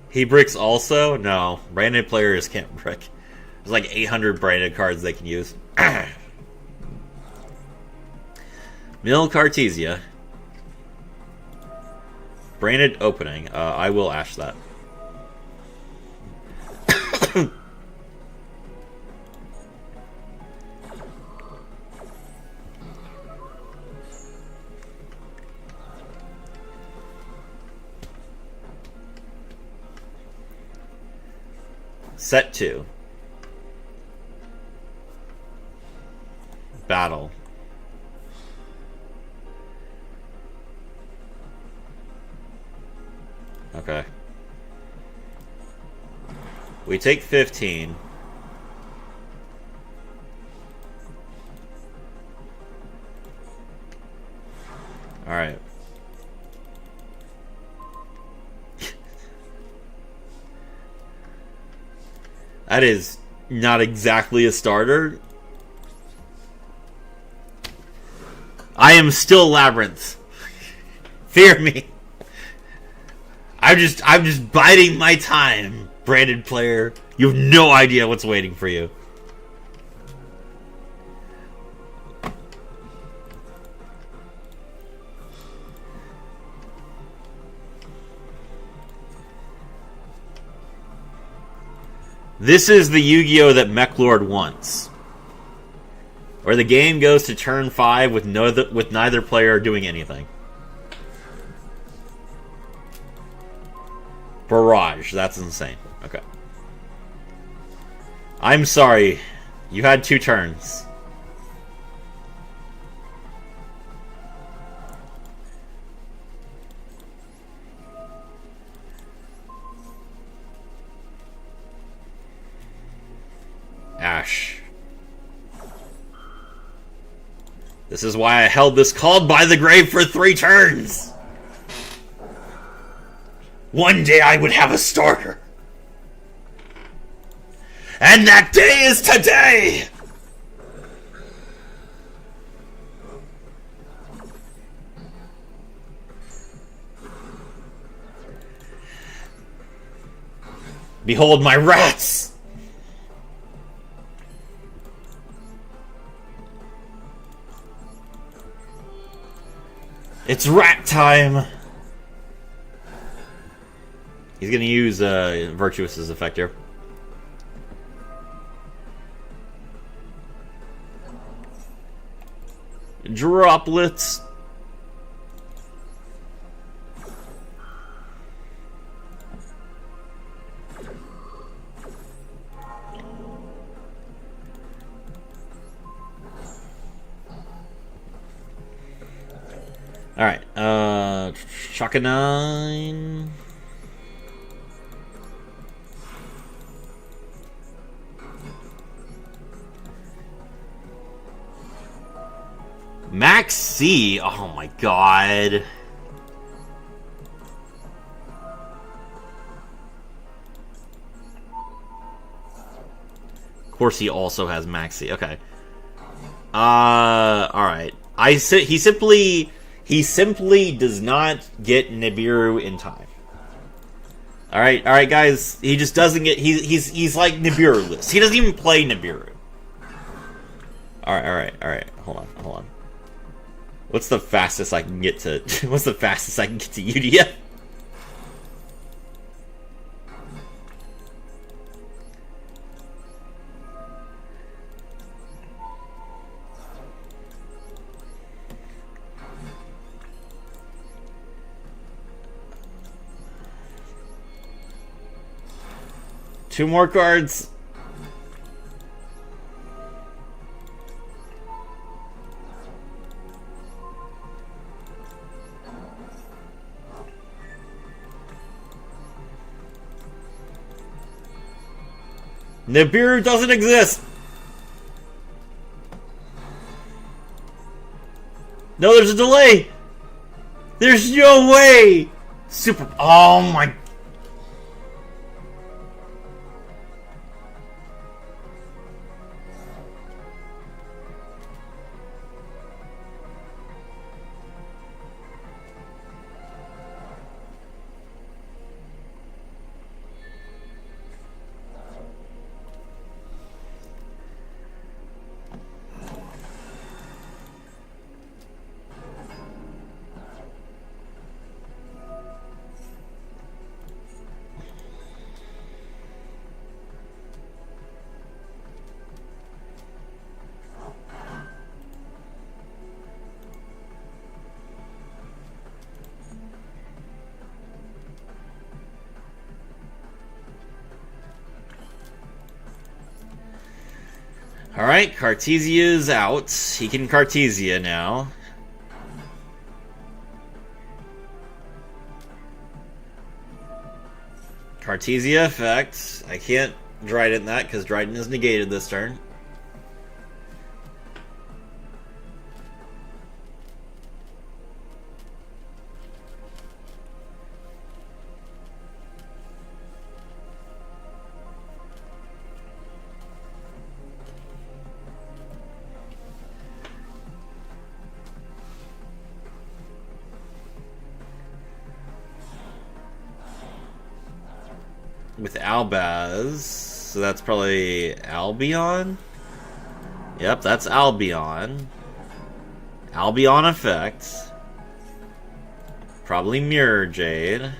He bricks also? No. Branded players can't brick. There's like 800 branded cards they can use. Mill Cartesia. Branded opening. I will ash that. Set 2. Battle. Okay. We take 15. Alright. That is not exactly a starter. I am still Labyrinth. Fear me. I'm just biding my time, branded player. You have no idea what's waiting for you. This is the Yu-Gi-Oh! That Mechlord wants. Where the game goes to turn 5 with neither player doing anything. Barrage. That's insane. Okay. I'm sorry. You had 2 turns. Ash. This is why I held this Called by the Grave for 3 turns. One day I would have a starter. And that day is today! Behold my rats! It's rat time! He's gonna use Virtuous's effect here. Droplets. Alright, Shaka 9. Max C. Oh my god. Of course he also has Max C. Okay. Alright. He simply does not get Nibiru in time. Alright, guys. He just doesn't get he's like Nibiru-less. He doesn't even play Nibiru. Alright. Hold on. What's the fastest I can get to UDF? Two more cards. Nibiru doesn't exist! No, there's a delay! There's no way! Super... Oh my... Alright, Cartesia is out. He can Cartesia now. Cartesia effect. I can't Dryden that because Dryden is negated this turn. With Albaz, so that's probably Albion? Yep, that's Albion. Albion effect. Probably Mirror Jade.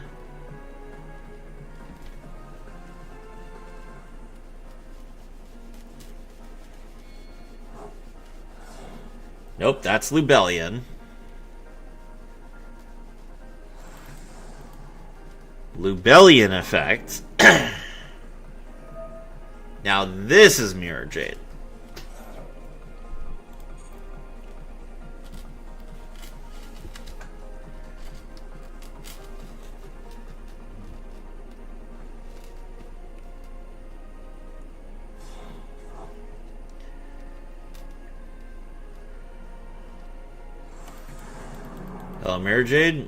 Nope, that's Lubellion. Lubellion effect. Now this is Mirror Jade. Hello, Mirror Jade.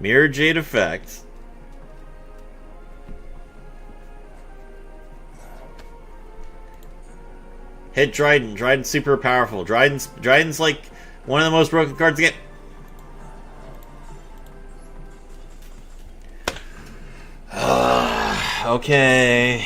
Mirror Jade effect. Hit Dryden. Dryden's super powerful. Dryden's like one of the most broken cards to get. Okay.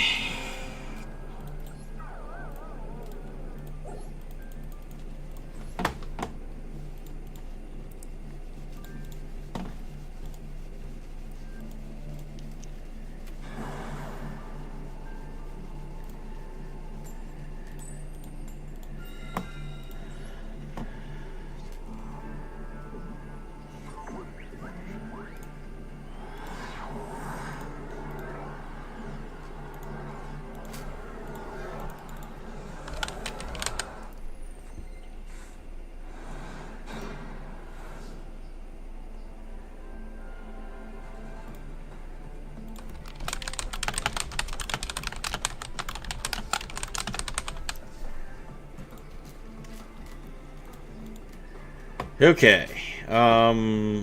Okay,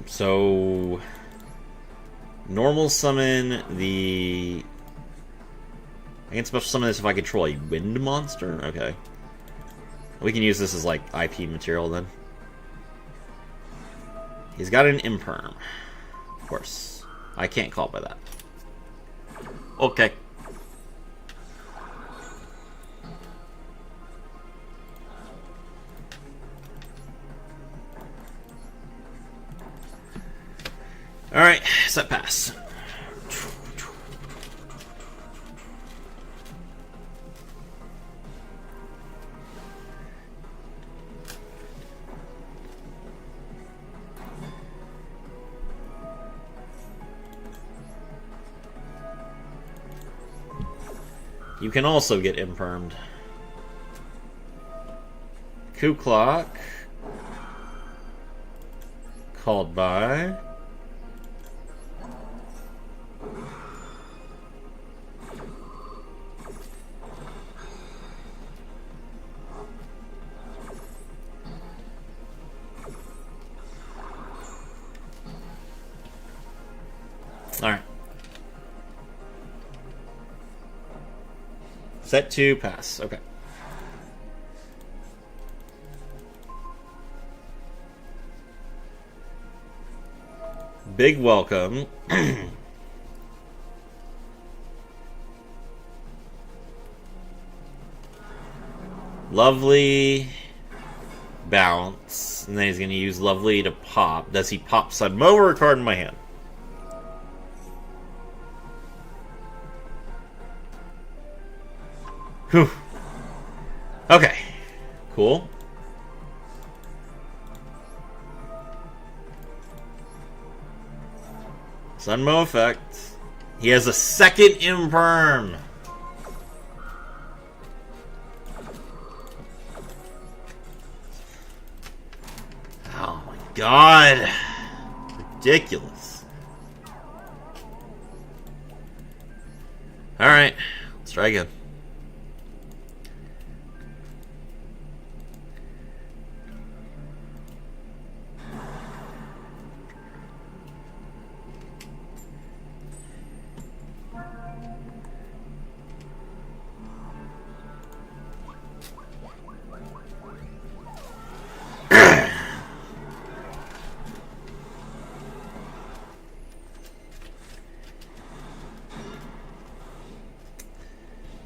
so normal summon the. I can special summon this if I control a wind monster. Okay, we can use this as like IP material then. He's got an imperm, of course. I can't call by that. Okay. Alright, set pass. You can also get impermed. Coup clock. Called by. Alright. Set to pass. Okay. Big welcome. Lovely. Bounce. And then he's going to use Lovely to pop. Does he pop Sunmo or a card in my hand? Whew. Okay. Cool. Sunmo effect. He has a second imperm. Oh my god. Ridiculous. Alright, let's try again.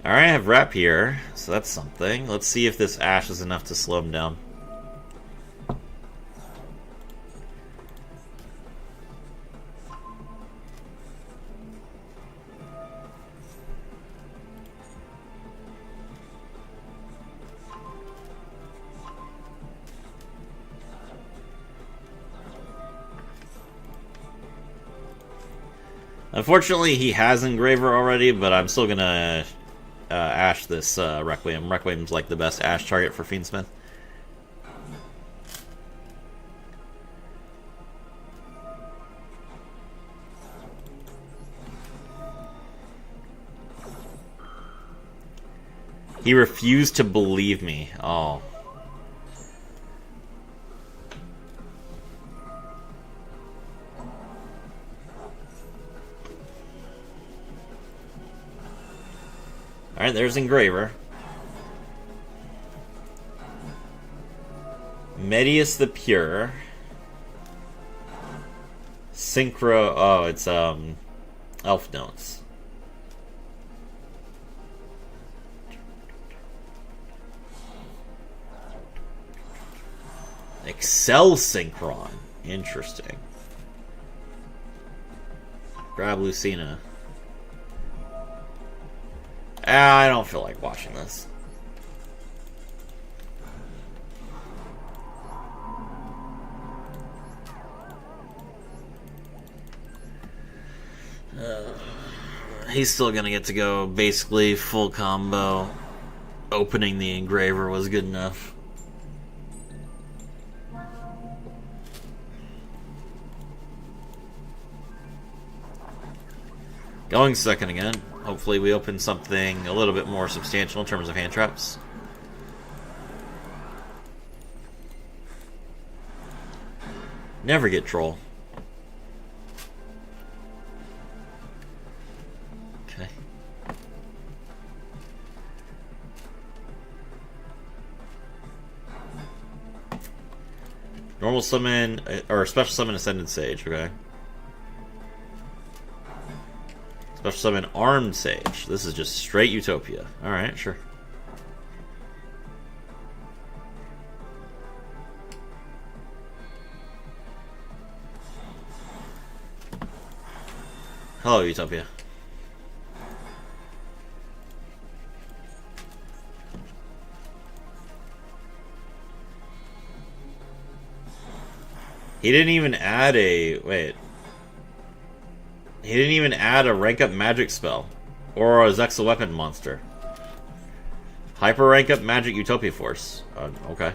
Alright, I have Rap here, so that's something. Let's see if this Ash is enough to slow him down. Unfortunately, he has Engraver already, but I'm still gonna Ash this Requiem. Requiem's like the best Ash target for Fiendsmith. He refused to believe me. Oh. Alright, there's Engraver. Medius the Pure. Synchro... Oh, it's, Elf Notes. Excel Synchron. Interesting. Grab Lucina. I don't feel like watching this. He's still gonna get to go basically full combo. Opening the Engraver was good enough. Going second again. Hopefully we open something a little bit more substantial in terms of hand traps. Never get troll. Okay. Normal summon, or special summon Ascended Sage, okay. Special summon Armed Sage. This is just straight Utopia. Alright, sure. Hello, Utopia. He didn't even add a... Wait. He didn't even add a rank up magic spell. Or a Zexa weapon monster. Hyper rank up magic Utopia Force. Okay.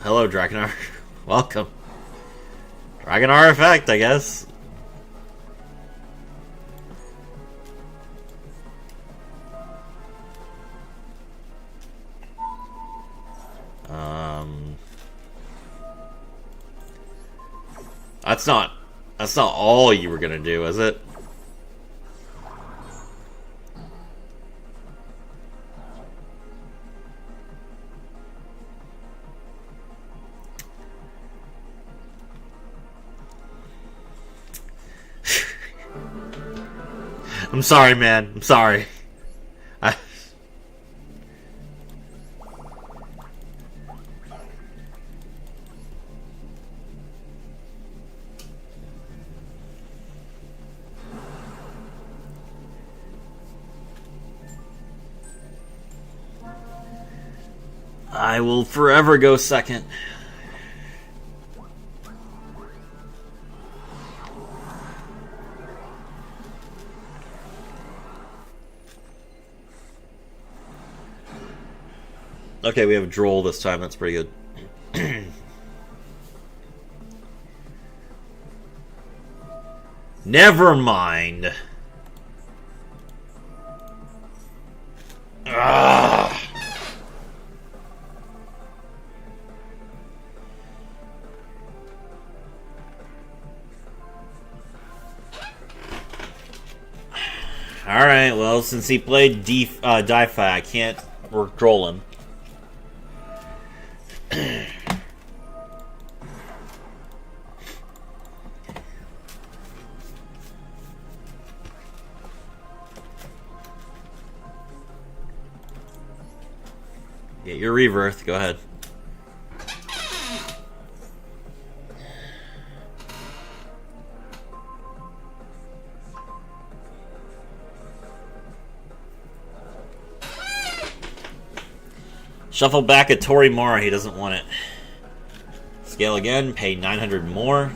Hello, Dragonar. Welcome. Dragonar effect, I guess. That's not all you were gonna do, is it? I'm sorry, man. I'm sorry. I will forever go second. Okay, we have Droll this time. That's pretty good. Never mind. Ugh. Alright, well, since he played Di-Fi, I can't Droll him. Get your Rebirth, go ahead. Shuffle back a Torimara, he doesn't want it. Scale again, pay 900 more.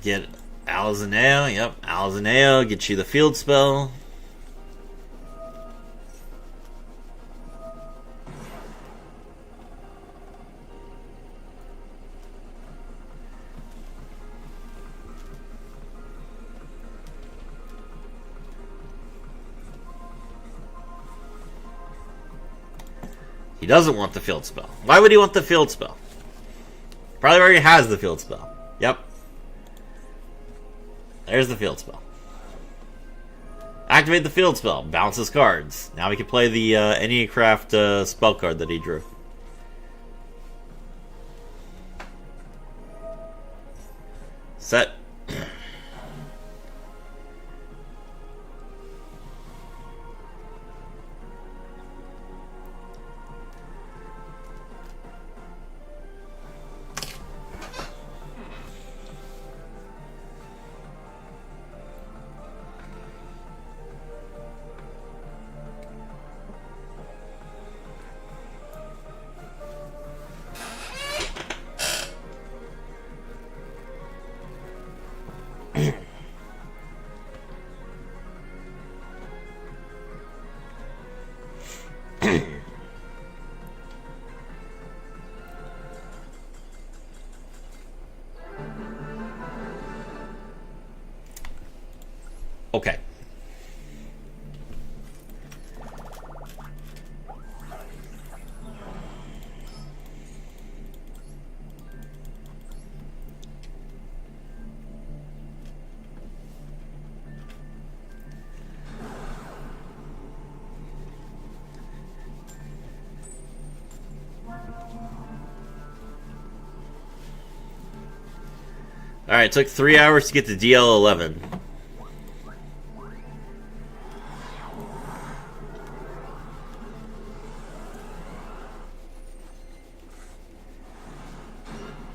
Get Alazaneo, yep, Alazaneo, get you the field spell. He doesn't want the field spell. Why would he want the field spell? Probably already has the field spell. Yep. There's the field spell. Activate the field spell. Bounces cards. Now we can play the Anycraft spell card that he drew. Set. Okay. Alright, it took 3 hours to get to DL11.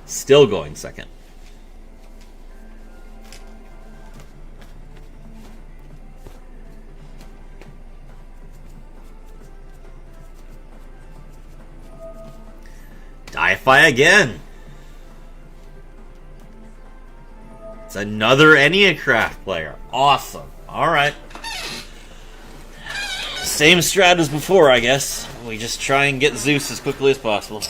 Still going second. Di-Fi again. It's another Anycraft player. Awesome. Alright. Same strat as before, I guess. We just try and get Zeus as quickly as possible.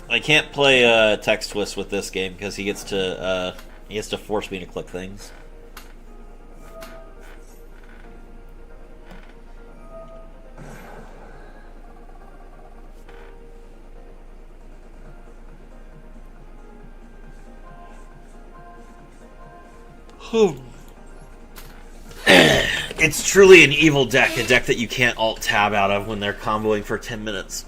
I can't play Text Twist with this game because he gets to force me to click things. It's truly an evil deck, a deck that you can't alt-tab out of when they're comboing for 10 minutes.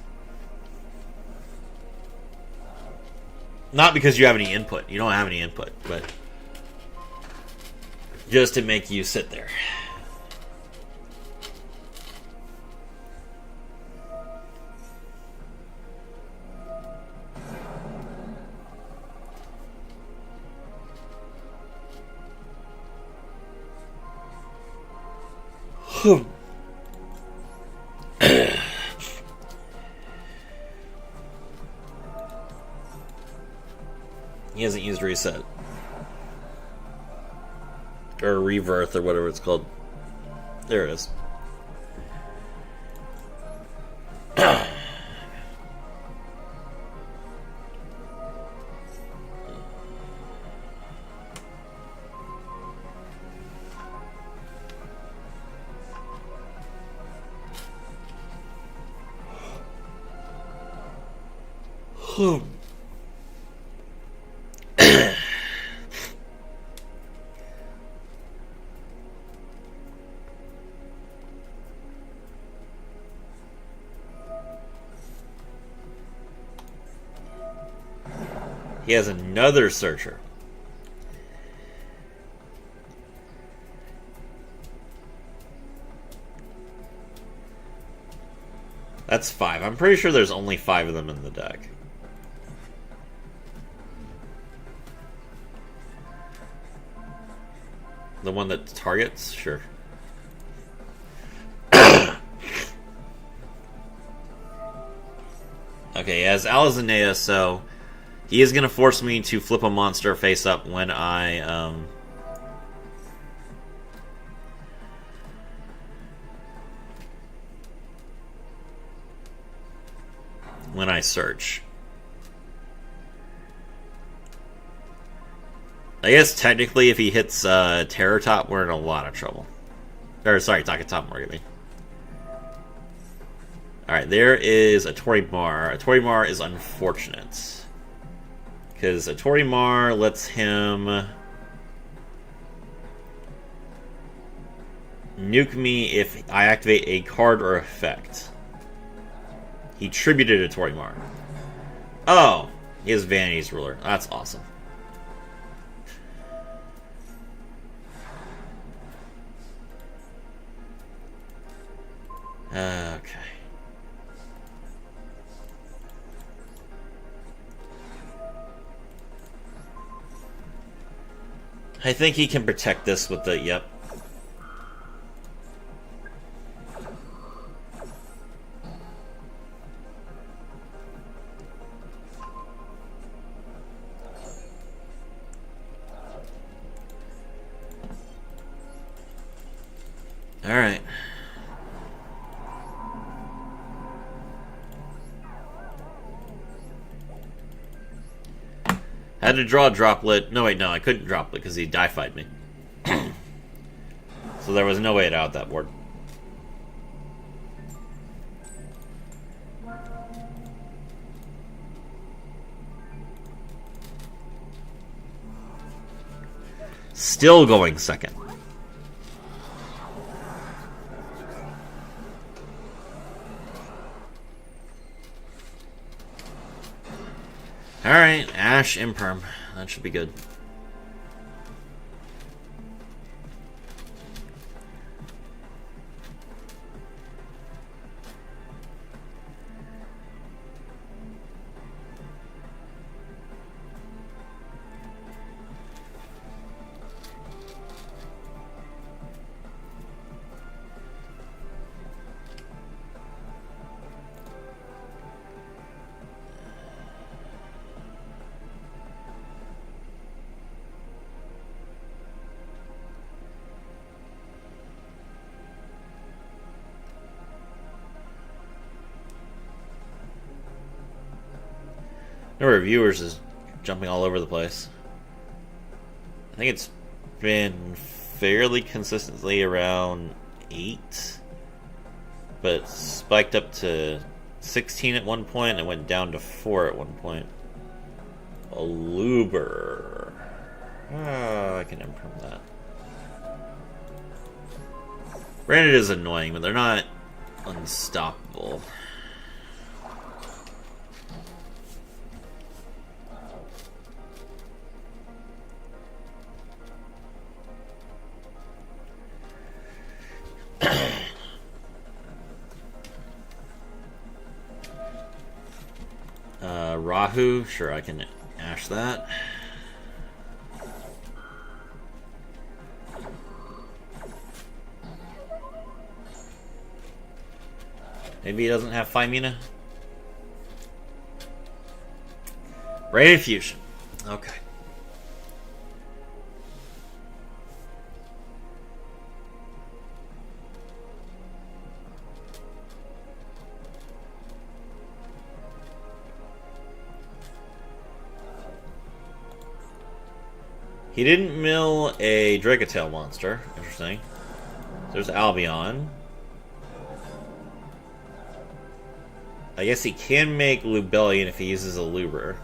Not because you have any input. You don't have any input, but just to make you sit there. He hasn't used reset. Or rebirth, or whatever it's called. There it is. He has another searcher. That's 5. I'm pretty sure there's only 5 of them in the deck. The one that targets? Sure. Okay, he has Alazanea, so he is going to force me to flip a monster face up when I search. I guess technically if he hits Terror Top, we're in a lot of trouble. Or, sorry, Taka Top Morgan. Alright, there is a Torimar. A Torimar is unfortunate. Because a Torimar lets him nuke me if I activate a card or effect. He tributed a Torimar. Oh, he has Vanity's Ruler. That's awesome. Okay. I think he can protect this with the, yep. Alright. Had to draw a droplet. No, wait, no, I couldn't droplet because he die-fied me. So there was no way out that board. Still going second. Alright, Ash Imperm. That should be good. Number of viewers is jumping all over the place. I think it's been fairly consistently around 8, but spiked up to 16 at one point and went down to 4 at one point. Aluber. I can improve that. Branded is annoying, but they're not unstoppable. Rahu, sure, I can ash that. Maybe he doesn't have Phymina. Braided Fusion. Okay. He didn't mill a Dragatail monster. Interesting. There's Albion. I guess he can make Lubellion if he uses a Luber.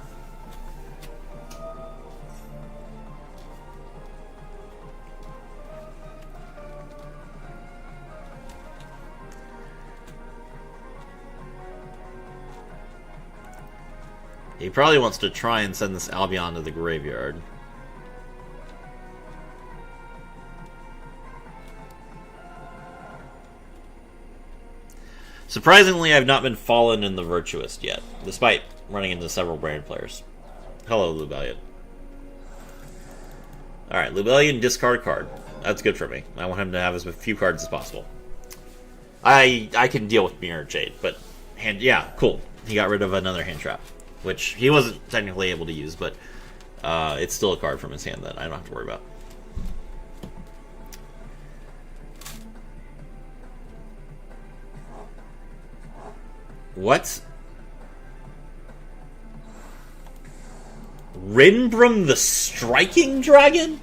He probably wants to try and send this Albion to the graveyard. Surprisingly, I've not been fallen in the Virtuist yet, despite running into several brand players. Hello, Lubellion. Alright, Lubellion, discard card. That's good for me. I want him to have as few cards as possible. I can deal with Mirror Jade, but yeah, cool. He got rid of another hand trap, which he wasn't technically able to use, but it's still a card from his hand that I don't have to worry about. What? Rinbrum the Striking Dragon?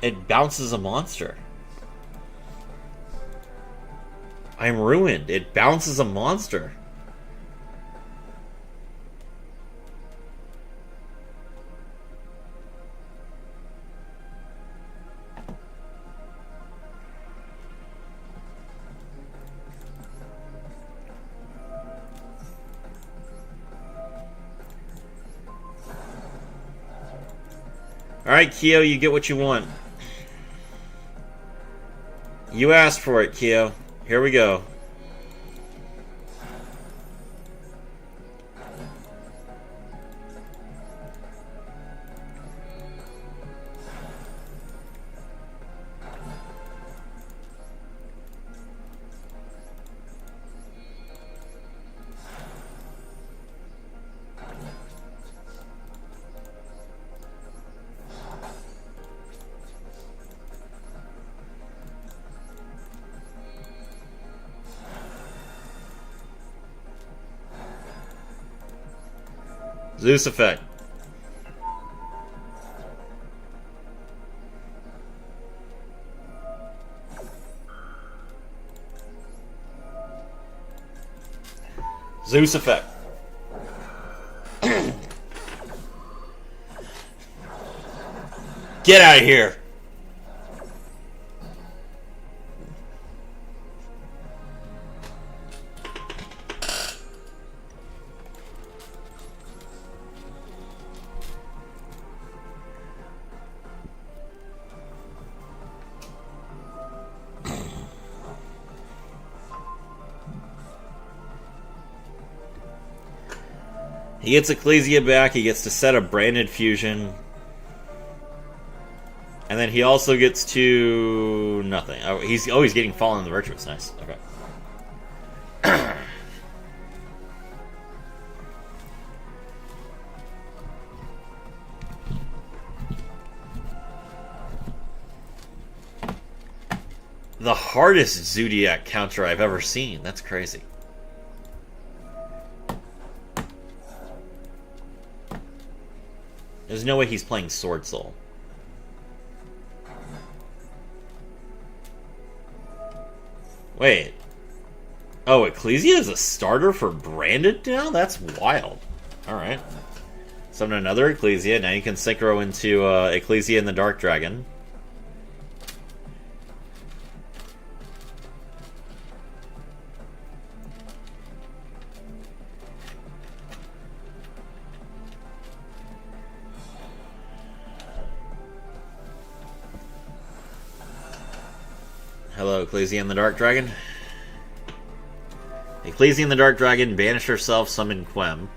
It bounces a monster. I'm ruined. It bounces a monster. Alright, Kyo, you get what you want. You asked for it, Kyo. Here we go. Zeus effect. Zeus effect. Get out of here. He gets Ecclesia back, he gets to set a branded fusion. And then he also gets to nothing. Oh, he's getting Fallen in the Virtuous. Nice. Okay. The hardest Zodiac counter I've ever seen. That's crazy. There's no way he's playing Sword Soul. Wait. Oh, Ecclesia is a starter for Branded now? That's wild. Alright. Summon another Ecclesia. Now you can synchro into Ecclesia and the Dark Dragon. Hello, Ecclesia and the Dark Dragon. Ecclesia and the Dark Dragon, banish herself, summon Quem.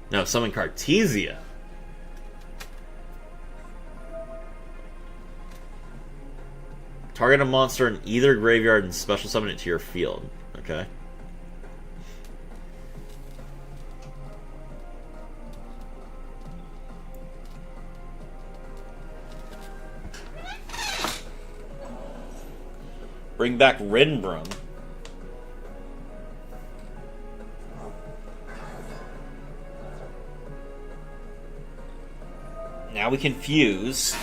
No, summon Cartesia. Target a monster in either graveyard and special summon it to your field. Okay. Bring back Rinbrum. Now we can fuse.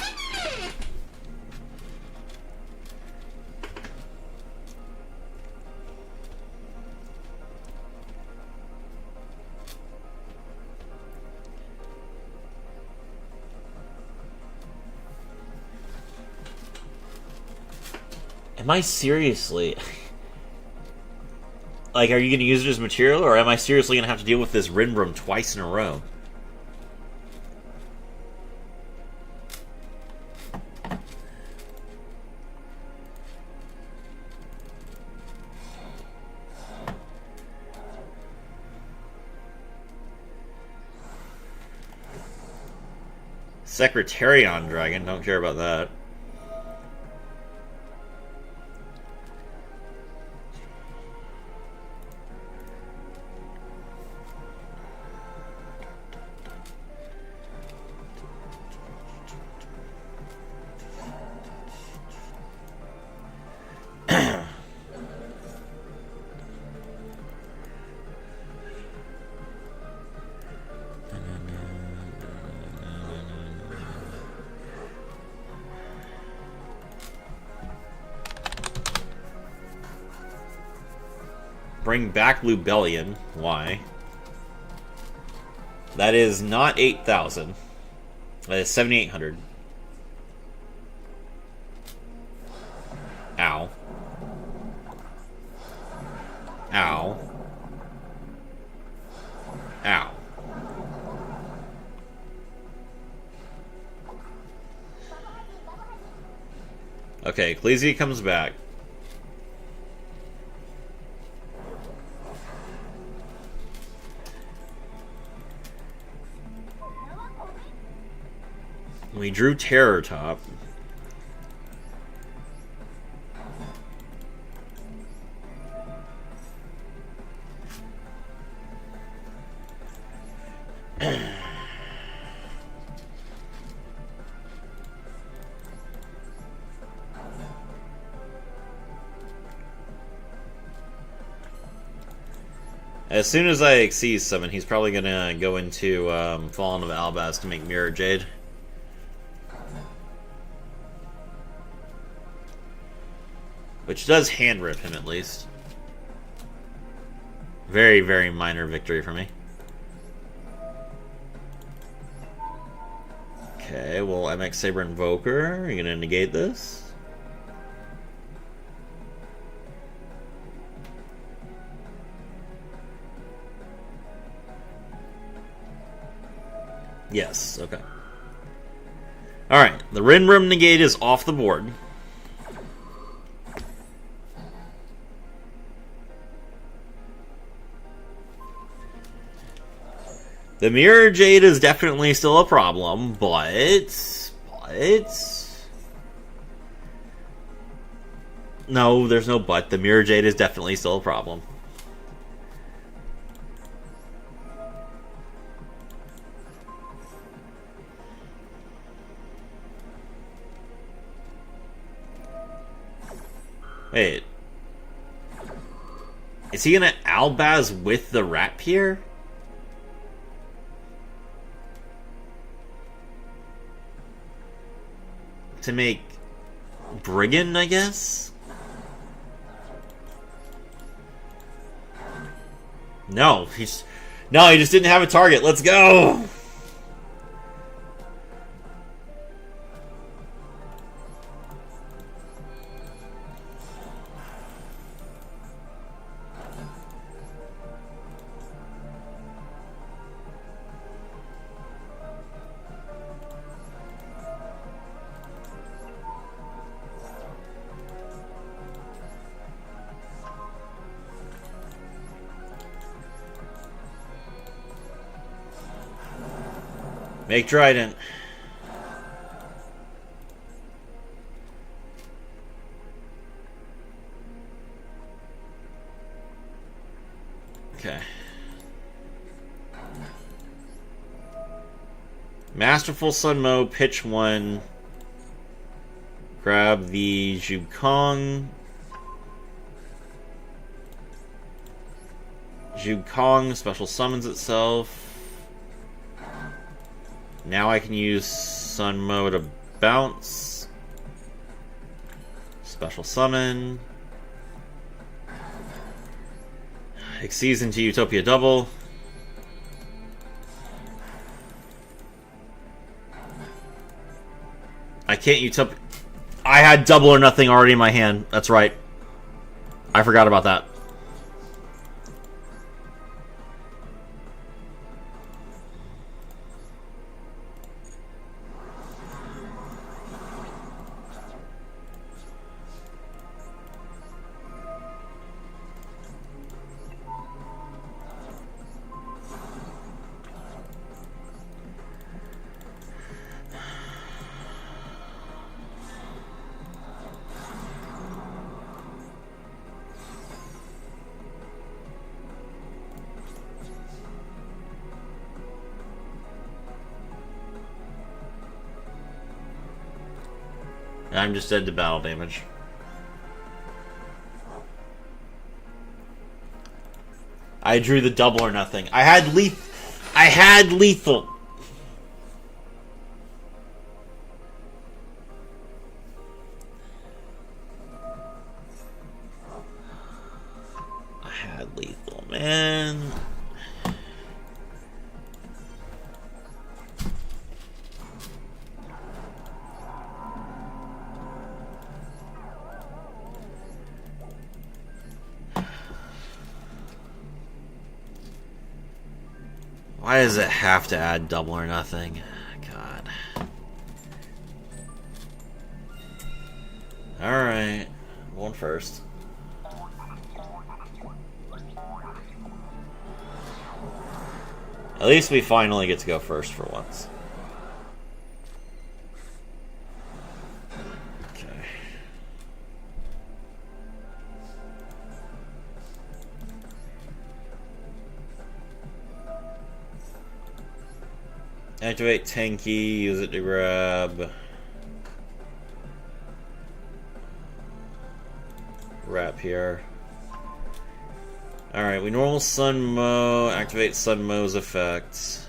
Am I seriously... Like, are you going to use it as material, or am I seriously going to have to deal with this Rinbrum twice in a row? Secretarion Dragon, don't care about that. Bring back Lubellion. Why? That is not 8,000. That is 7,800. Ow. Ow. Ow. Okay, Ecclesia comes back. We drew Terror Top. As soon as I exceed summon, he's probably gonna go into Fallen of Albaz to make Mirror Jade. Which does hand rip him at least. Very, very minor victory for me. Okay, well, MX Saber Invoker, are you gonna negate this? Yes, okay. Alright, the Rinbrum negate is off the board. The Mirror Jade is definitely still a problem, but... No, there's no but. The Mirror Jade is definitely still a problem. Wait. Is he gonna Albaz with the Rapier? To make Brigand, I guess? No, he just didn't have a target. Let's go! Make Trident. Okay. Masterful Sunmo, pitch 1. Grab the Zhukong. Zhukong special summons itself. Now I can use Sunmo to bounce. Special summon. Exceeds into Utopia Double. I can't Utopia... I had double or nothing already in my hand. That's right. I forgot about that. I'm just dead to battle damage. I drew the double or nothing. I had lethal. I had lethal. I had lethal, man. Why does it have to add double or nothing? God. Alright. Going first. At least we finally get to go first for once. Okay. Activate Tanky, use it to grab wrap here. Alright, we normal Sunmo, activate Sunmo's effects.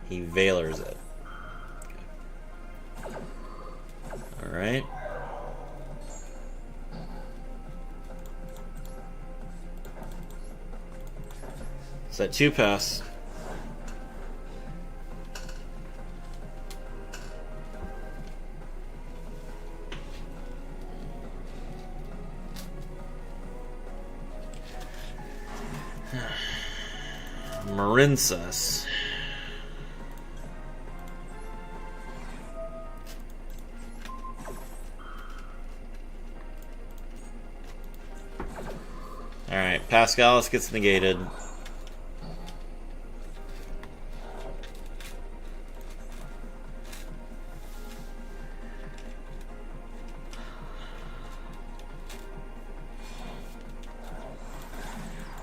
He Valors it. Alright. Set 2 pass. Marinsas. Alright, Pascalis gets negated.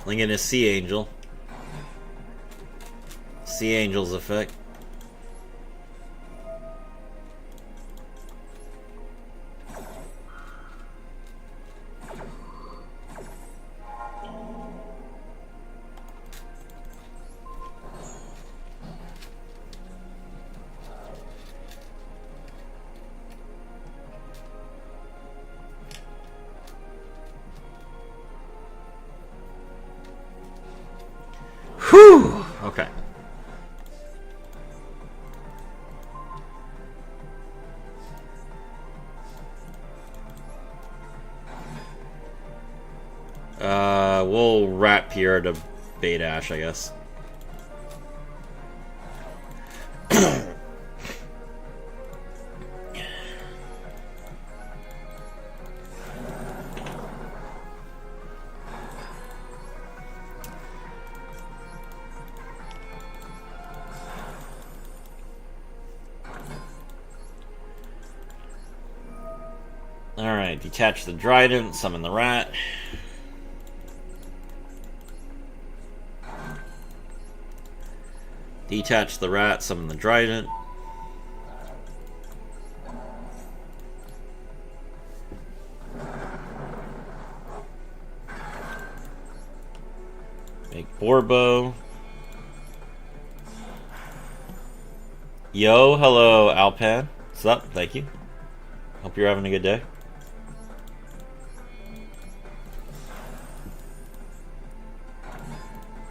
Lincoln is Sea Angel. Sea Angel's effect. We'll rat Pierre to bait Ash, I guess. Alright, detach the Trident, summon the rat. Detach the rat, summon the Trident. Make Borbo. Yo, hello, Alpan. What's up? Thank you. Hope you're having a good day.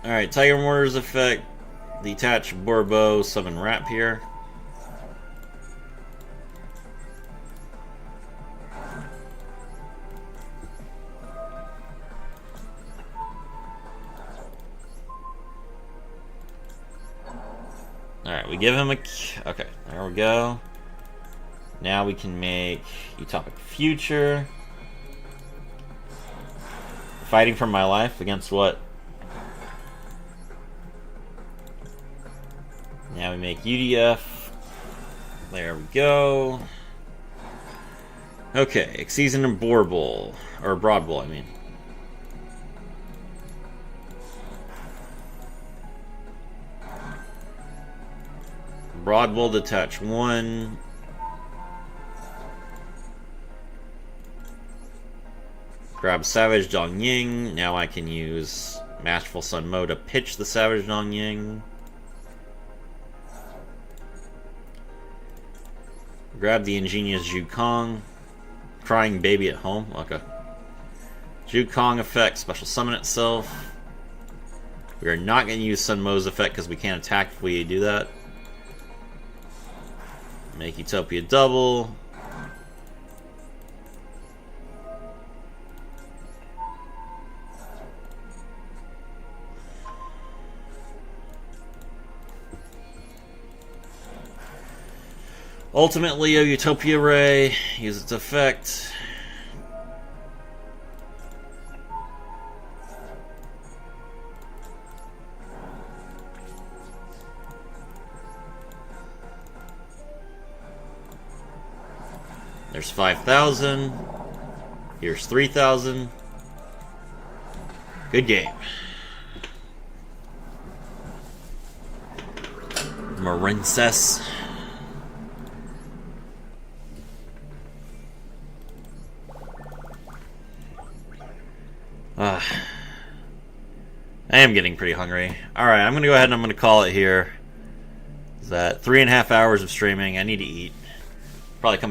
Alright, Tiger Mortar's effect. Detach Borbo, summon Rat here. Alright, we give him a... Okay, there we go. Now we can make Utopic Future. Fighting for my life against what? Now we make UDF. There we go. Okay, Exceeding and Borbull. Or Broadbull, I mean. Broadbull detach 1. Grab Savage Dong Ying. Now I can use Masterful Sun Mo to pitch the Savage Dong Ying. Grab the Ingenious Zhu Kong. Crying Baby at Home. Okay. Zhu Kong effect, special summon itself. We are not going to use Sun Mo's effect because we can't attack if we do that. Make Utopia double. Ultimately, a Utopia Ray. Use its effect. There's 5,000. Here's 3,000. Good game. Marincess. I am getting pretty hungry. Alright, I'm going to go ahead and I'm going to call it here. Is that 3.5 hours of streaming? I need to eat. Probably come back.